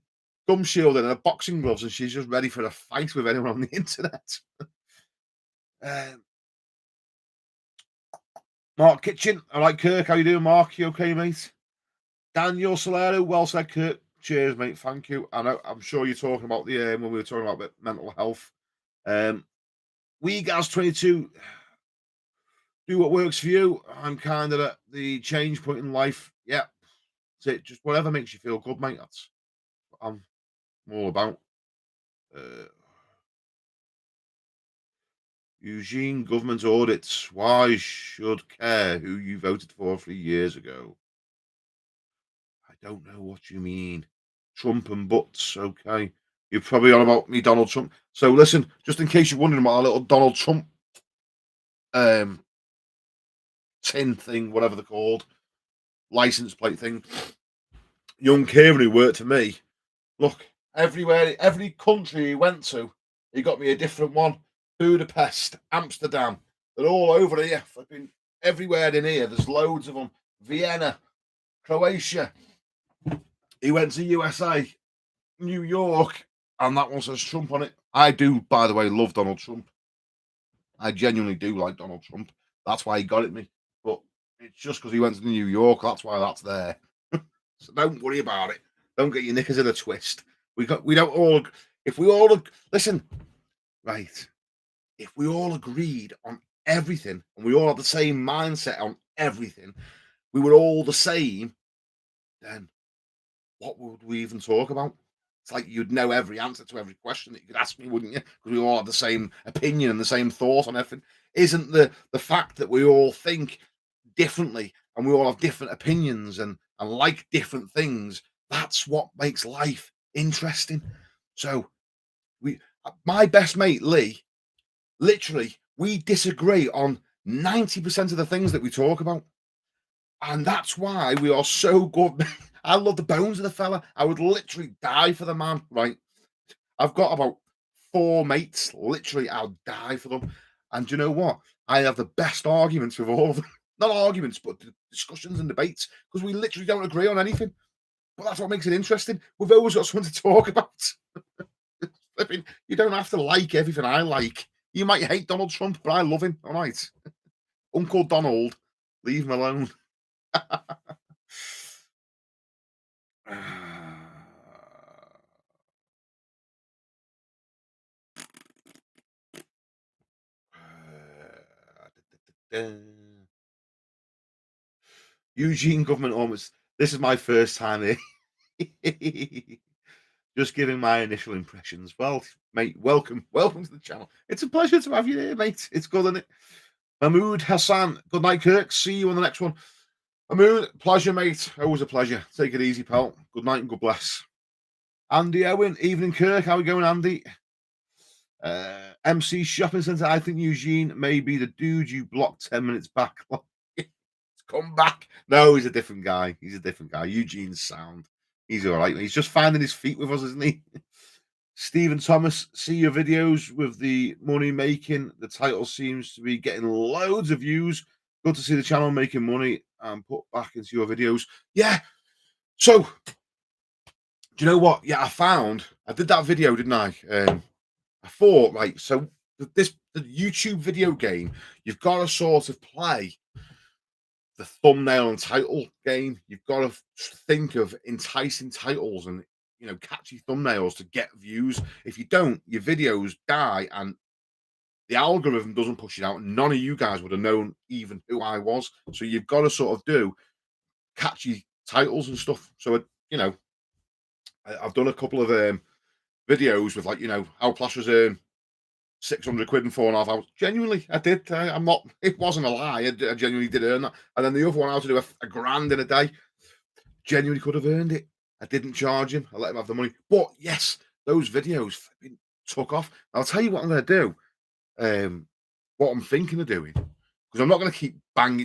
gum shield and her boxing gloves, and she's just ready for a fight with anyone on the internet. Um, Mark Kitchen, all right, Kirk, how you doing, Mark? You okay, mate? Daniel Solero, well said, Kirk. Cheers, mate. Thank you. I'm sure you're talking about the when we were talking about mental health. We guys 22, do what works for you. I'm kind of at the change point in life. Yeah, that's it. Just whatever makes you feel good, mate. That's what I'm all about. Uh, Eugene government audits. Why should care who you voted for 3 years ago? I don't know what you mean. Trump and butts. Okay. You're probably on about me, Donald Trump. So listen, just in case you're wondering about our little Donald Trump um tin thing, whatever they're called, license plate thing. Young Kieran who worked for me, look, everywhere, every country he went to, he got me a different one. Budapest, Amsterdam, they're all over here. Flipping everywhere in here. There's loads of them. Vienna, Croatia. He went to USA, New York, and that one says Trump on it. I do, by the way, love Donald Trump. I genuinely do like Donald Trump. That's why he got it me. But it's just because he went to New York. That's why that's there. So don't worry about it. Don't get your knickers in a twist. We don't all if we all listen, right. If we all agreed on everything and we all had the same mindset on everything, we were all the same, then what would we even talk about? It's like you'd know every answer to every question that you could ask me, wouldn't you? Because we all have the same opinion and the same thought on everything. Isn't the fact that we all think differently and we all have different opinions and like different things? That's what makes life interesting. So we, my best mate Lee, literally, we disagree on 90% of the things that we talk about. And that's why we are so good. I love the bones of the fella. I would literally die for the man, right? I've got about four mates. Literally, I'll die for them. And do you know what? I have the best arguments with all of them. Not arguments, but discussions and debates because we literally don't agree on anything. But that's what makes it interesting. We've always got something to talk about. I mean, you don't have to like everything I like. You might hate Donald Trump, but I love him. All right. Uncle Donald, leave him alone. Eugene government almost. This is my first time here. Just giving my initial impressions. Well, mate, welcome to the channel. It's a pleasure to have you here, mate. It's good, isn't it? Mahmood Hassan, good night, Kirk. See you on the next one. Mahmood, pleasure, mate. Always a pleasure. Take it easy, pal. Good night and God bless. Andy Owen, evening, Kirk. How are we going, Andy? MC Shopping Centre. I think Eugene may be the dude you blocked 10 minutes back. Come back. No, he's a different guy. He's a different guy. Eugene's sound. He's all right. He's just finding his feet with us, isn't he? Stephen Thomas, see your videos with the money making. The title seems to be getting loads of views. Good to see the channel making money and put back into your videos. Yeah. So, do you know what? Yeah, I did that video, didn't I? I thought, right, so the YouTube video game, you've got to sort of play the thumbnail and title game. You've got to think of enticing titles and catchy thumbnails to get views. If you don't, your videos die and the algorithm doesn't push it out. None of you guys would have known even who I was. So you've got to sort of do catchy titles and stuff. So I've done a couple of videos with how plasterers earn 600 quid in 4.5 hours. Genuinely, I did. I'm not, it wasn't a lie. I genuinely did earn that. And then the other one, how to do a grand in a day. Genuinely could have earned it. I didn't charge him. I let him have the money. But yes, those videos took off. I'll tell you what I'm going to do. What I'm thinking of doing, because I'm not going to keep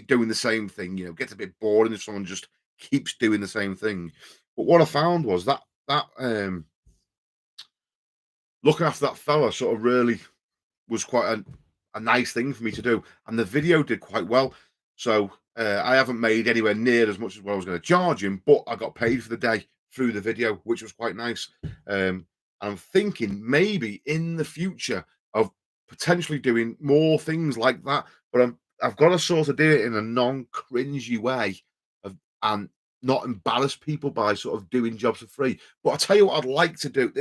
doing the same thing. It gets a bit boring if someone just keeps doing the same thing. But what I found was that looking after that fella sort of really was quite a nice thing for me to do, and the video did quite well. So I haven't made anywhere near as much as what I was going to charge him, but I got paid for the day through the video, which was quite nice. I'm thinking maybe in the future of potentially doing more things like that, but I've got to sort of do it in a non-cringy way and not embarrass people by sort of doing jobs for free. But I'll tell you what I'd like to do.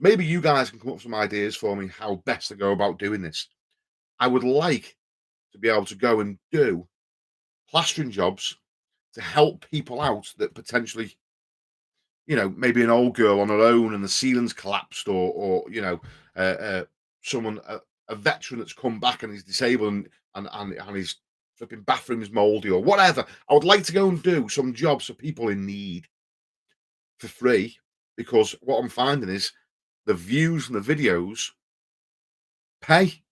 Maybe you guys can come up with some ideas for me how best to go about doing this. I would like to be able to go and do plastering jobs to help people out that potentially, maybe an old girl on her own and the ceiling's collapsed, or someone, a veteran that's come back and he's disabled and his flipping bathroom's mouldy or whatever. I would like to go and do some jobs for people in need for free, because what I'm finding is the views and the videos pay.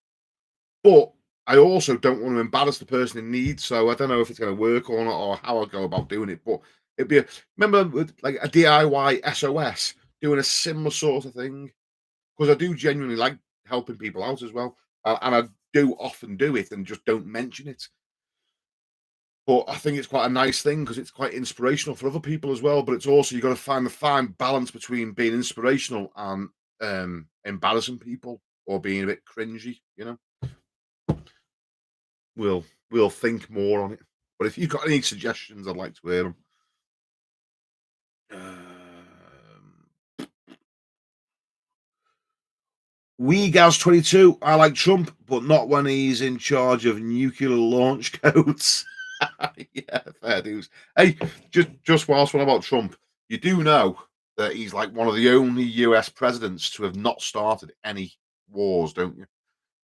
But I also don't want to embarrass the person in need, so I don't know if it's going to work or not, or how I go about doing it. But it'd be remember with like a DIY SOS doing a similar sort of thing, because I do genuinely like helping people out as well, and I do often do it and just don't mention it. But I think it's quite a nice thing because it's quite inspirational for other people as well. But it's also, you got to find the fine balance between being inspirational and embarrassing people or being a bit cringy. We'll think more on it. But if you've got any suggestions, I'd like to hear them. WeGaz22, I like Trump, but not when he's in charge of nuclear launch codes. Yeah, fair dues. Hey, just whilst one about Trump, you do know that he's like one of the only US presidents to have not started any wars, don't you?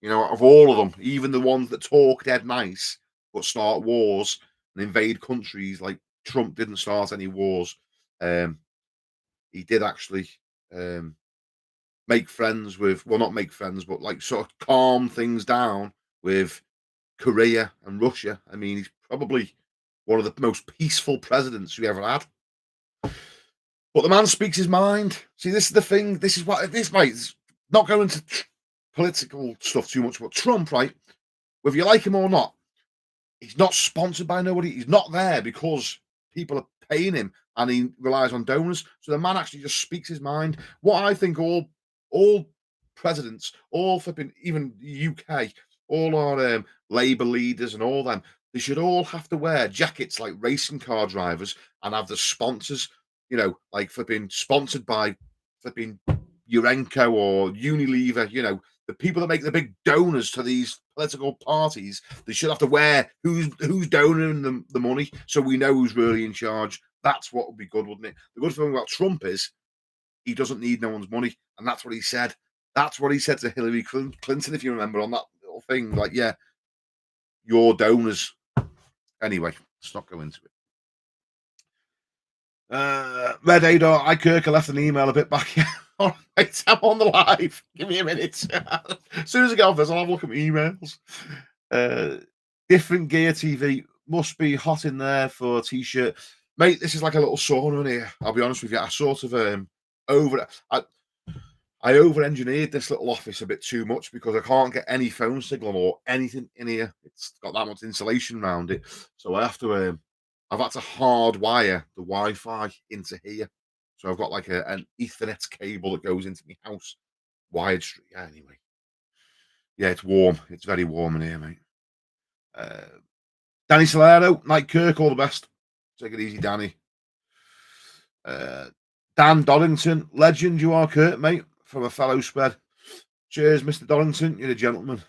You know, of all of them, even the ones that talk dead nice but start wars and invade countries, like Trump didn't start any wars. Um, he did actually um, make friends with, well, not make friends, but like sort of calm things down with Korea and Russia. I mean, he's probably one of the most peaceful presidents we ever had. But the man speaks his mind. See, this is the thing. This is what this, mate. Not going into political stuff too much, but Trump, right? Whether you like him or not, he's not sponsored by nobody. He's not there because people are paying him, and he relies on donors. So the man actually just speaks his mind. What I think all presidents, all flipping, even the UK, all our Labour leaders and all them, they should all have to wear jackets like racing car drivers and have the sponsors, you know, like flipping sponsored by flipping Urenco or Unilever, you know, the people that make the big donors to these political parties, they should have to wear who's donating them the money, so we know who's really in charge. That's what would be good, wouldn't it? The good thing about Trump is he doesn't need no one's money, and that's what he said. That's what he said to Hillary Clinton, if you remember, on that little thing. Like, yeah, your donors. Anyway, let's not go into it. Red Adar, I Kirk, I left an email a bit back. All right, I'm on the live. Give me a minute. As soon as I get off this, I'll have a look at my emails. Uh, Different Gear TV must be hot in there for a t-shirt, mate. This is like a little sauna in here. I'll be honest with you. I sort of over. I over-engineered this little office a bit too much because I can't get any phone signal or anything in here. It's got that much insulation around it, so I have to. I've had to hardwire the Wi-Fi into here, so I've got like an Ethernet cable that goes into my house, wired straight. Yeah, anyway, yeah, it's warm. It's very warm in here, mate. Uh, Danny Salerno, Night Kirk, all the best. Take it easy, Danny. Uh, Dan Doddington, legend you are, Kurt, mate, from a fellow spread. Cheers, Mr. Doddington. You're a gentleman.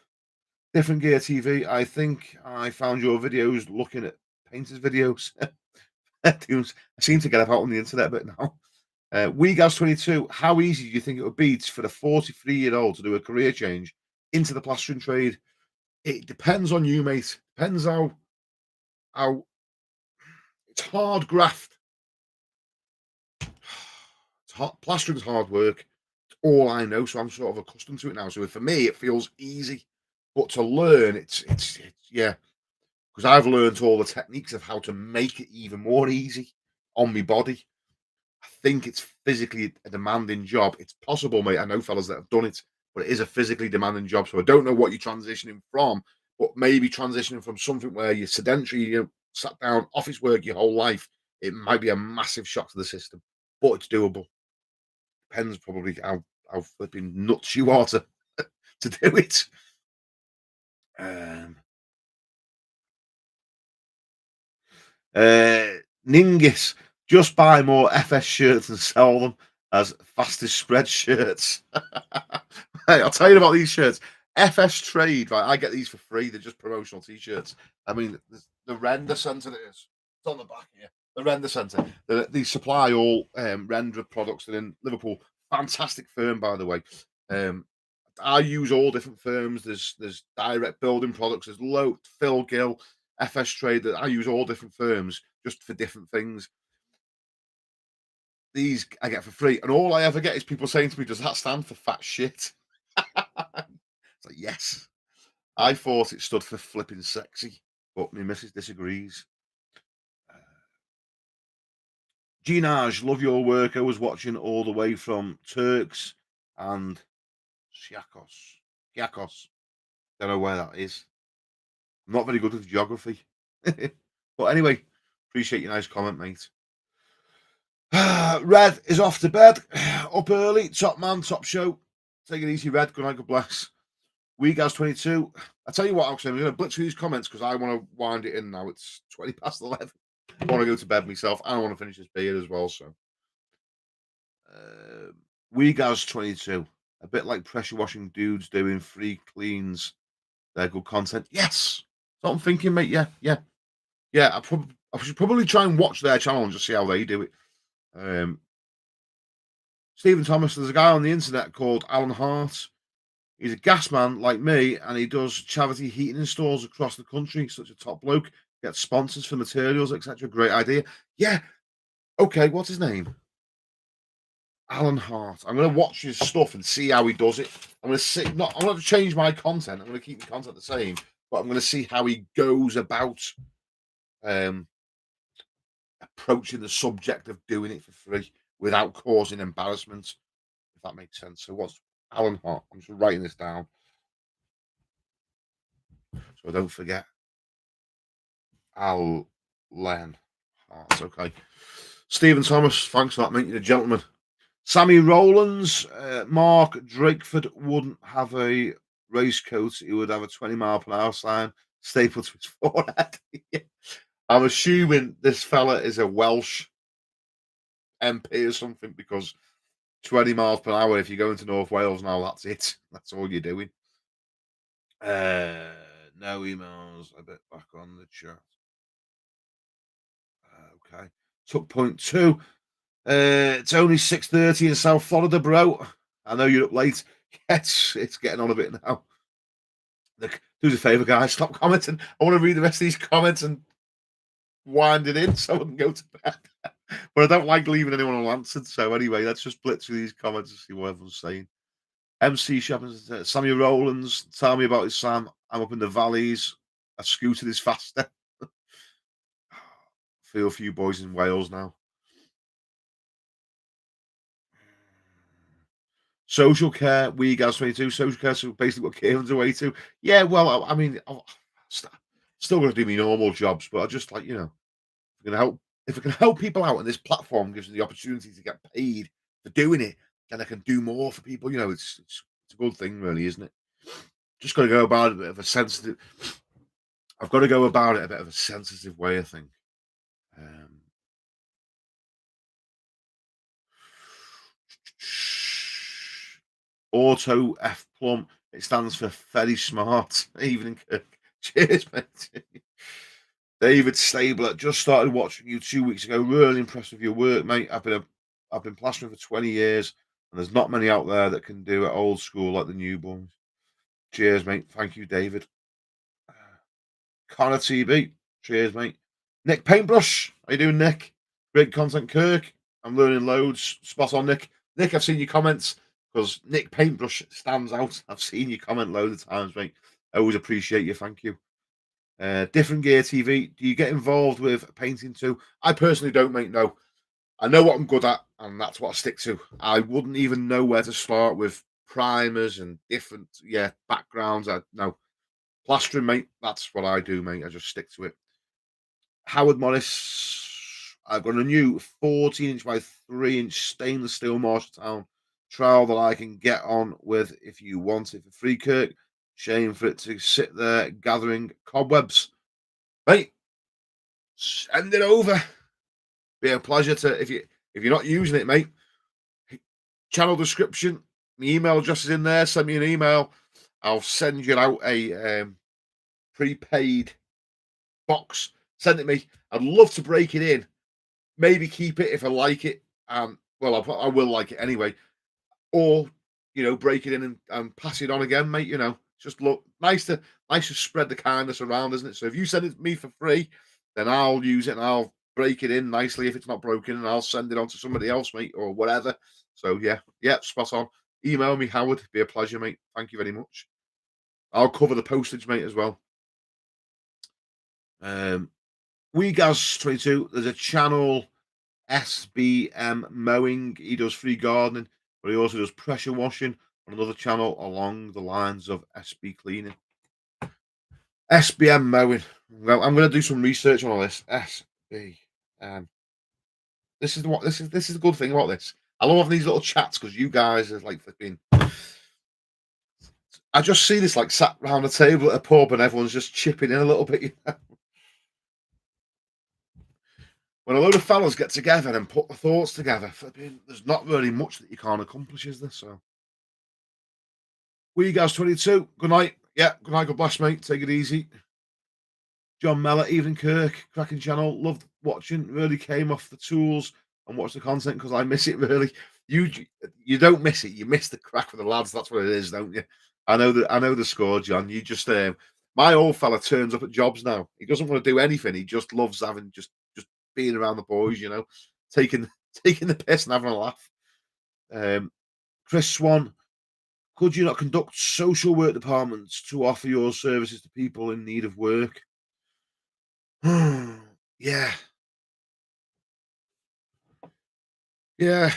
Different Gear TV. I think I found your videos looking at painters' videos. I seem to get about on the internet a bit now. WeGaz22, how easy do you think it would be for a 43-year-old to do a career change into the plastering trade? It depends on you, mate. Depends how it's hard graft. It's hard, plastering's hard work. It's all I know, so I'm sort of accustomed to it now. So for me, it feels easy, but to learn, it's yeah, because I've learned all the techniques of how to make it even more easy on my body. I think it's physically a demanding job. It's possible, mate. I know fellas that have done it, but it is a physically demanding job. So I don't know what you're transitioning from, but maybe transitioning from something where you're sedentary, you know, sat down, office work your whole life, it might be a massive shock to the system, but it's doable. Depends probably how flipping nuts you are to to do it. Um, uh, Ningis, just buy more FS shirts and sell them as fastest spread shirts. Hey, I'll tell you about these shirts. FS Trade, right? I get these for free. They're just promotional t-shirts. I mean, the render center it is. It's on the back here. The render center. They supply all render products. They're in Liverpool. Fantastic firm, by the way. Um, I use all different firms. There's direct building products. There's Phil Gill, FS Trade. I use all different firms just for different things. These I get for free, and all I ever get is people saying to me, "Does that stand for fat shit?" It's like, yes. I thought it stood for flipping sexy, but my missus disagrees. Uh, Ginaj, love your work. I was watching all the way from Turks and Chiakos. Chiakos. Don't know where that is. I'm not very good with geography. But anyway, appreciate your nice comment, mate. Red is off to bed. Up early. Top man, top show. Take it easy, Red. Good night, God bless. WeGaz22. I tell you what, actually, I'm going to blitz through these comments because I want to wind it in now. It's 20 past 11. I want to go to bed myself. I want to finish this beer as well. So, WeGaz22. A bit like pressure washing dudes doing free cleans. They're good content. Yes. That's what I'm thinking, mate. Yeah, yeah, yeah. I should probably try and watch their channel and just see how they do it. Um, Stephen Thomas, there's a guy on the internet called Alan Hart. He's a gas man like me, and he does charity heating installs across the country. Such a top bloke. Gets sponsors for materials, etc. Great idea. Yeah. Okay. What's his name? Alan Hart. I'm going to watch his stuff and see how he does it. I'm going to see. Not. I'm going to change my content. I'm going to keep the content the same, but I'm going to see how he goes about um, approaching the subject of doing it for free without causing embarrassment. If that makes sense. So what's Alan Hart? I'm just writing this down so I don't forget. Alan Hart. Okay. Stephen Thomas. Thanks for that, mate. You're a gentleman. Sammy Rowlands, Mark Drakeford wouldn't have a race coat. He would have a 20 mile per hour sign stapled to his forehead. Yeah. I'm assuming this fella is a Welsh MP or something because 20 miles per hour, if you go into North Wales now, that's it. That's all you're doing. No emails. A bit back on the chat. Okay. Took point two. It's only 6:30 in South Florida, bro. I know you're up late. Yes, it's getting on a bit now. Look, do us a favour, guys. Stop commenting. I want to read the rest of these comments and wind it in so I can go to bed. But I don't like leaving anyone unanswered. So anyway, let's just blitz through these comments and see what everyone's saying. MC Shopping, Samuel Rowlands, tell me about his Sam. I'm up in the valleys. A scooter is faster. Feel for you boys in Wales now. Social care, we guys 22. Social care, so basically what Kieran's away to. Yeah, well, I mean, st- still going to do my normal jobs, but I just like, going to help. If I can help people out, and this platform gives me the opportunity to get paid for doing it, then I can do more for people. It's a good thing, really, isn't it? Just got to go about it a bit of a sensitive. I've got to go about it a bit of a sensitive way, I think. Um, Auto F Plum. It stands for very smart. Evening, Kirk. Cheers, mate. David Stabler. Just started watching you 2 weeks ago. Really impressed with your work, mate. I've been plastering for 20 years, and there's not many out there that can do it old school like the new boys. Cheers, mate. Thank you, David. Connor TB. Cheers, mate. Nick Paintbrush. How you doing, Nick? Great content, Kirk. I'm learning loads. Spot on, Nick. Nick, I've seen your comments because Nick Paintbrush stands out. I've seen you comment loads of times, mate. I always appreciate you. Thank you. Different Gear TV. Do you get involved with painting too? I personally don't, mate. No. I know what I'm good at, and that's what I stick to. I wouldn't even know where to start with primers and different, backgrounds. I no plastering, mate. That's what I do, mate. I just stick to it. Howard Morris. I've got a new 14-inch by 3-inch stainless steel Marshalltown trowel that I can get on with if you want it for free, Kirk. Shame for it to sit there gathering cobwebs. Mate, send it over. Be a pleasure to if you're not using it, mate. Channel description. My email address is in there. Send me an email. I'll send you out a prepaid box. Send it me. I'd love to break it in. Maybe keep it if I like it. Well, I will like it anyway. Or break it in and pass it on again, mate. Just look nice to spread the kindness around, isn't it? So if you send it to me for free, then I'll use it and I'll break it in nicely if it's not broken, and I'll send it on to somebody else, mate, or whatever. So yeah, spot on. Email me, Howard. Be a pleasure, mate. Thank you very much. I'll cover the postage, mate, as well. WeGaz22, there's a channel, SBM Mowing. He does free gardening, but he also does pressure washing on another channel along the lines of SB Cleaning. SBM Mowing. Well, I'm going to do some research on all this. SBM. This is the good thing about this. I love having these little chats because you guys are like flipping. I just see this like sat round a table at a pub and everyone's just chipping in a little bit. When a load of fellas get together and put the thoughts together, there's not really much that you can't accomplish, is there? So We guys 22. Good night. Yeah, good night. God bless, mate. Take it easy. John Mellor, Evening Kirk, cracking channel. Loved watching. Really came off the tools and watched the content because I miss it really. You you don't miss it. You miss the crack with the lads. That's what it is, don't you? I know the score, John. You just my old fella turns up at jobs now. He doesn't want to do anything. He just loves having just being around the boys, taking taking the piss and having a laugh. Um, Chris Swan, could you not conduct social work departments to offer your services to people in need of work? Yeah, yeah.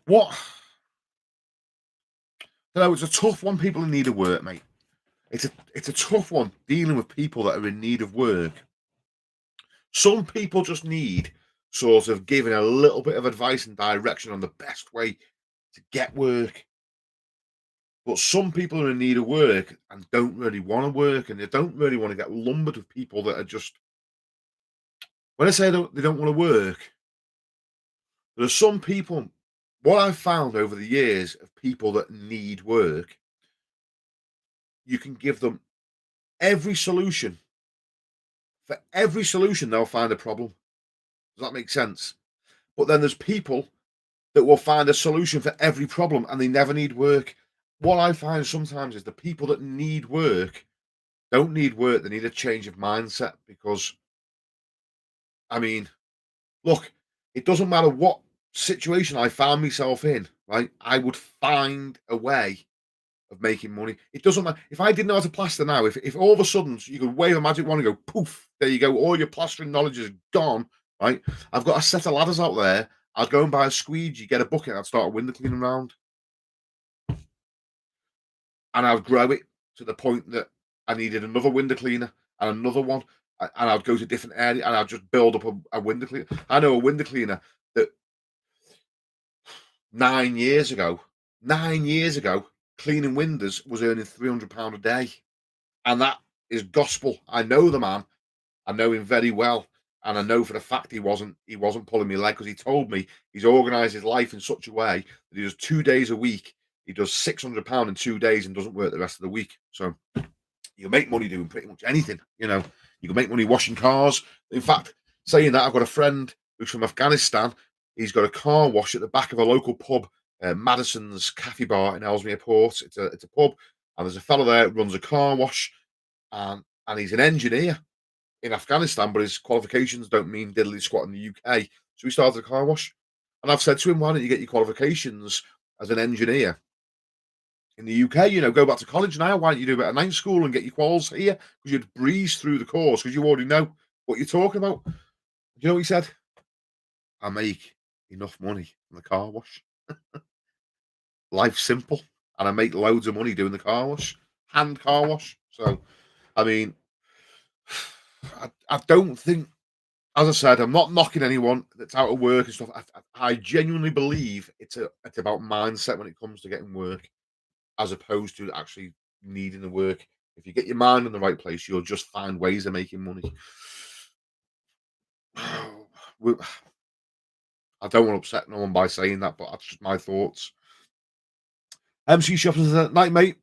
What? You know, it's a tough one. People in need of work, mate. It's a tough one dealing with people that are in need of work. Some people just need sort of giving a little bit of advice and direction on the best way to get work. But some people are in need of work and don't really want to work, and they don't really want to get lumbered with people that are just. When I say they don't want to work, there are some people. What I've found over the years of people that need work, you can give them every solution. For every solution, they'll find a problem. Does that make sense? But then there's people that will find a solution for every problem and they never need work. What I find sometimes is the people that need work don't need work, they need a change of mindset because, I mean, look, it doesn't matter what situation I found myself in, right? I would find a way of making money. It doesn't matter if I didn't know how to plaster now. If all of a sudden you could wave a magic wand and go poof, there you go, all your plastering knowledge is gone. Right? I've got a set of ladders out there. I'd go and buy a squeegee, get a bucket, and I'd start a window cleaning round, and I'd grow it to the point that I needed another window cleaner and another one, and I'd go to different areas and I'd just build up a window cleaner. I know a window cleaner that 9 years ago, 9 years ago, cleaning windows was earning £300 a day. And that is gospel. I know the man. I know him very well, and I know for the fact he wasn't pulling me leg because he told me he's organised his life in such a way that he does 2 days a week. He does £600 in 2 days and doesn't work the rest of the week. So you make money doing pretty much anything. You can make money washing cars. In fact, saying that, I've got a friend who's from Afghanistan. He's got a car wash at the back of a local pub, Madison's Cafe Bar in Ellesmere Port. It's a pub, and there's a fellow there who runs a car wash, and he's an engineer in Afghanistan, but his qualifications don't mean diddly squat in the UK. So he started a car wash, and I've said to him, "Why don't you get your qualifications as an engineer in the UK? Go back to college now. Why don't you do it at night school and get your quals here? Because you'd breeze through the course because you already know what you're talking about." Do you know what he said? "I make enough money from the car wash. Life's simple, and I make loads of money doing the car wash, hand car wash." So, I mean, I don't think, as I said, I'm not knocking anyone that's out of work and stuff. I genuinely believe it's about mindset when it comes to getting work, as opposed to actually needing the work. If you get your mind in the right place, you'll just find ways of making money. We- I don't want to upset no one by saying that, but that's just my thoughts. MC Shoppers at night, mate.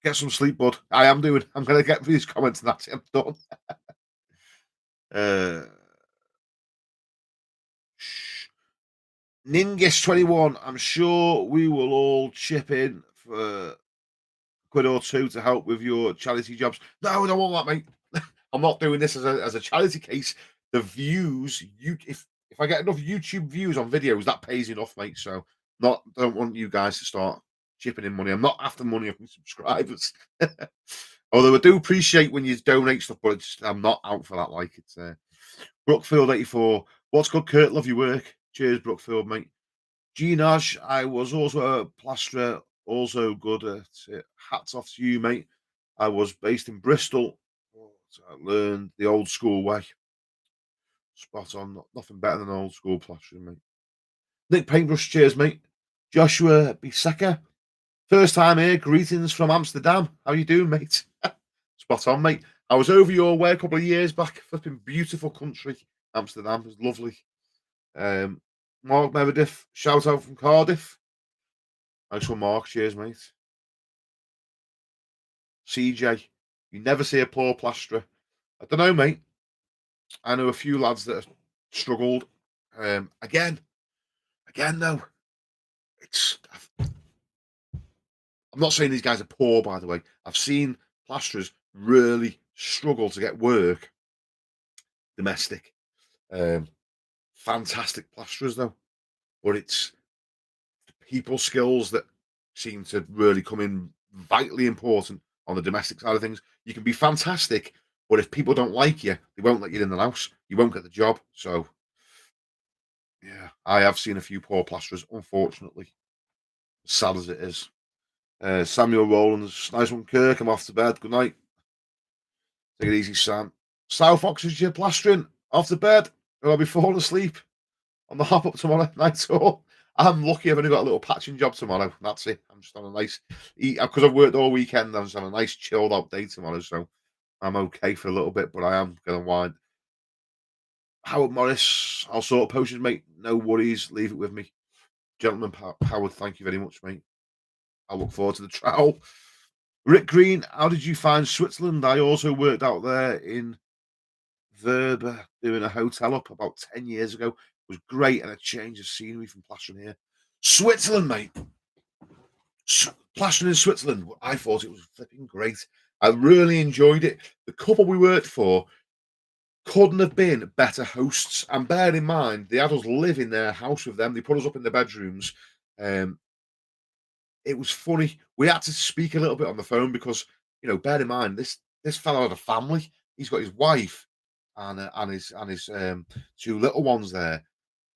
Get some sleep, bud. I am doing. I'm gonna get these comments and that's it. I'm done. Uh, Ningus21, I'm sure we will all chip in for quid or two to help with your charity jobs. No, I don't want that, mate. I'm not doing this as a charity case. The views, if I get enough YouTube views on videos, that pays enough, mate. So don't want you guys to start chipping in money. I'm not after money off my subscribers. Although I do appreciate when you donate stuff, but I'm not out for that. Like it's Brookfield84. What's good, Kurt? Love your work. Cheers, Brookfield, mate. Ginaj, I was also a plasterer, also good at it. Hats off to you, mate. I was based in Bristol, so I learned the old school way. Spot on, nothing better than old school plastering, mate. Nick Paintbrush, cheers, mate. Joshua Biseka, first time here. Greetings from Amsterdam. How you doing, mate? Spot on, mate. I was over your way a couple of years back. Flipping beautiful country, Amsterdam. It was lovely. Mark Meredith, shout out from Cardiff. Nice one, Mark. Cheers, mate. CJ. You never see a poor plasterer. I don't know, mate. I know a few lads that have struggled. Again, though, it's. I'm not saying these guys are poor, by the way. I've seen plasterers really struggle to get work domestic. Um, Fantastic plasterers, though, but it's people skills that seem to really come in vitally important on the domestic side of things. You can be fantastic, but if people don't like you, they won't let you in the house. You won't get the job. So yeah, I have seen a few poor plasterers, unfortunately. Sad as it is. Samuel Rowlands, nice one, Kirk. I'm off to bed. Good night. Take it easy, Sam. South Oxfordshire plastering, off to bed. Or I'll be falling asleep on the hop up tomorrow night tour. I'm lucky I've only got a little patching job tomorrow. That's it. I'm just on a nice eat because I've worked all weekend. I'm just on a nice chilled out day tomorrow, so I'm okay for a little bit, but I am gonna wind. Howard Morris, I'll sort potions, mate. No worries. Leave it with me. Gentleman Howard, thank you very much, mate. I look forward to the trial. Rick Green, how did you find Switzerland? I also worked out there in Verba doing a hotel up about 10 years ago. It was great and a change of scenery from plastering here. Switzerland, mate. Plastering in Switzerland. I thought it was flipping great. I really enjoyed it. The couple we worked for couldn't have been better hosts. And bear in mind, they had us live in their house with them. They put us up in the bedrooms. Um, it was funny. We had to speak a little bit on the phone because, bear in mind, this fellow had a family. He's got his wife and his two little ones there,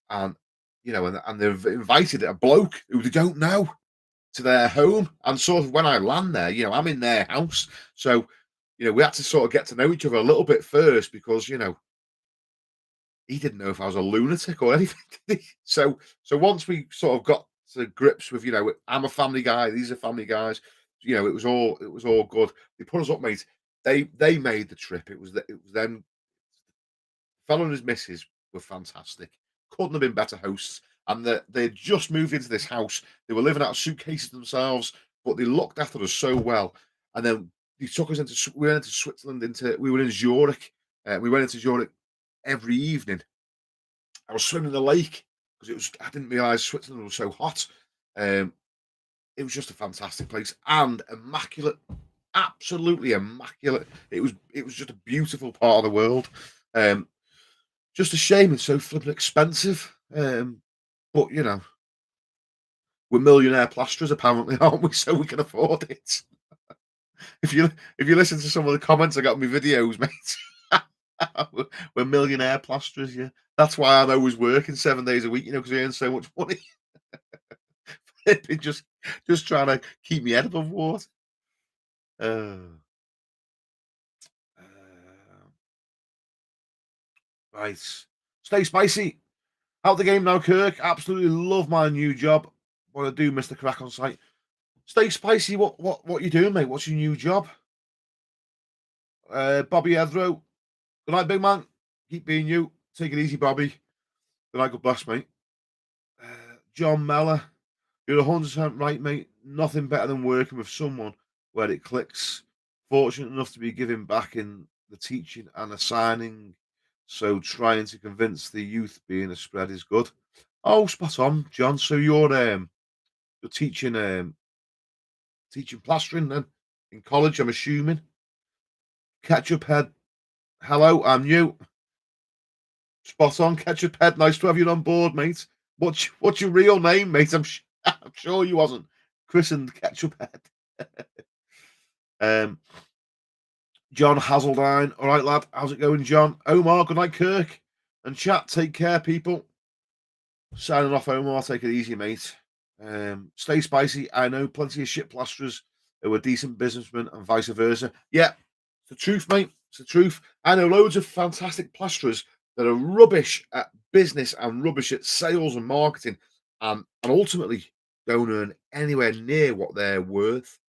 and and they've invited a bloke who they don't know to their home. And sort of when I land there, I'm in their house, so we had to sort of get to know each other a little bit first because he didn't know if I was a lunatic or anything. So once we sort of got to grips with, I'm a family guy, these are family guys, it was all good. They put us up, mate. They made the trip. It was them. Fellow and his missus were fantastic. Couldn't have been better hosts. And they had just moved into this house. They were living out of suitcases themselves, but they looked after us so well. And then they took us we went into Switzerland, we were in Zurich. We went into Zurich every evening. I was swimming in the lake because I didn't realize Switzerland was so hot. Um, it was just a fantastic place and immaculate, absolutely immaculate. It was just a beautiful part of the world. Just a shame it's so flippin' expensive. But we're millionaire plasterers apparently, aren't we? So we can afford it. If you listen to some of the comments I got on my videos, mate, we're millionaire plasterers, yeah. That's why I'm always working 7 days a week, because I earn so much money. just trying to keep my head above water. Uh, uh, right. Stay spicy. Out the game now, Kirk. Absolutely love my new job. But I do miss the crack on site. Stay spicy. What you doing, mate? What's your new job? Bobby Ethro. Good night, big man. Keep being you. Take it easy, Bobby. Good night, God bless, mate. John Meller. You're 100% right, mate. Nothing better than working with someone where it clicks. Fortunate enough to be giving back in the teaching and assigning. So trying to convince the youth being a spread is good. Oh, spot on, John. So you're teaching plastering then in college, I'm assuming. Ketchup head. Hello, I'm new. Spot on, Ketchup head. Nice to have you on board, mate. What's your real name, mate? I'm sure you wasn't christened Ketchup head. um, John Hazeldine. All right, lad. How's it going, John? Omar. Good night, Kirk. And chat. Take care, people. Signing off, Omar. Take it easy, mate. Stay spicy. I know plenty of shit plasterers who are decent businessmen and vice versa. Yeah, it's the truth, mate. It's the truth. I know loads of fantastic plasterers that are rubbish at business and rubbish at sales and marketing, and ultimately don't earn anywhere near what they're worth.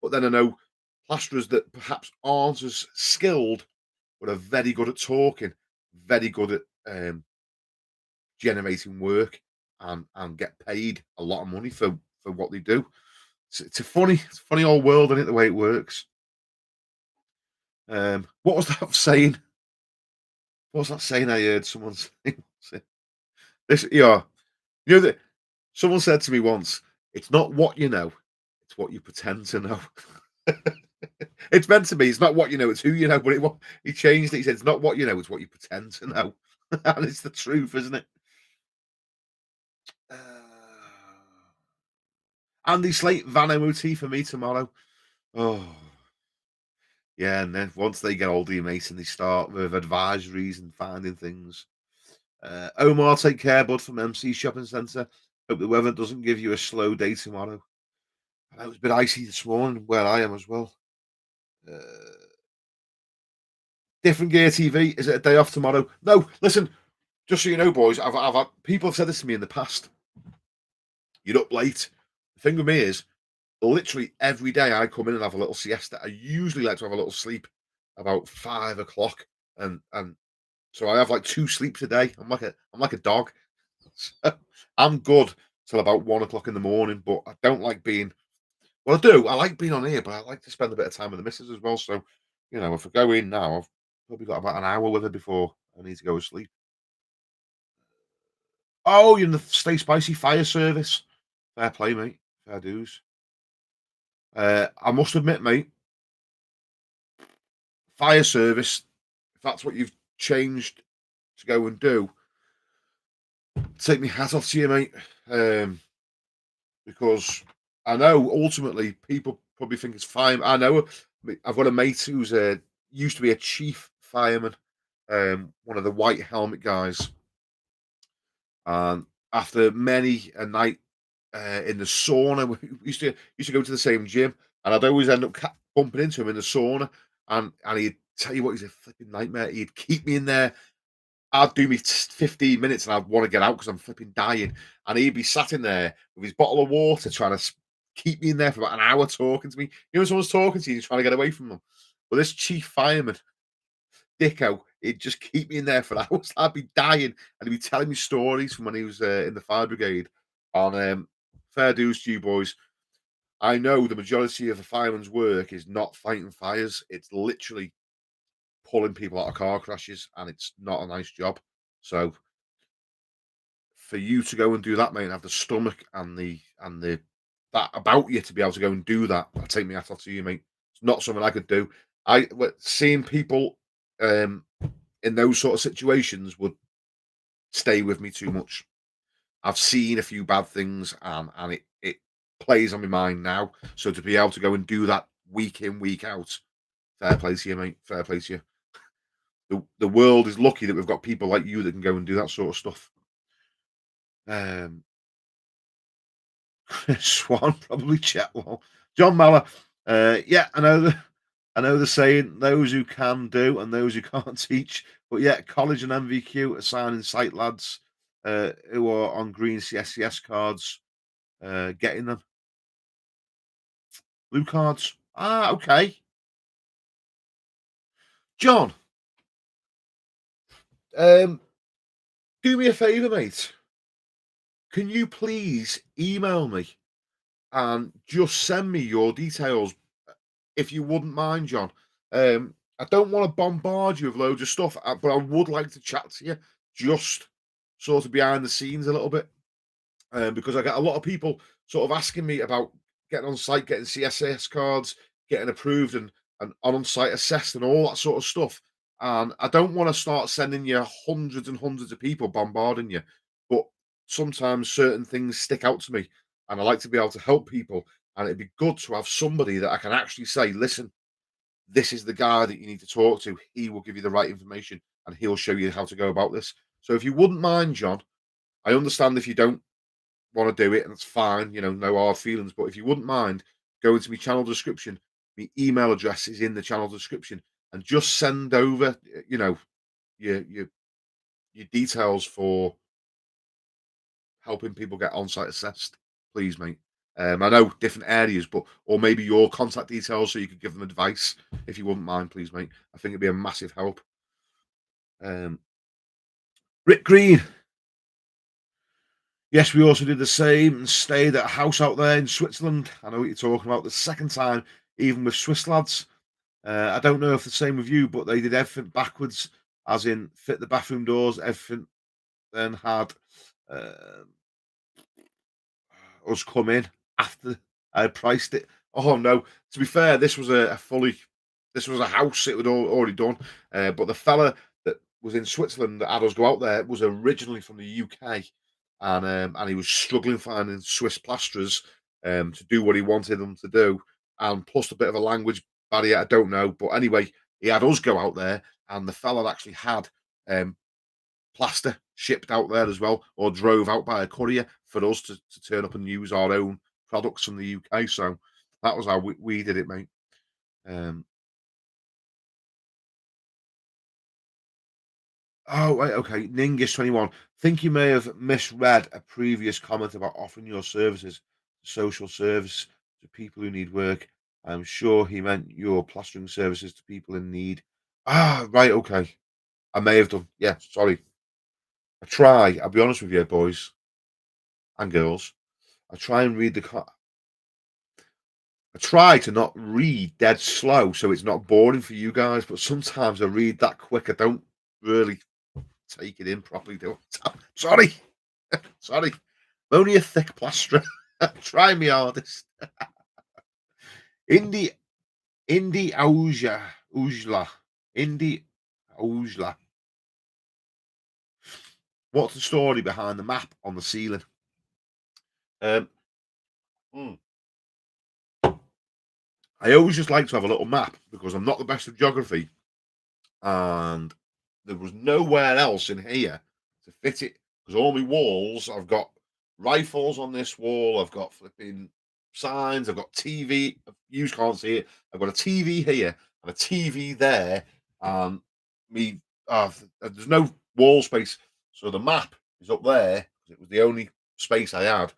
But then I know plasterers that perhaps aren't as skilled, but are very good at talking, very good at generating work, and get paid a lot of money for what they do. It's a funny old world, isn't it, the way it works? What was that saying? What was that saying I heard someone say? This, that someone said to me once, "It's not what you know, it's what you pretend to know." It's meant to be. It's not what you know, it's who you know. But he changed it. He said, "It's not what you know, it's what you pretend to know," and it's the truth, isn't it? Uh, Andy Slate Van MOT for me tomorrow. Oh, yeah. And then once they get older, you mate, and they start with advisories and finding things. Omar, take care, bud, from MC Shopping Centre. Hope the weather doesn't give you a slow day tomorrow. I know it was a bit icy this morning where I am as well. Uh, Different Gear TV. Is it a day off tomorrow? No, listen, just so you know, boys, I've had people have said this to me in the past. You're up late. The thing with me is, literally every day I come in and have a little siesta. I usually like to have a little sleep about 5 o'clock, and so I have like two sleeps a day. I'm like a dog. So I'm good till about 1 o'clock in the morning, but I don't like being. Well, I do. I like being on here, but I like to spend a bit of time with the missus as well. So, if I go in now, I've probably got about an hour with her before I need to go to sleep. Oh, you're in the Stay Spicy Fire Service. Fair play, mate. Fair dues. I must admit, mate, fire service, if that's what you've changed to go and do, take me hat off to you, mate. Um, because I know ultimately people probably think it's fine. I know I've got a mate who's used to be a chief fireman, one of the white helmet guys, and after many a night in the sauna, we used to go to the same gym, and I'd always end up bumping into him in the sauna, and he'd tell you what, he's a flipping nightmare. He'd keep me in there. I'd do me 15 minutes and I'd want to get out because I'm flipping dying. And he'd be sat in there with his bottle of water trying to keep me in there for about an hour talking to me. When someone's talking to you, you're trying to get away from them. Well, this chief fireman, Dicko, he'd just keep me in there for hours. I'd be dying. And he'd be telling me stories from when he was in the fire brigade. On fair dues to you boys. I know the majority of a fireman's work is not fighting fires. It's literally pulling people out of car crashes, and it's not a nice job. So for you to go and do that, mate, and have the stomach and the that about you to be able to go and do that, I take me hat off to you, mate. It's not something I could do. Seeing people um, in those sort of situations would stay with me too much. I've seen a few bad things, and it plays on my mind now. So to be able to go and do that week in, week out, fair play to you, mate. Fair play to you. The world is lucky that we've got people like you that can go and do that sort of stuff. Um, Swan, probably Chetwell. John Maller. Yeah, I know the saying, those who can do and those who can't teach. But yeah, college and MVQ assigning site lads who are on green CSCS cards, getting them. Blue cards. Ah, okay. John, um, do me a favour, mate. Can you please email me and just send me your details if you wouldn't mind, John. I don't want to bombard you with loads of stuff, but I would like to chat to you just sort of behind the scenes a little bit, because I get a lot of people sort of asking me about getting on site, getting CSS cards, getting approved, and on site assessed, and all that sort of stuff. And I don't want to start sending you hundreds and hundreds of people bombarding you, but sometimes certain things stick out to me, and I like to be able to help people. And it'd be good to have somebody that I can actually say, listen, this is the guy that you need to talk to. He will give you the right information and he'll show you how to go about this. So if you wouldn't mind, John, I understand if you don't want to do it, and it's fine, no hard feelings. But if you wouldn't mind, go into my channel description. My email address is in the channel description, and just send over, your your details for helping people get on-site assessed, please, mate. I know different areas, but or maybe your contact details so you could give them advice if you wouldn't mind, please, mate. I think it'd be a massive help. Um, Rick Green. Yes, we also did the same and stayed at a house out there in Switzerland. I know what you're talking about. The second time, even with Swiss lads. I don't know if the same with you, but they did everything backwards, as in fit the bathroom doors, everything, then had uh, us come in after I had priced it. Oh no! To be fair, this was a fully, this was a house it was already done. But the fella that was in Switzerland that had us go out there was originally from the UK, and he was struggling finding Swiss plasterers to do what he wanted them to do, and plus a bit of a language barrier. I don't know, but anyway, he had us go out there, and the fella actually had um, plaster shipped out there as well, or drove out by a courier for us to turn up and use our own products from the UK. So that was how we did it, mate. Um, oh, right, okay. Ningus21. Think you may have misread a previous comment about offering your services, social service to people who need work. I'm sure he meant your plastering services to people in need. Ah, right, okay. I may have done. Yeah, sorry. I try. I'll be honest with you, boys and girls. I try and read I try to not read dead slow so it's not boring for you guys, but sometimes I read that quick. I don't really take it in properly, do I? Sorry, sorry. I'm only a thick plasterer. Try me hardest. Indie Indie Ujla. Indie Ujla. What's the story behind the map on the ceiling? Um, hmm, I always just like to have a little map because I'm not the best of geography, and there was nowhere else in here to fit it because all my walls, I've got rifles on this wall, I've got flipping signs, I've got TV. You can't see it. I've got a TV here and a TV there, and me. There's no wall space, so the map is up there. It was the only space I had.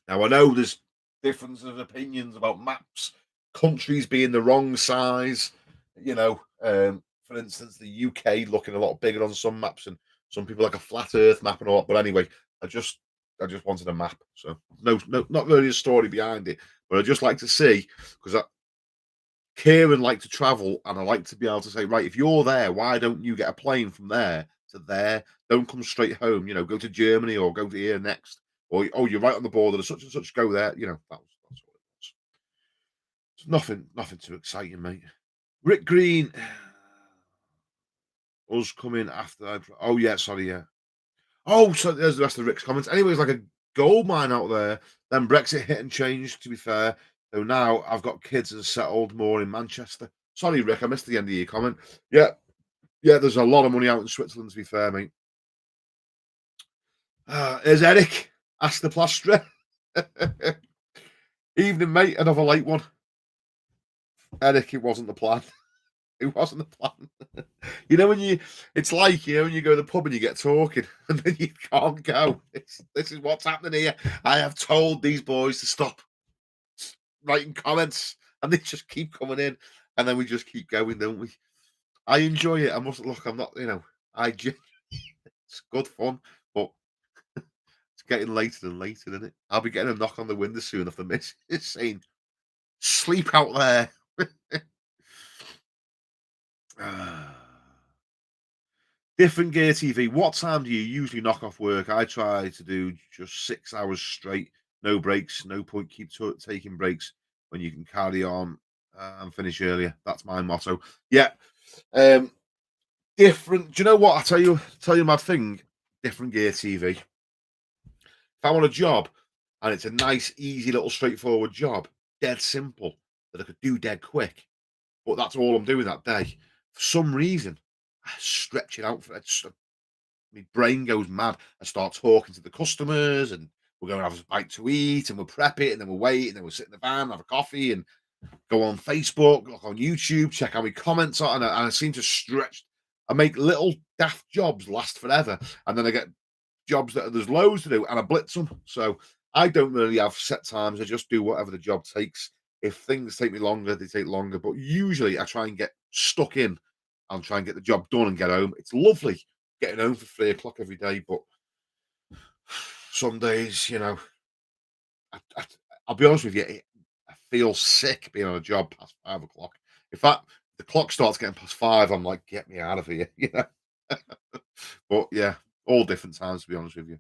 Now I know there's differences of opinions about maps, countries being the wrong size. You know, for instance, the UK looking a lot bigger on some maps, and some people like a flat Earth map and all that. But anyway, I just I just wanted a map, so not really a story behind it, but I just like to see because Kieran liked to travel, and I like to be able to say, right, if you're there, why don't you get a plane from there to there? Don't come straight home. You know, go to Germany or go to here next. Or oh, you're right on the border. Such and such. Go there. You know, that's what it was. It's nothing too exciting, mate. Rick Green, us coming after. Oh yeah, sorry, yeah. Oh, so there's the rest of Rick's comments. Anyway, it's like a gold mine out there. Then Brexit hit and changed. To be fair, so now I've got kids and settled more in Manchester. Sorry, Rick, I missed the end of your comment. Yeah, yeah, there's a lot of money out in Switzerland, to be fair, mate. Here's Eric. Ask the plasterer. Evening, mate. Another late one. Eric, it wasn't the plan. It wasn't the plan. You know when you, it's like when you go to the pub and you get talking and then you can't go. This is what's happening here. I have told these boys to stop writing comments, and they just keep coming in, and then we just keep going, don't we? I enjoy it. I must look. I'm not. It's good fun, but it's getting later and later, isn't it? I'll be getting a knock on the window soon if the miss is saying, "Sleep out there." Different gear TV. What time do you usually knock off work? I try to do just 6 hours straight, no breaks. No point keep taking breaks when you can carry on and finish earlier. That's my motto. Yeah. Um, different. Do you know what? Tell you my thing. Different gear TV. If I want a job and it's a nice, easy, little, straightforward job, dead simple that I could do dead quick, but that's all I'm doing that day. For some reason, I stretch it out for it. My brain goes mad. I start talking to the customers, and we're going to have a bite to eat, and we'll prep it, and then we'll wait, and then we'll sit in the van, have a coffee, and go on Facebook, look on YouTube, check how many comments are, and I seem to stretch. I make little daft jobs last forever, and then I get jobs that there's loads to do, and I blitz them. So I don't really have set times. I just do whatever the job takes. If things take me longer, they take longer. But usually, I try and get stuck in and try and get the job done and get home. It's lovely getting home for 3 o'clock every day, but some days, I, I, I'll be honest with you, I feel sick being on a job past 5 o'clock. In fact, the clock starts getting past 5, I'm like, "Get me out of here," you know? But yeah, all different times, to be honest with you.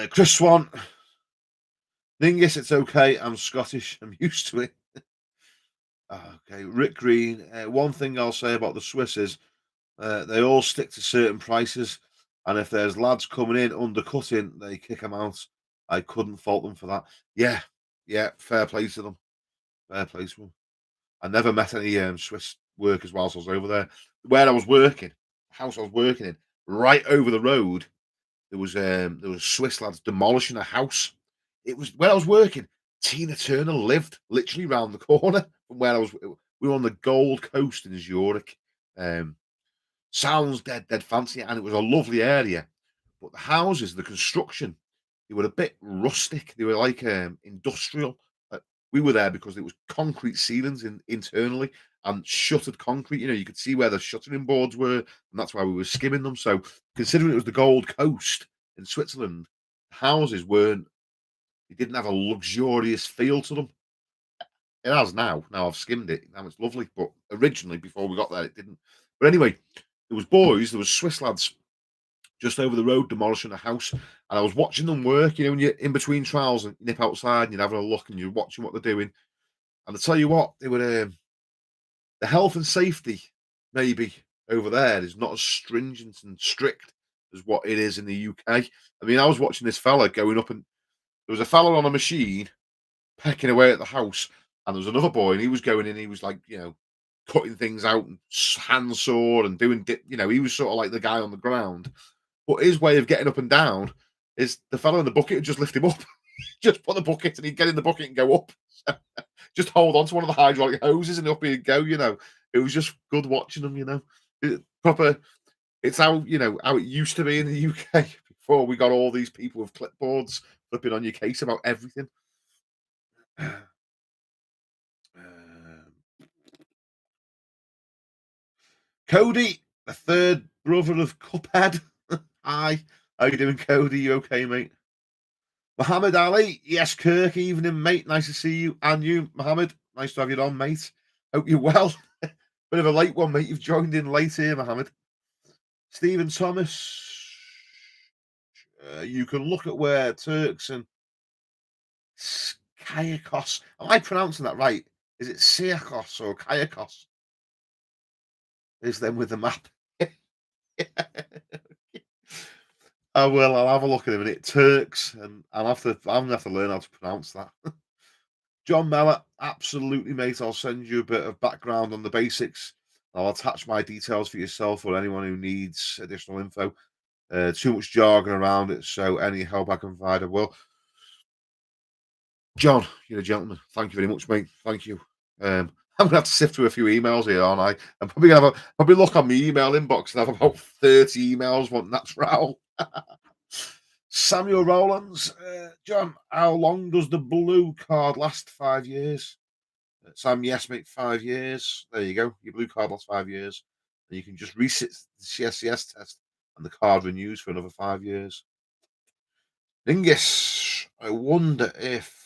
Chris Swan, Ningus, it's okay. I'm Scottish. I'm used to it. Okay, Rick Green. One thing I'll say about the Swiss is they all stick to certain prices, and if there's lads coming in undercutting, they kick them out. I couldn't fault them for that. Yeah, yeah, fair play to them. Fair play to them. I never met any Swiss workers whilst I was over there. Where I was working, the house I was working in, right over the road, there was Swiss lads demolishing a house. It was where I was working. Tina Turner lived literally round the corner from where I was. We were on the Gold Coast in Zurich. Um, Sounds dead fancy, and it was a lovely area. But the houses, the construction, they were a bit rustic. They were like industrial. We were there because it was concrete ceilings internally and shuttered concrete. You know, you could see where the shuttering boards were, and that's why we were skimming them. So, considering it was the Gold Coast in Switzerland, the houses weren't. They didn't have a luxurious feel to them. It has now. Now I've skimmed it. Now it's lovely. But originally, before we got there, it didn't. But anyway, there was boys. There was Swiss lads just over the road demolishing a house, and I was watching them work. You know, when you're in between trials and you nip outside and you're having a look and you're watching what they're doing. And I tell you what, they were the health and safety maybe over there is not as stringent and strict as what it is in the UK. I mean, I was watching this fella going up, and there was a fella on a machine pecking away at the house, and there was another boy, and he was going in. He was like, cutting things out and handsaw and doing, he was sort of like the guy on the ground. But his way of getting up and down is the fellow in the bucket would just lift him up, just put the bucket, and he'd get in the bucket and go up. Just hold on to one of the hydraulic hoses and up he'd go. It was just good watching them. Proper. It's how it used to be in the UK before we got all these people with clipboards flipping on your case about everything. Um, Cody, the third brother of Cuphead. Hi, how you doing, Cody? You okay, mate? Muhammad Ali, yes, Kirk, evening, mate. Nice to see you. And you, Muhammad. Nice to have you on, mate. Hope you're well. Bit of a late one, mate. You've joined in late here, Muhammad. Stephen Thomas. You can look at where Turks and Kayakos. Am I pronouncing that right? Is it Siakos or Kayakos? Is them with the map? I will. I'll have a look at him in it. Turks, and I'm gonna have to learn how to pronounce that. John Mellor, absolutely, mate. I'll send you a bit of background on the basics. I'll attach my details for yourself or anyone who needs additional info. Too much jargon around it, so any help I can provide, I will. John, you're a gentleman. Thank you very much, mate. Thank you. I'm gonna have to sift through a few emails here, aren't I? I'm probably gonna probably look on my email inbox and have about 30 emails wanting that's Raoul. Samuel Rowlands, John, how long does the blue card last? 5 years. Sam, yes, mate, 5 years. There you go. Your blue card lasts 5 years. And you can just resit the CSCS test and the card renews for another 5 years. Dingus, I wonder if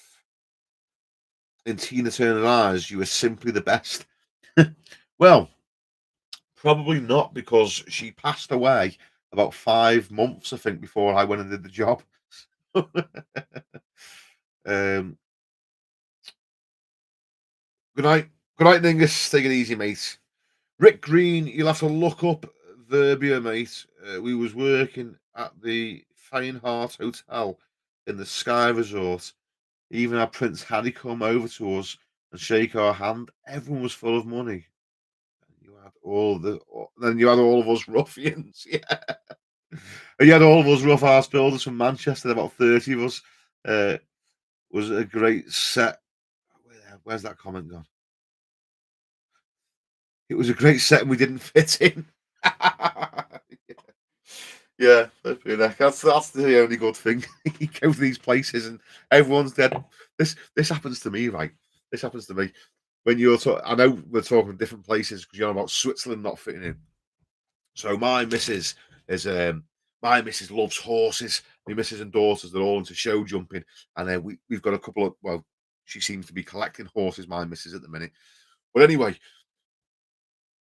in Tina Turner's eyes you were simply the best. Well, probably not, because she passed away about 5 months, I think, before I went and did the job. um, good night. Good night, Dingus. Take it easy, mate. Rick Green, you'll have to look up Verbia, mate. We was working at the Fine Heart Hotel in the Sky Resort. Even had Prince Harry come over to us and shake our hand. Everyone was full of money. Then you had all of us ruffians. Yeah. And you had all of us rough ass builders from Manchester, about 30 of us. Was a great set. Where's that comment gone? It was a great set and we didn't fit in. Yeah, that's the only good thing. You go to these places and everyone's dead. This happens to me, right? This happens to me when you're talking. I know we're talking different places because you're on about Switzerland not fitting in. So my missus loves horses. My missus and daughters, they're all into show jumping, and then we've got a couple of She seems to be collecting horses, my missus, at the minute. But anyway,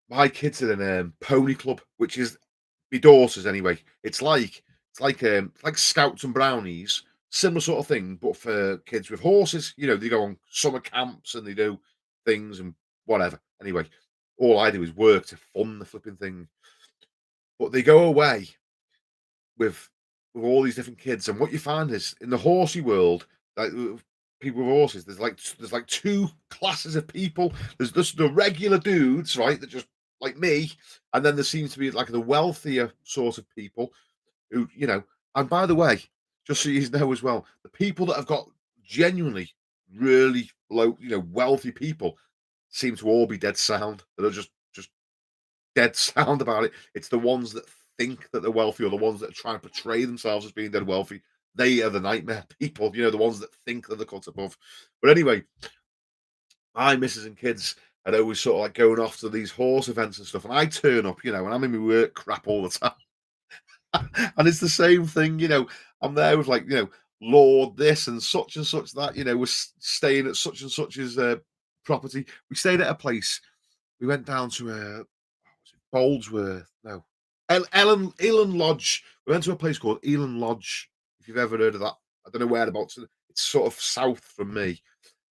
my kids are in pony club, which is my daughter's anyway. It's like Scouts and Brownies, similar sort of thing, but for kids with horses. They go on summer camps and they do things and whatever. Anyway, all I do is work to fund the flipping thing. But they go away with with all these different kids, and what you find is in the horsey world, like people with horses, there's like two classes of people. There's just the regular dudes, right? That just like me, and then there seems to be like the wealthier sort of people who. And by the way, just so you know as well, the people that have got genuinely really low, wealthy people seem to all be dead sound. They're just dead sound about it. It's the ones that think that they're wealthy or the ones that are trying to portray themselves as being dead wealthy. They are the nightmare people, the ones that think they're the cut above. But anyway, my missus and kids are always sort of like going off to these horse events and stuff. And I turn up, and I'm in my work crap all the time. And it's the same thing, I'm there with like, Lord this and such that, we're staying at such and such's property. We stayed at a place. We went down to Boldsworth. No. Elan Lodge. We went to a place called Elan Lodge. If you've ever heard of that, I don't know whereabouts. It's sort of south from me.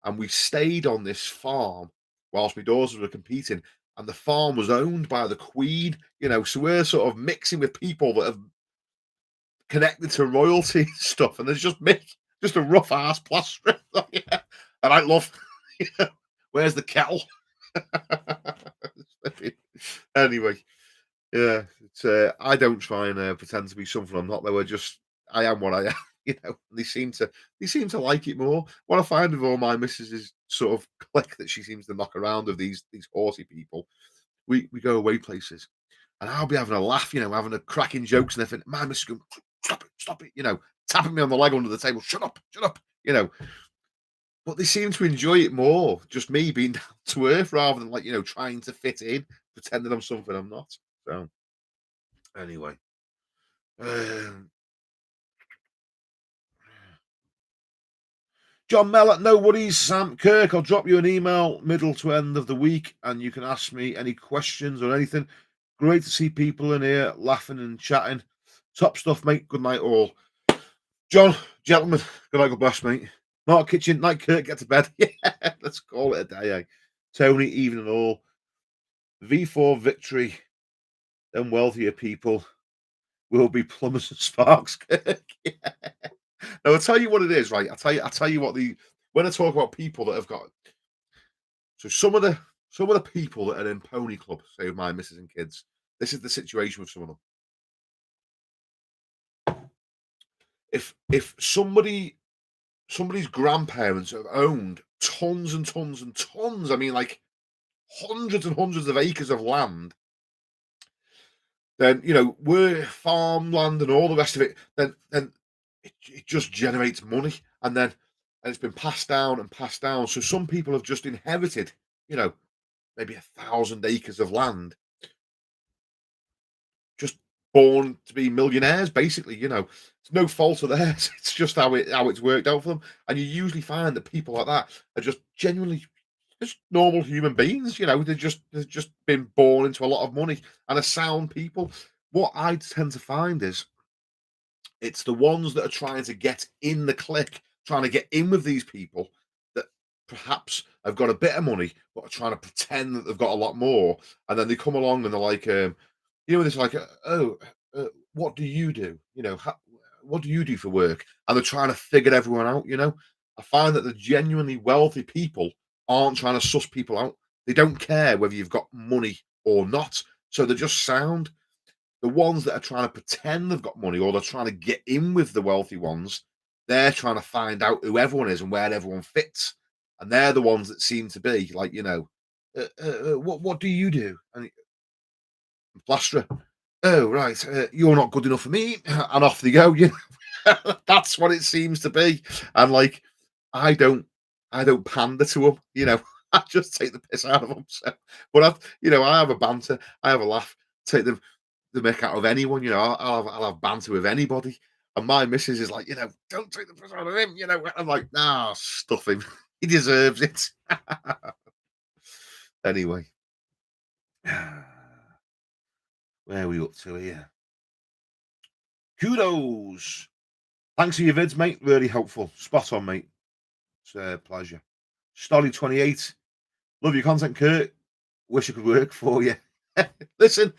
And we stayed on this farm whilst my daughters were competing. And the farm was owned by the Queen, so we're sort of mixing with people that have connected to royalty and stuff. And there's just me, just a rough ass plasterer. Yeah. And I love, where's the kettle? Anyway, yeah, I don't try and pretend to be something I'm not. Though I am what I am. They seem to like it more. What I find with all my missus is sort of clique that she seems to knock around of these horsey people. We go away places, and I'll be having a laugh, having a cracking jokes and everything. My missus going, stop it, tapping me on the leg under the table. Shut up, you know. But they seem to enjoy it more, just me being down to earth rather than like, trying to fit in, pretending I'm something I'm not. So anyway. Um, John Mellor, no worries, Sam Kirk. I'll drop you an email middle to end of the week and you can ask me any questions or anything. Great to see people in here laughing and chatting. Top stuff, mate. Good night, all. John, gentlemen, good night, God bless, mate. Mark Kitchen, night, Kirk, get to bed. Yeah, let's call it a day, eh? Tony, evening all. V4 victory, then wealthier people will be plumbers and sparks, Kirk. Yeah. Now, I'll tell you what it is, right? I'll tell you what when I talk about people that have got so some of the people that are in pony club, say with my missus and kids, this is the situation with some of them. If somebody's grandparents have owned tons and tons and tons, I mean like hundreds and hundreds of acres of land, then we're farmland and all the rest of it, then it just generates money and it's been passed down and passed down. So some people have just inherited, you know, maybe 1,000 acres of land, just born to be millionaires, basically. It's no fault of theirs. It's just how it's worked out for them. And you usually find that people like that are just genuinely just normal human beings. They've just been born into a lot of money and are sound people. What I tend to find is it's the ones that are trying to get in the clique, trying to get in with these people that perhaps have got a bit of money, but are trying to pretend that they've got a lot more. And then they come along and they're like, it's like, oh, what do you do? What do you do for work? And they're trying to figure everyone out. I find that the genuinely wealthy people aren't trying to suss people out. They don't care whether you've got money or not. So they're just sound. The ones that are trying to pretend they've got money or they're trying to get in with the wealthy ones, they're trying to find out who everyone is and where everyone fits. And they're the ones that seem to be like, what do you do? And plasterer. Oh, right. You're not good enough for me. And off they go. That's what it seems to be. And like, I don't, I don't pander to them. I just take the piss out of them. So, but I have a banter. I have a laugh. Take the mick out of anyone. I'll have banter with anybody. And my missus is like, don't take the piss out of him. I'm like, nah, stuff him. He deserves it. Anyway, where are we up to here? Kudos. Thanks for your vids, mate. Really helpful. Spot on, mate. It's a pleasure. Stolly28. Love your content, Kirk. Wish I could work for you. listen,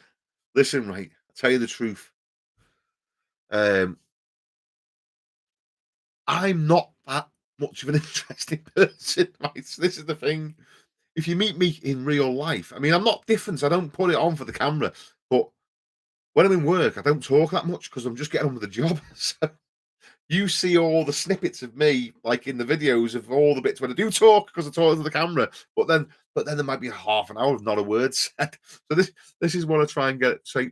listen, right. I'll tell you the truth. Um, I'm not that much of an interesting person, right? So this is the thing. If you meet me in real life, I mean, I'm not different. I don't put it on for the camera, but when I'm in work, I don't talk that much because I'm just getting on with the job. So you see all the snippets of me, like in the videos of all the bits when I do talk because I talk to the camera. But then there might be half an hour of not a word said. So this is what I try and get. So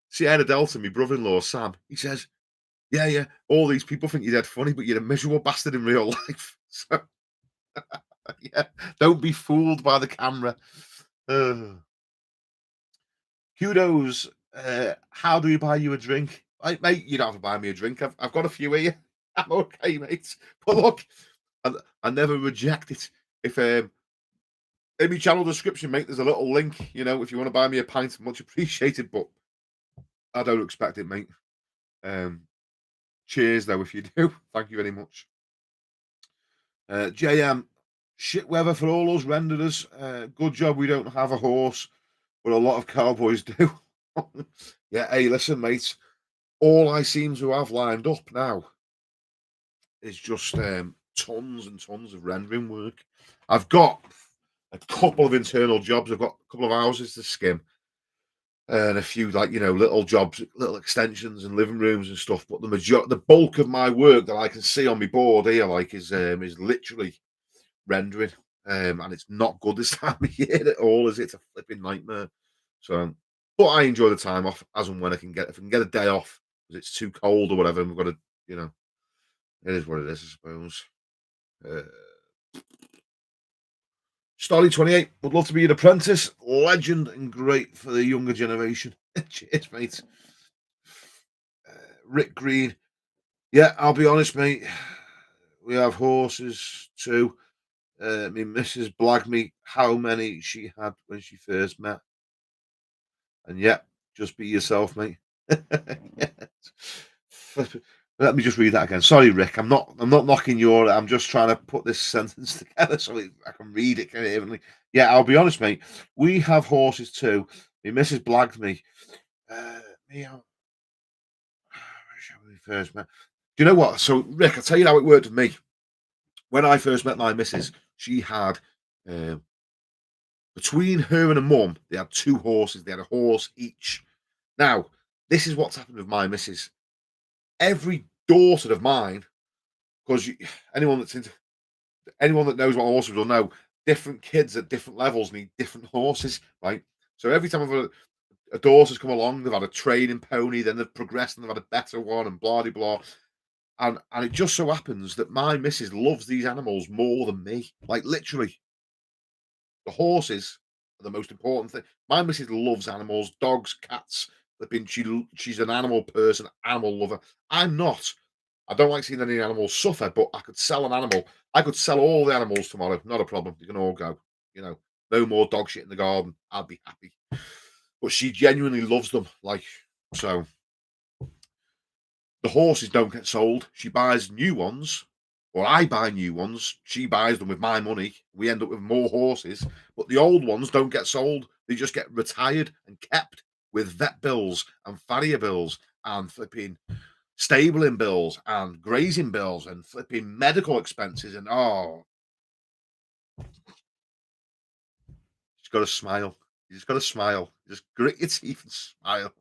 see, Ed Delta, my brother-in-law Sam, he says, "Yeah, yeah, all these people think you're dead funny, but you're a miserable bastard in real life." So yeah, don't be fooled by the camera. Uh, Kudos. How do we buy you a drink? Mate, you don't have to buy me a drink. I've got a few here. I'm okay, mate. But look, I never reject it. If in my channel description, mate, there's a little link. You know, if you want to buy me a pint, much appreciated. But I don't expect it, mate. Um, cheers, though, if you do. Thank you very much. JM, shit weather for all us renderers. Good job we don't have a horse, but a lot of cowboys do. Yeah, hey, listen, mate. All I seem to have lined up now is just tons and tons of rendering work. I've got a couple of internal jobs. I've got a couple of houses to skim and a few like little jobs, little extensions and living rooms and stuff. But the bulk of my work that I can see on my board here, like, is literally rendering, and it's not good this time of year at all. Is it? It's a flipping nightmare. So, but I enjoy the time off as and when I can get. If I can get a day off because it's too cold or whatever, and we've got to, it is what it is, I suppose. Uh, Stolly28 would love to be an apprentice. Legend and great for the younger generation. Cheers, mate. Uh, Rick Green. Yeah, I'll be honest, mate. We have horses too. My missus blagged me how many she had when she first met. And yeah, just be yourself, mate. Let me just read that again. Sorry, Rick. I'm not knocking your. I'm just trying to put this sentence together so I can read it evenly. Yeah, I'll be honest, mate. We have horses too. My missus blagged me. Me, when we first met. Do you know what? So, Rick, I'll tell you how it worked with me. When I first met my missus, she had um, between her and her mum, they had two horses. They had a horse each. Now, this is what's happened with my missus. Every daughter of mine, because anyone that's into anyone that knows what horses will know, different kids at different levels need different horses, right? So every time a daughter's come along, they've had a training pony, then they've progressed and they've had a better one, and blah de blah. And it just so happens that my missus loves these animals more than me. Like, literally, the horses are the most important thing. My missus loves animals, dogs, cats. She's an animal person, animal lover. I'm not. I don't like seeing any animals suffer, but I could sell an animal. I could sell all the animals tomorrow. Not a problem. You can all go. You know, no more dog shit in the garden. I'd be happy. But she genuinely loves them. Like, so the horses don't get sold. She buys new ones, or I buy new ones. She buys them with my money. We end up with more horses, but the old ones don't get sold. They just get retired and kept with vet bills and farrier bills and flipping stabling bills and grazing bills and flipping medical expenses. And oh, just got to smile. You just got to smile. Just grit your teeth and smile.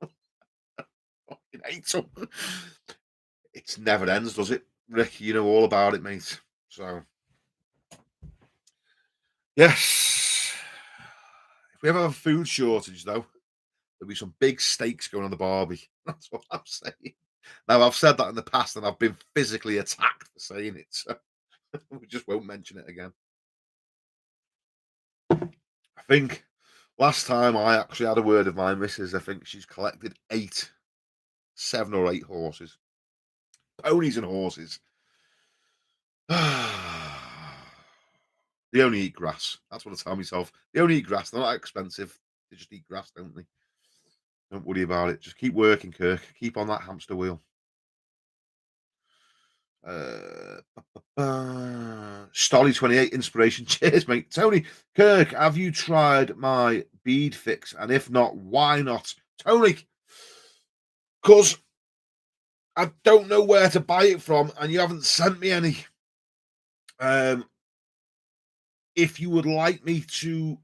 Fucking hate them. It never ends, does it, Rick? You know all about it, mate. So, yes. If we ever have a food shortage, though, there'll be some big steaks going on the barbie. That's what I'm saying. Now, I've said that in the past and I've been physically attacked for saying it. So we just won't mention it again. I think last time I actually had a word of my missus, I think she's collected 7 or 8 horses, ponies and horses. They only eat grass. That's what I tell myself. They only eat grass. They're not expensive. They just eat grass, don't they? Don't worry about it. Just keep working, Kirk. Keep on that hamster wheel. Uh, Stolly 28 inspiration. Cheers, mate. Tony, Kirk, have you tried my bead fix? And if not, why not? Tony, because I don't know where to buy it from, and you haven't sent me any. Um, if you would like me to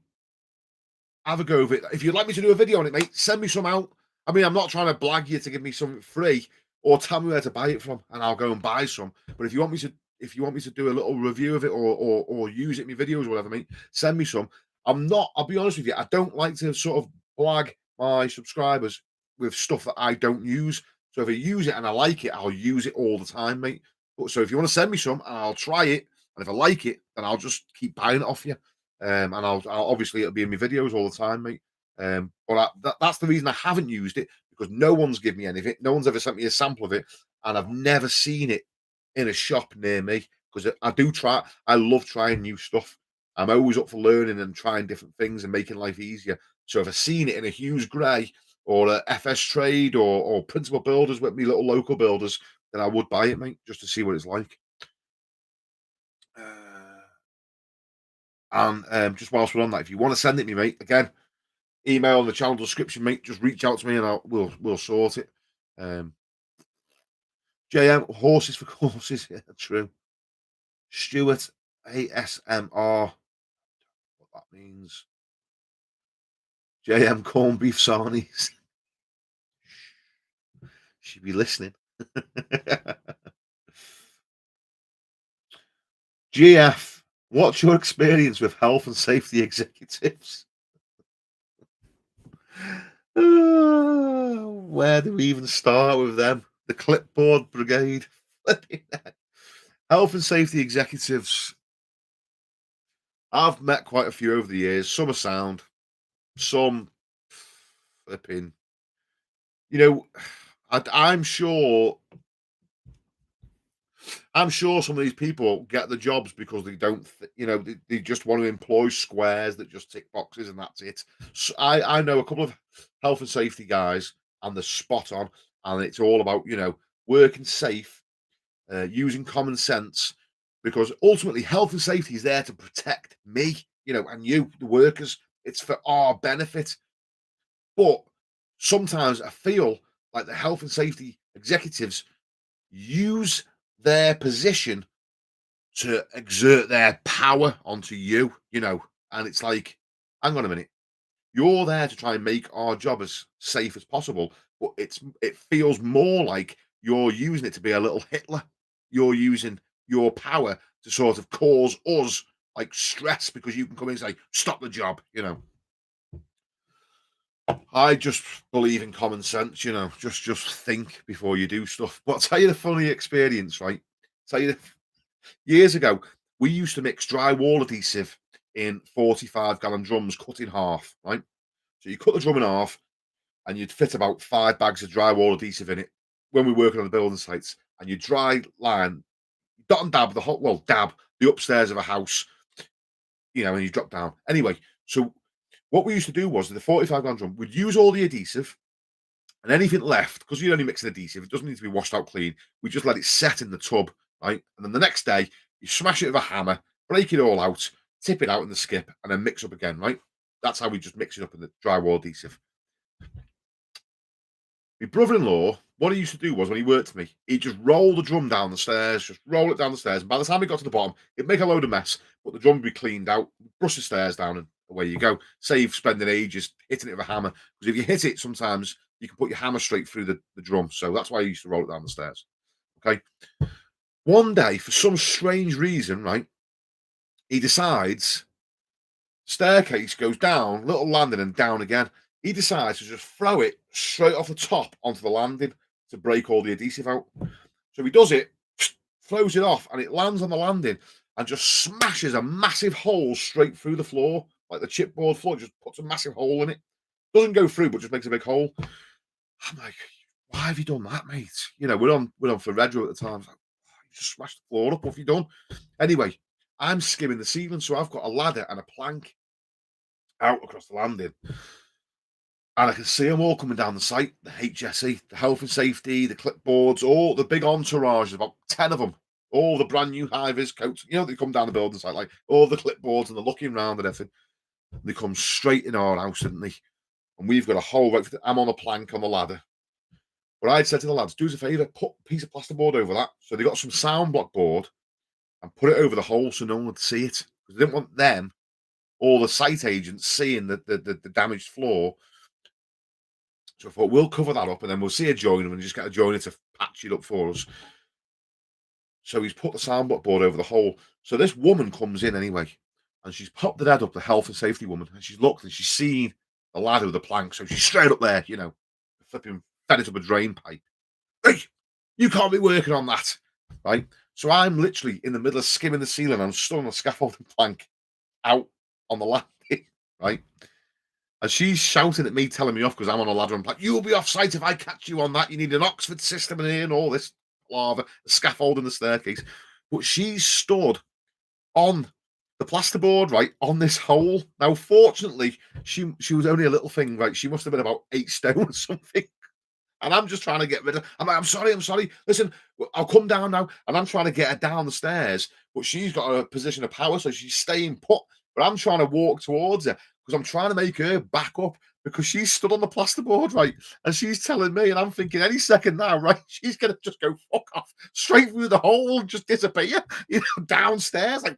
have a go of it, if you'd like me to do a video on it, mate, send me some out. I mean, I'm not trying to blag you to give me something free or tell me where to buy it from, and I'll go and buy some. But if you want me to do a little review of it or use it in my videos or whatever, mate, send me some. I'm not. I'll be honest with you. I don't like to sort of blag my subscribers with stuff that I don't use. So if I use it and I like it, I'll use it all the time, mate. But so if you want to send me some, I'll try it, and if I like it, then I'll just keep buying it off you. And I'll obviously it'll be in my videos all the time, mate. That's the reason I haven't used it because no one's given me any of it. No one's ever sent me a sample of it, and I've never seen it in a shop near me because I do try. I love trying new stuff. I'm always up for learning and trying different things and making life easier. So if I've seen it in a Hughes Gray or a FS Trade or Principal Builders with me little local builders, then I would buy it, mate, just to see what it's like. And just whilst we're on that, if you want to send it me, mate, again, email in the channel description, mate. Just reach out to me and we'll sort it. JM horses for courses, yeah, true. Stuart ASMR, what that means. JM corned beef sarnies. She'd be listening. GF, what's your experience with health and safety executives? Where do we even start with them? The clipboard brigade. Health and safety executives. I've met quite a few over the years. Some are sound, some flipping. You know, I'm sure. I'm sure some of these people get the jobs because they don't, they just want to employ squares that just tick boxes and that's it. So I know a couple of health and safety guys, and they're spot on, and it's all about working safe, using common sense, because ultimately health and safety is there to protect me, and you, the workers. It's for our benefit. But sometimes I feel like the health and safety executives use their position to exert their power onto you, and it's like, hang on a minute, you're there to try and make our job as safe as possible, but it feels more like you're using it to be a little Hitler. You're using your power to sort of cause us like stress because you can come in and say, stop the job, I just believe in common sense, just think before you do stuff. But I'll tell you the funny experience, right? Tell you years ago, we used to mix drywall adhesive in 45-gallon drums cut in half, right? So you cut the drum in half and you'd fit about 5 bags of drywall adhesive in it when we were working on the building sites. And you dry line, dot and dab dab the upstairs of a house, and you drop down. Anyway, so what we used to do was the 45-gallon drum, we'd use all the adhesive and anything left, because you only mix an adhesive, it doesn't need to be washed out clean. We just let it set in the tub, right? And then the next day, you smash it with a hammer, break it all out, tip it out in the skip, and then mix up again, right? That's how we just mix it up in the drywall adhesive. My brother-in-law, what he used to do was when he worked for me, he'd just roll the drum down the stairs, just roll it down the stairs. And by the time he got to the bottom, it'd make a load of mess, but the drum would be cleaned out, brush the stairs down, and away you go. Save spending ages hitting it with a hammer. Because if you hit it, sometimes you can put your hammer straight through the drum. So that's why I used to roll it down the stairs. Okay. One day, for some strange reason, right, he decides staircase goes down, little landing, and down again. He decides to just throw it straight off the top onto the landing to break all the adhesive out. So he does it, throws it off, and it lands on the landing and just smashes a massive hole straight through the floor, like the chipboard floor. Just puts a massive hole in it. Doesn't go through, but just makes a big hole. I'm like, why have you done that, mate? We're on for Redro at the time. I was like, you just smashed the floor up. What have you done? Anyway, I'm skimming the ceiling, so I've got a ladder and a plank out across the landing, and I can see them all coming down the site, the HSE, the health and safety, the clipboards, all the big entourage, about 10 of them, all the brand new high-vis coats. They come down the building site, like, all the clipboards, and they're looking round and everything. They come straight in our house, didn't they? And we've got a whole, like, I'm on a plank on the ladder. But I'd said to the lads, do us a favour, put a piece of plasterboard over that. So they got some sound block board and put it over the hole so no one would see it. Because they didn't want them or the site agents seeing the damaged floor. So I thought, we'll cover that up and then we'll see a joiner and just get a joiner to patch it up for us. So he's put the sound block board over the hole. So this woman comes in anyway, and she's popped her head up, the health and safety woman, and she's looked and she's seen the ladder with the plank. So she's straight up there, flipping fed it up a drain pipe. Hey, you can't be working on that, right? So I'm literally in the middle of skimming the ceiling. I'm stood on a scaffolding plank out on the landing, right? And she's shouting at me, telling me off because I'm on a ladder and plank. You'll be off site if I catch you on that. You need an Oxford system in here and all this lava, the scaffold and the staircase. But she stood on the plasterboard, right, on this hole. Now, fortunately, she was only a little thing, right? She must have been about 8 stone or something. And I'm just trying to get rid of. I'm like, I'm sorry. Listen, I'll come down now. And I'm trying to get her down the stairs, but she's got a position of power, so she's staying put. But I'm trying to walk towards her because I'm trying to make her back up because she's stood on the plasterboard, right? And she's telling me, and I'm thinking any second now, right? She's gonna just go fuck off straight through the hole, just disappear, downstairs, like.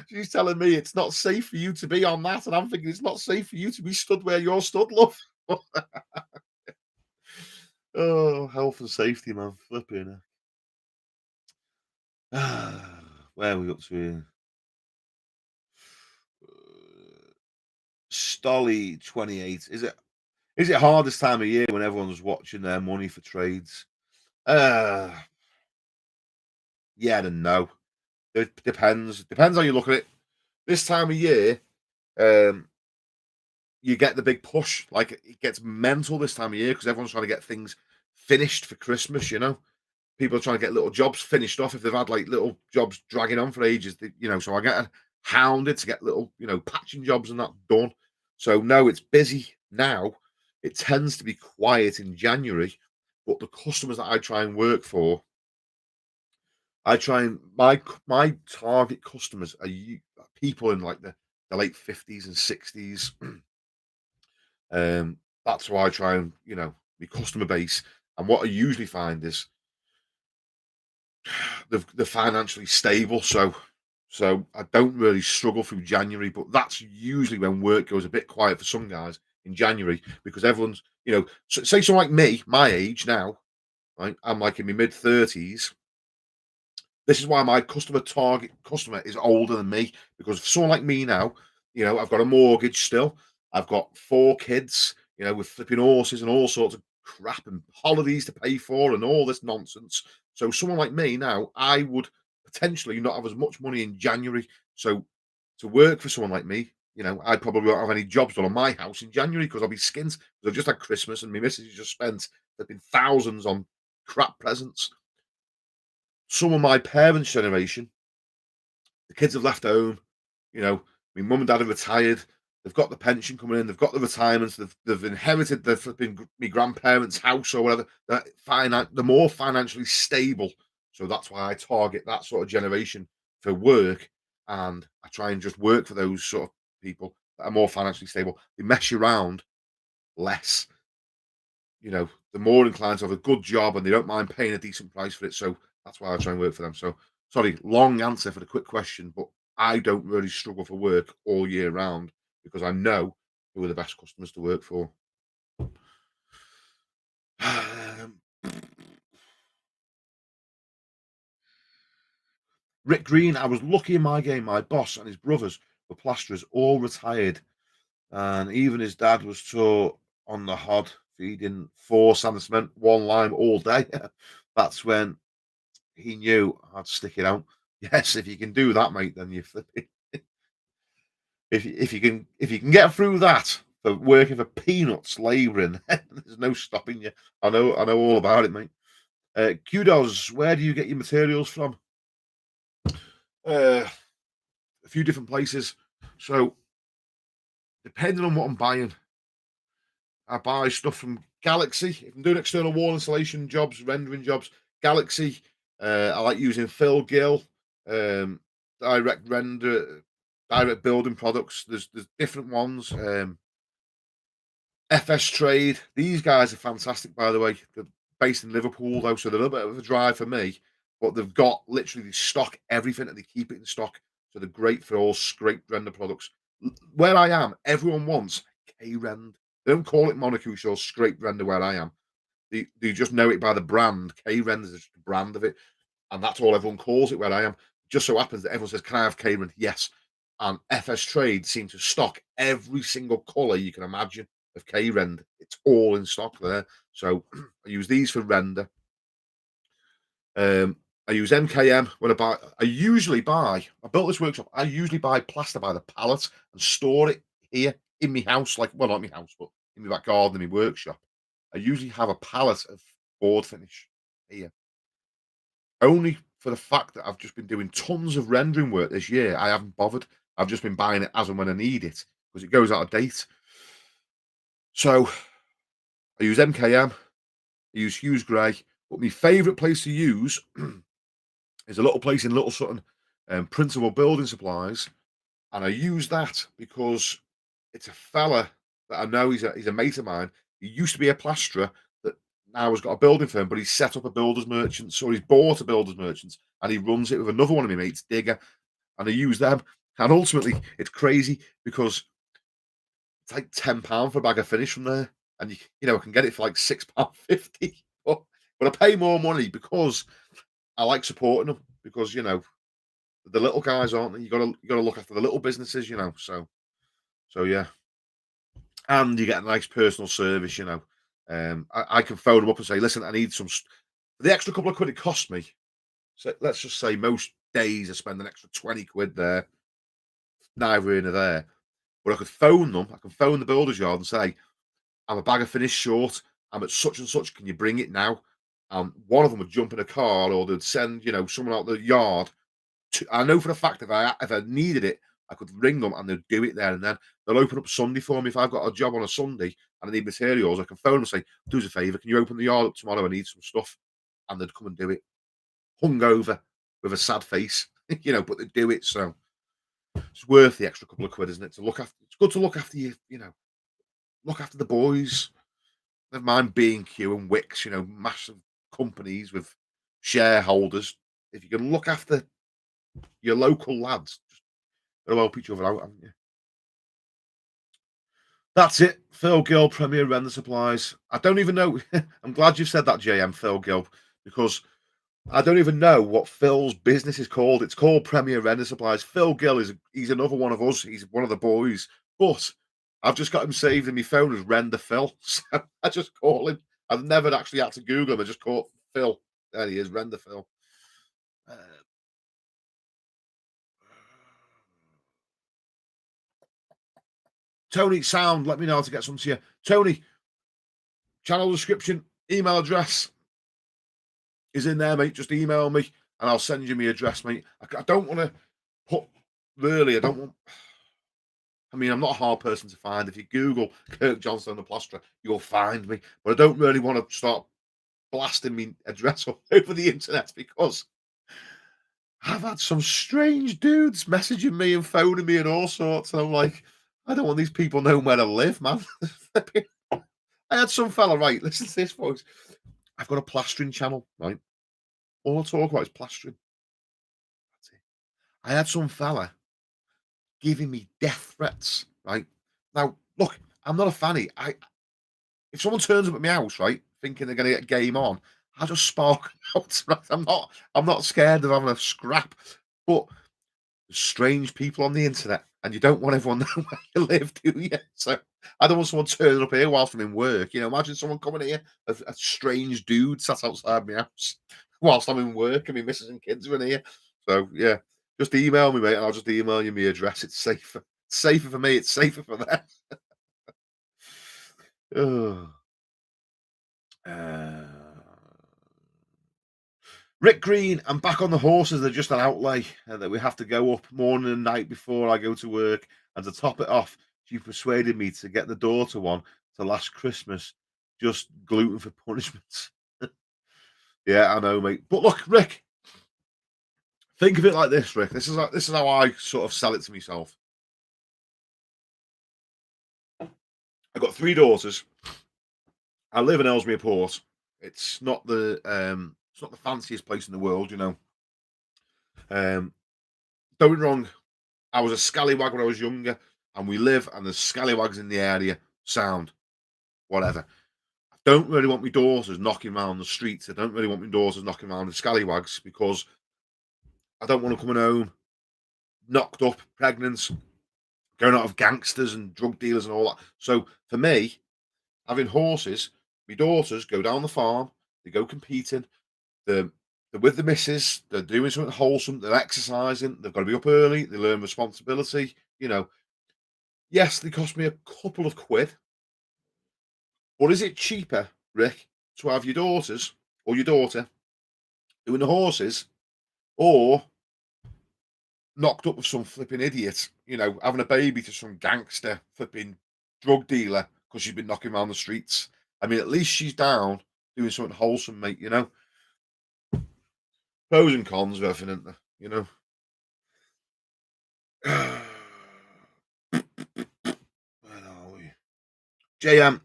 She's telling me it's not safe for you to be on that, and I'm thinking it's not safe for you to be stood where you're stood, love. Oh, health and safety, man. Flipping. Where are we up to here? Stolly 28. Is it hard this time of year when everyone's watching their money for trades? Uh yeah and no. It depends. Depends how you look at it. This time of year, um, you get the big push. Like it gets mental this time of year because everyone's trying to get things finished for Christmas. People are trying to get little jobs finished off if they've had like little jobs dragging on for ages. So I get hounded to get little, patching jobs and that done. So no, it's busy now. It tends to be quiet in January, but the customers that I try and work for, I try and my target customers are people in like the late 50s and 60s. That's why I try and my customer base. And what I usually find is they're financially stable, so I don't really struggle through January, but that's usually when work goes a bit quiet for some guys in January because everyone's, say someone like me, my age now, right? I'm like in my mid 30s. This is why my target customer is older than me because for someone like me now, I've got a mortgage still, I've got 4 kids, with flipping horses and all sorts of crap and holidays to pay for and all this nonsense. So someone like me now, I would potentially not have as much money in January. So to work for someone like me, I probably won't have any jobs done on my house in January because I'll be skint. Because I've just had Christmas and my missus has just spent flipping thousands on crap presents. Some of my parents' generation, the kids have left home. My mum and dad are retired. They've got the pension coming in. They've got the retirements. They've inherited the flipping my grandparents' house or whatever. They're more financially stable. So that's why I target that sort of generation for work, and I try and just work for those sort of people that are more financially stable. They mess you around less. They're more inclined to have a good job and they don't mind paying a decent price for it. So that's why I try and work for them. So sorry, long answer for the quick question, but I don't really struggle for work all year round because I know who are the best customers to work for. Um, Rick Green, I was lucky in my game. My boss and his brothers were plasterers, all retired, and even his dad was taught on the hod feeding 4 sand cement, 1 lime all day. That's when he knew I'd stick it out. Yes, if you can do that, mate, then you flip it. If you can get through that for working for peanuts, labouring, there's no stopping you. I know all about it, mate. Kudos. Where do you get your materials from? Uh, a few different places. So depending on what I'm buying, I buy stuff from Galaxy. If I'm doing external wall insulation jobs, rendering jobs, Galaxy. I like using Phil Gill, um, direct render, direct building products. There's different ones. FS Trade. These guys are fantastic, by the way. They're based in Liverpool, though, so they're a little bit of a drive for me. But they've got literally they stock everything and they keep it in stock. So they're great for all scraped render products. Where I am, everyone wants K-Rend. They don't call it monocouche or scraped render where I am. They just know it by the brand. K-Rend is just the brand of it. And that's all everyone calls it where I am. Just so happens that everyone says, "Can I have K-Rend?" Yes. And FS Trade seem to stock every single colour you can imagine of K-Rend. It's all in stock there. So I use these for render. Um, I use MKM when I buy. I built this workshop. I usually buy plaster by the pallet and store it here in my house, like, well, not my house, but in my back garden, in my workshop. I usually have a pallet of board finish here. Only for the fact that I've just been doing tons of rendering work this year, I haven't bothered. I've just been buying it as and when I need it because it goes out of date. So I use MKM, I use Hughes Grey, but my favourite place to use is a little place in Little Sutton, Principal Building Supplies, and I use that because it's a fella that I know. He's a mate of mine. He used to be a plasterer that now has got a building firm, but he's set up a builder's merchant, so he's bought a builder's merchant and he runs it with another one of my mates, Digger, and I use them. And ultimately, it's crazy because it's like £10 for a bag of finish from there, and I can get it for like £6.50. But I pay more money because I like supporting them because the little guys, aren't they? You gotta look after the little businesses, So yeah, and you get a nice personal service. I can phone them up and say, listen, I need the extra couple of quid it cost me. So let's just say most days I spend an extra 20 quid there, neither here nor there. But I could phone them. I can phone the builder's yard and say, I'm a bag of finish short. I'm at such and such. Can you bring it now? And one of them would jump in a car, or they'd send, someone out the yard. I know for a fact if I needed it, I could ring them and they'd do it there and then. They'll open up Sunday for me if I've got a job on a Sunday and I need materials. I can phone them and say, "Do us a favour, can you open the yard up tomorrow? I need some stuff," and they'd come and do it, hungover with a sad face, but they do it. So it's worth the extra couple of quid, isn't it? To look after. It's good to look after look after the boys. Never mind B&Q and Wix, massive companies with shareholders. If you can look after your local lads, just gotta help each other out, haven't you? That's it. Phil Gill, Premier Render Supplies. I don't even know. I'm glad you've said that, JM Phil Gill, because I don't even know what Phil's business is called. It's called Premier Render Supplies. Phil Gill he's another one of us. He's one of the boys. But I've just got him saved in my phone as Render Phil. So I just call him. I've never actually had to Google him. I just call Phil. There he is, Render Phil. Uh, Tony, sound. Let me know how to get some to you. Tony, channel description, email address is in there, mate. Just email me and I'll send you my address, mate. I don't want to put really. I don't want. I mean, I'm not a hard person to find. If you Google Kirk Johnstone the plasterer, you'll find me. But I don't really want to start blasting me address all over the internet because I've had some strange dudes messaging me and phoning me and all sorts. And I'm like, I don't want these people knowing where I live, man. I had some fella, right? Listen to this, folks. I've got a plastering channel, right? All I talk about is plastering. That's it. I had some fella giving me death threats, right? Now, look, I'm not a fanny. If someone turns up at my house, right, thinking they're going to get game on, I just spark out. Right? I'm not scared of having a scrap. But there's strange people on the internet, and you don't want everyone knowing where you live, do you? So I don't want someone turning up here whilst I'm in work. Imagine someone coming here, a strange dude sat outside my house whilst I'm in work, and my missus and kids are in here. So yeah, just email me, mate, and I'll just email you my address. It's safer. It's safer for me. It's safer for them. Ugh. Uh, Rick Green, I'm back on the horses. They're just an outlay that we have to go up morning and night before I go to work. And to top it off, she persuaded me to get the daughter one to last Christmas. Just gluten for punishment. Yeah, I know, mate. But look, Rick, think of it like this, Rick. This is how I sort of sell it to myself. I've got three daughters. I live in Ellesmere Port. It's not the fanciest place in the world, you know. Um, don't get me wrong, I was a scallywag when I was younger, and we live and there's scallywags in the area, sound, whatever. I don't really want my daughters knocking around the streets. I don't really want my daughters knocking around the scallywags because I don't want them coming home knocked up, pregnant, going out of gangsters and drug dealers and all that. So for me, having horses, my daughters go down the farm, they go competing, they're, they're with the missus, they're doing something wholesome, they're exercising, they've got to be up early, they learn responsibility. You know, yes, they cost me a couple of quid, but is it cheaper, Rick, to have your daughters or your daughter doing the horses or knocked up with some flipping idiot, you know, having a baby to some gangster flipping drug dealer because she's been knocking around the streets? I mean, at least she's down doing something wholesome, mate, you know? Pros and cons of everything, isn't there? You know? Where are we? JM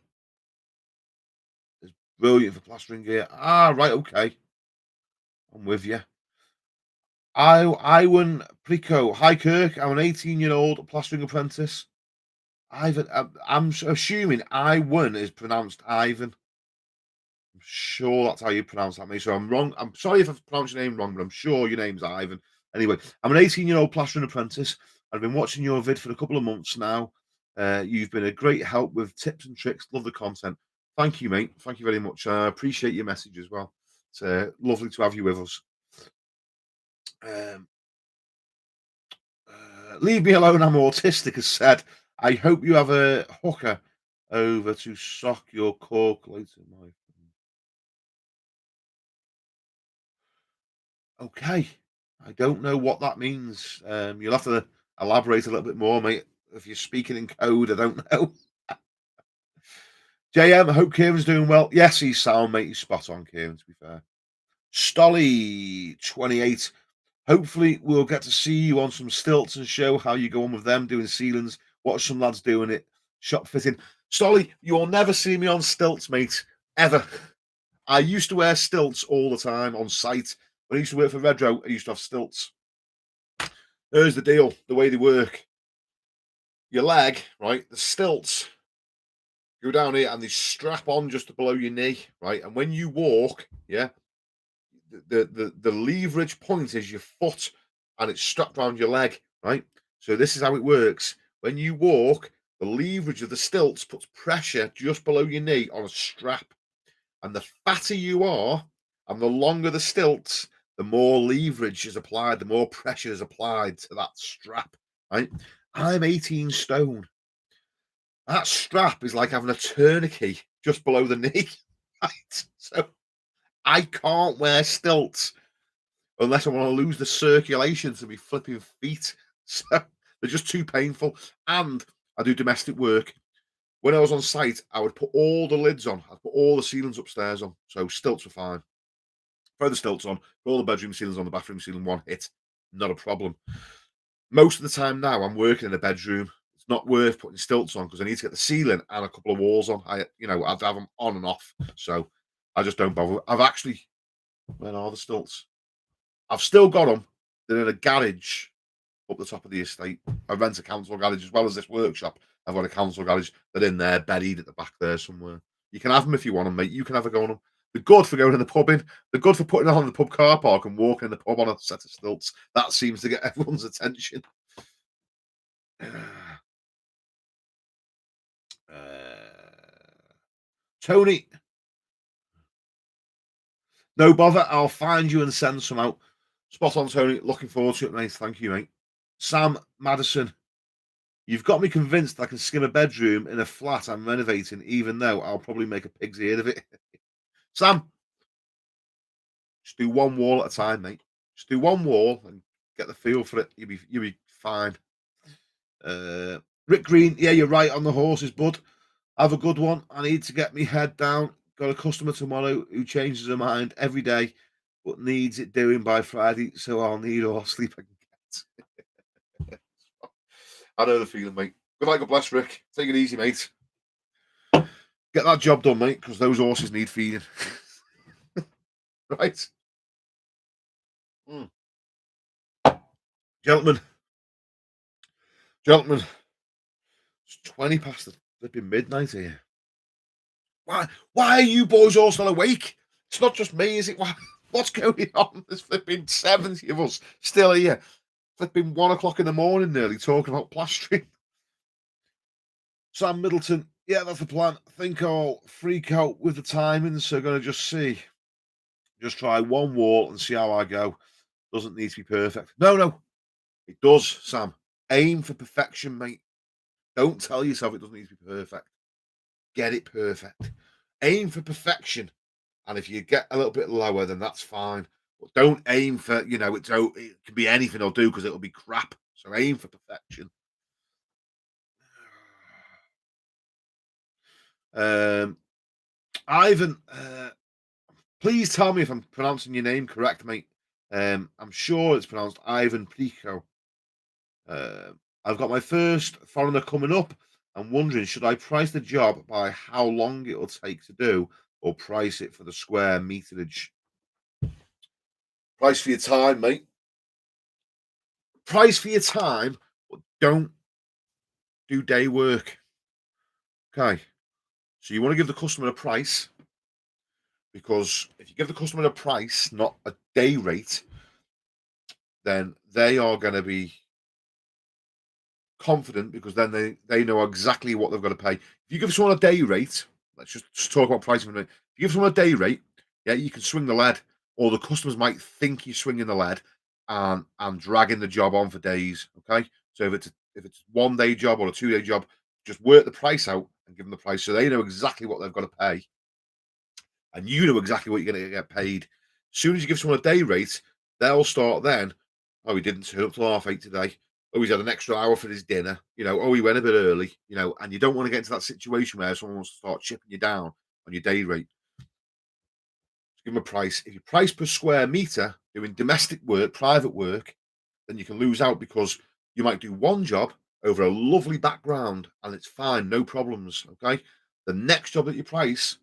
is brilliant for plastering gear. Ah, right, okay. I'm with you. Iwan Prico. Hi, Kirk. I'm an 18-year-old plastering apprentice. Ivan, I'm assuming Iwan is pronounced Ivan. I'm sure that's how you pronounce that, mate. So I'm wrong. I'm sorry if I've pronounced your name wrong, but I'm sure your name's Ivan. Anyway, I'm an 18-year-old plastering apprentice. I've been watching your vid for a couple of months now. You've been a great help with tips and tricks. Love the content. Thank you, mate. Thank you very much. I appreciate your message as well. It's lovely to have you with us. Um, Leave me alone. I'm autistic. Has said. I hope you have a hooker over to sock your cork later, my friend. Okay. I don't know what that means. You'll have to elaborate a little bit more, mate. If you're speaking in code, I don't know. JM, I hope Kieran's doing well. Yes, he's sound, mate. He's spot on, Kieran, to be fair. Stolly 28. Hopefully, we'll get to see you on some stilts and show how you go on with them doing ceilings. Watch some lads doing it. Shop fitting. Stolly, you'll never see me on stilts, mate. Ever. I used to wear stilts all the time on site. When I used to work for Redrow, I used to have stilts. Here's the deal, the way they work. Your leg, right? The stilts go down here and they strap on just below your knee, right? And when you walk, yeah, the leverage point is your foot and it's strapped around your leg, right? So this is how it works. When you walk, the leverage of the stilts puts pressure just below your knee on a strap. And the fatter you are and the longer the stilts, the more leverage is applied, the more pressure is applied to that strap, right? I'm 18 stone. That strap is like having a tourniquet just below the knee, right? So I can't wear stilts unless I want to lose the circulation to my flipping feet. So they're just too painful. And I do domestic work. When I was on site, I would put all the lids on. I'd put all the ceilings upstairs on. So stilts were fine. Throw the stilts on, put all the bedroom ceilings on, the bathroom ceiling, one hit. Not a problem. Most of the time now, I'm working in a bedroom. It's not worth putting stilts on because I need to get the ceiling and a couple of walls on. I'd have them on and off. So I just don't bother. I've actually, where are the stilts? I've still got them. They're in a garage up the top of the estate. I rent a council garage as well as this workshop. I've got a council garage. They're in there, buried at the back there somewhere. You can have them if you want them, mate. You can have a go on them. They're good for going in the pub in. They're good for putting on in the pub car park and walking in the pub on a set of stilts. That seems to get everyone's attention. Tony, no bother. I'll find you and send some out. Spot on, Tony. Looking forward to it, mate. Thank you, mate. Sam Madison, you've got me convinced I can skim a bedroom in a flat I'm renovating, even though I'll probably make a pig's ear of it. Sam, Just do one wall at a time, mate. Just do one wall and get the feel for it. You'll be fine. Uh, Rick Green, yeah, you're right on the horses, bud. Have a good one. I need to get me head down. Got a customer tomorrow who changes her mind every day, but needs it doing by Friday, so I'll need all sleep I can get. I know the feeling, mate. Good night, God bless, Rick. Take it easy, mate. Get that job done, mate, because those horses need feeding. Right? Mm. Gentlemen, gentlemen, it's 20 past the flipping midnight here. Why are you boys all still awake? It's not just me, is it? What's going on? There's flipping 70 of us still here. Flipping 1 o'clock in the morning nearly talking about plastering. Sam Middleton, yeah, that's the plan. I think I'll freak out with the timings, so gonna just see. Just try one wall and see how I go. Doesn't need to be perfect. No, it does, Sam. Aim for perfection, mate. Don't tell yourself it doesn't need to be perfect. Get it perfect. Aim for perfection. And if you get a little bit lower, then that's fine. But don't aim for, it can be anything I'll do because it'll be crap. So aim for perfection. Um, Ivan, please tell me if I'm pronouncing your name correct, mate. I'm sure it's pronounced Ivan Pico. I've got my first foreigner coming up. I'm wondering, should I price the job by how long it will take to do, or price it for the square meterage? Price for your time, mate. Price for your time, but don't do day work. Okay. So you want to give the customer a price, because if you give the customer a price, not a day rate, then they are going to be confident because then they know exactly what they've got to pay. If you give someone a day rate, let's just talk about pricing for a minute. If you give someone a day rate, yeah, you can swing the lead, or the customers might think you're swinging the lead and dragging the job on for days. Okay, so if it's 1 day job or a 2 day job, just work the price out and give them the price so they know exactly what they've got to pay, and you know exactly what you're going to get paid. As soon as you give someone a day rate, they'll start then. Oh, he didn't turn up till 8:30 today. Oh, he's had an extra hour for his dinner. Oh, he went a bit early. And you don't want to get into that situation where someone wants to start chipping you down on your day rate. Just give them a price. If you price per square meter doing domestic work, private work, then you can lose out because you might do one job over a lovely background and it's fine, no problems. Okay. The next job that you price,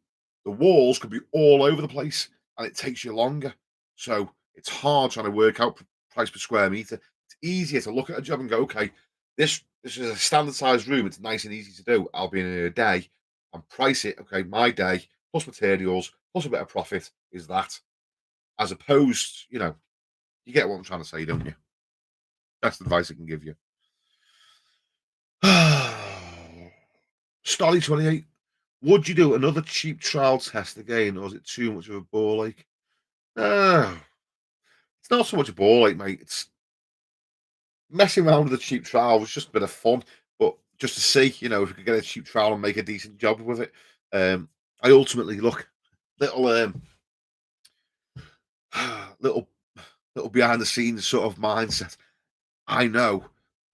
the walls could be all over the place and it takes you longer. So it's hard trying to work out price per square meter. It's easier to look at a job and go, okay, this is a standard sized room. It's nice and easy to do. I'll be in a day and price it. Okay, my day plus materials plus a bit of profit is that. As opposed, you get what I'm trying to say, don't you? Best advice I can give you. Stolly 28. Would you do another cheap trial test again, or is it too much of a ball ache? No, it's not so much a ball ache, mate. It's messing around with the cheap trial was just a bit of fun, but just to see, if we could get a cheap trial and make a decent job with it. I ultimately look little, little, little behind the scenes sort of mindset. I know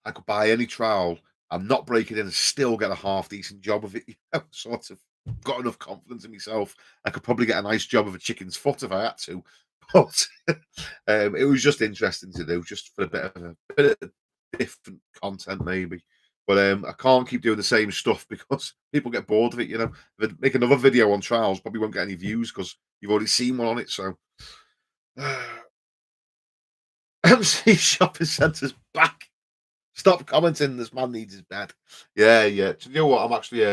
I could buy any trowel and not break it in and still get a half decent job of it. Sort of got enough confidence in myself. I could probably get a nice job of a chicken's foot if I had to. But it was just interesting to do, just for a bit of different content, maybe. But I can't keep doing the same stuff because people get bored of it. If I make another video on trials, probably won't get any views because you've already seen one on it. So, MC Shopping Centre's back. Stop commenting. This man needs his bed. Yeah. Do you know what? I'm actually.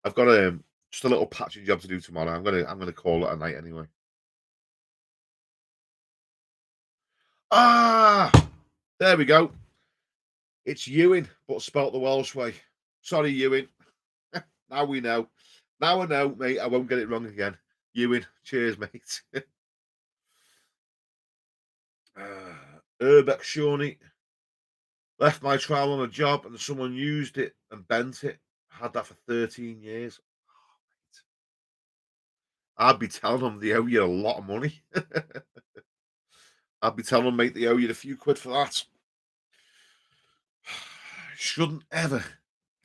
I've got just a little patching job to do tomorrow. I'm gonna call it a night anyway. Ah, there we go. It's Ewing, but spelt the Welsh way. Sorry, Ewing. Now we know. Now I know, mate. I won't get it wrong again. Ewing. Cheers, mate. Urbeck Shawnee. Left my trowel on a job and someone used it and bent it. Had that for 13 years. I'd be telling them they owe you a lot of money. I'd be telling them, mate, they owe you a few quid for that. Shouldn't ever.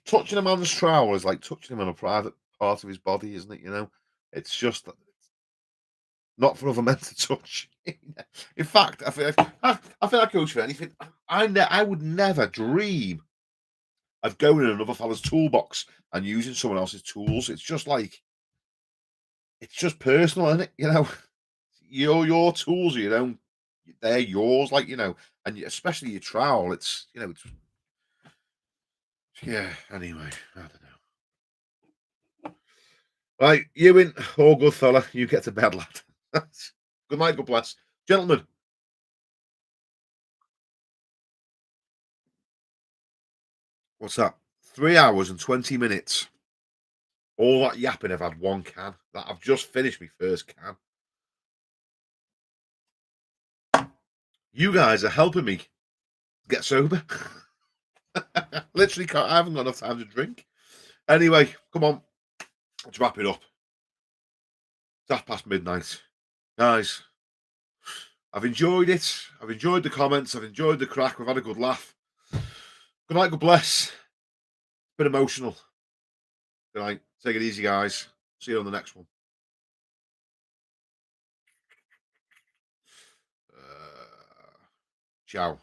Touching a man's trowel is like touching him on a private part of his body, isn't it? You know, it's just not for other men to touch. In fact, I feel like goes for anything. I would never dream of going in another fella's toolbox and using someone else's tools. It's just like it's just personal, isn't it? You know, your tools, you know, they're yours, like and especially your trowel. It's it's yeah. Anyway, I don't know. Right, you in, all good fella. You get to bed, lad. Good night, God bless, gentlemen. What's that? 3 hours and 20 minutes. All that yapping. I've had one can. That I've just finished my first can. You guys are helping me get sober. Literally, can't. I haven't got enough time to drink. Anyway, come on. Let's wrap it up. It's half past midnight, guys. I've enjoyed it. I've enjoyed the comments. I've enjoyed the crack. We've had a good laugh. Good night. God bless. Bit emotional. Good night. Take it easy, guys. See you on the next one. Ciao.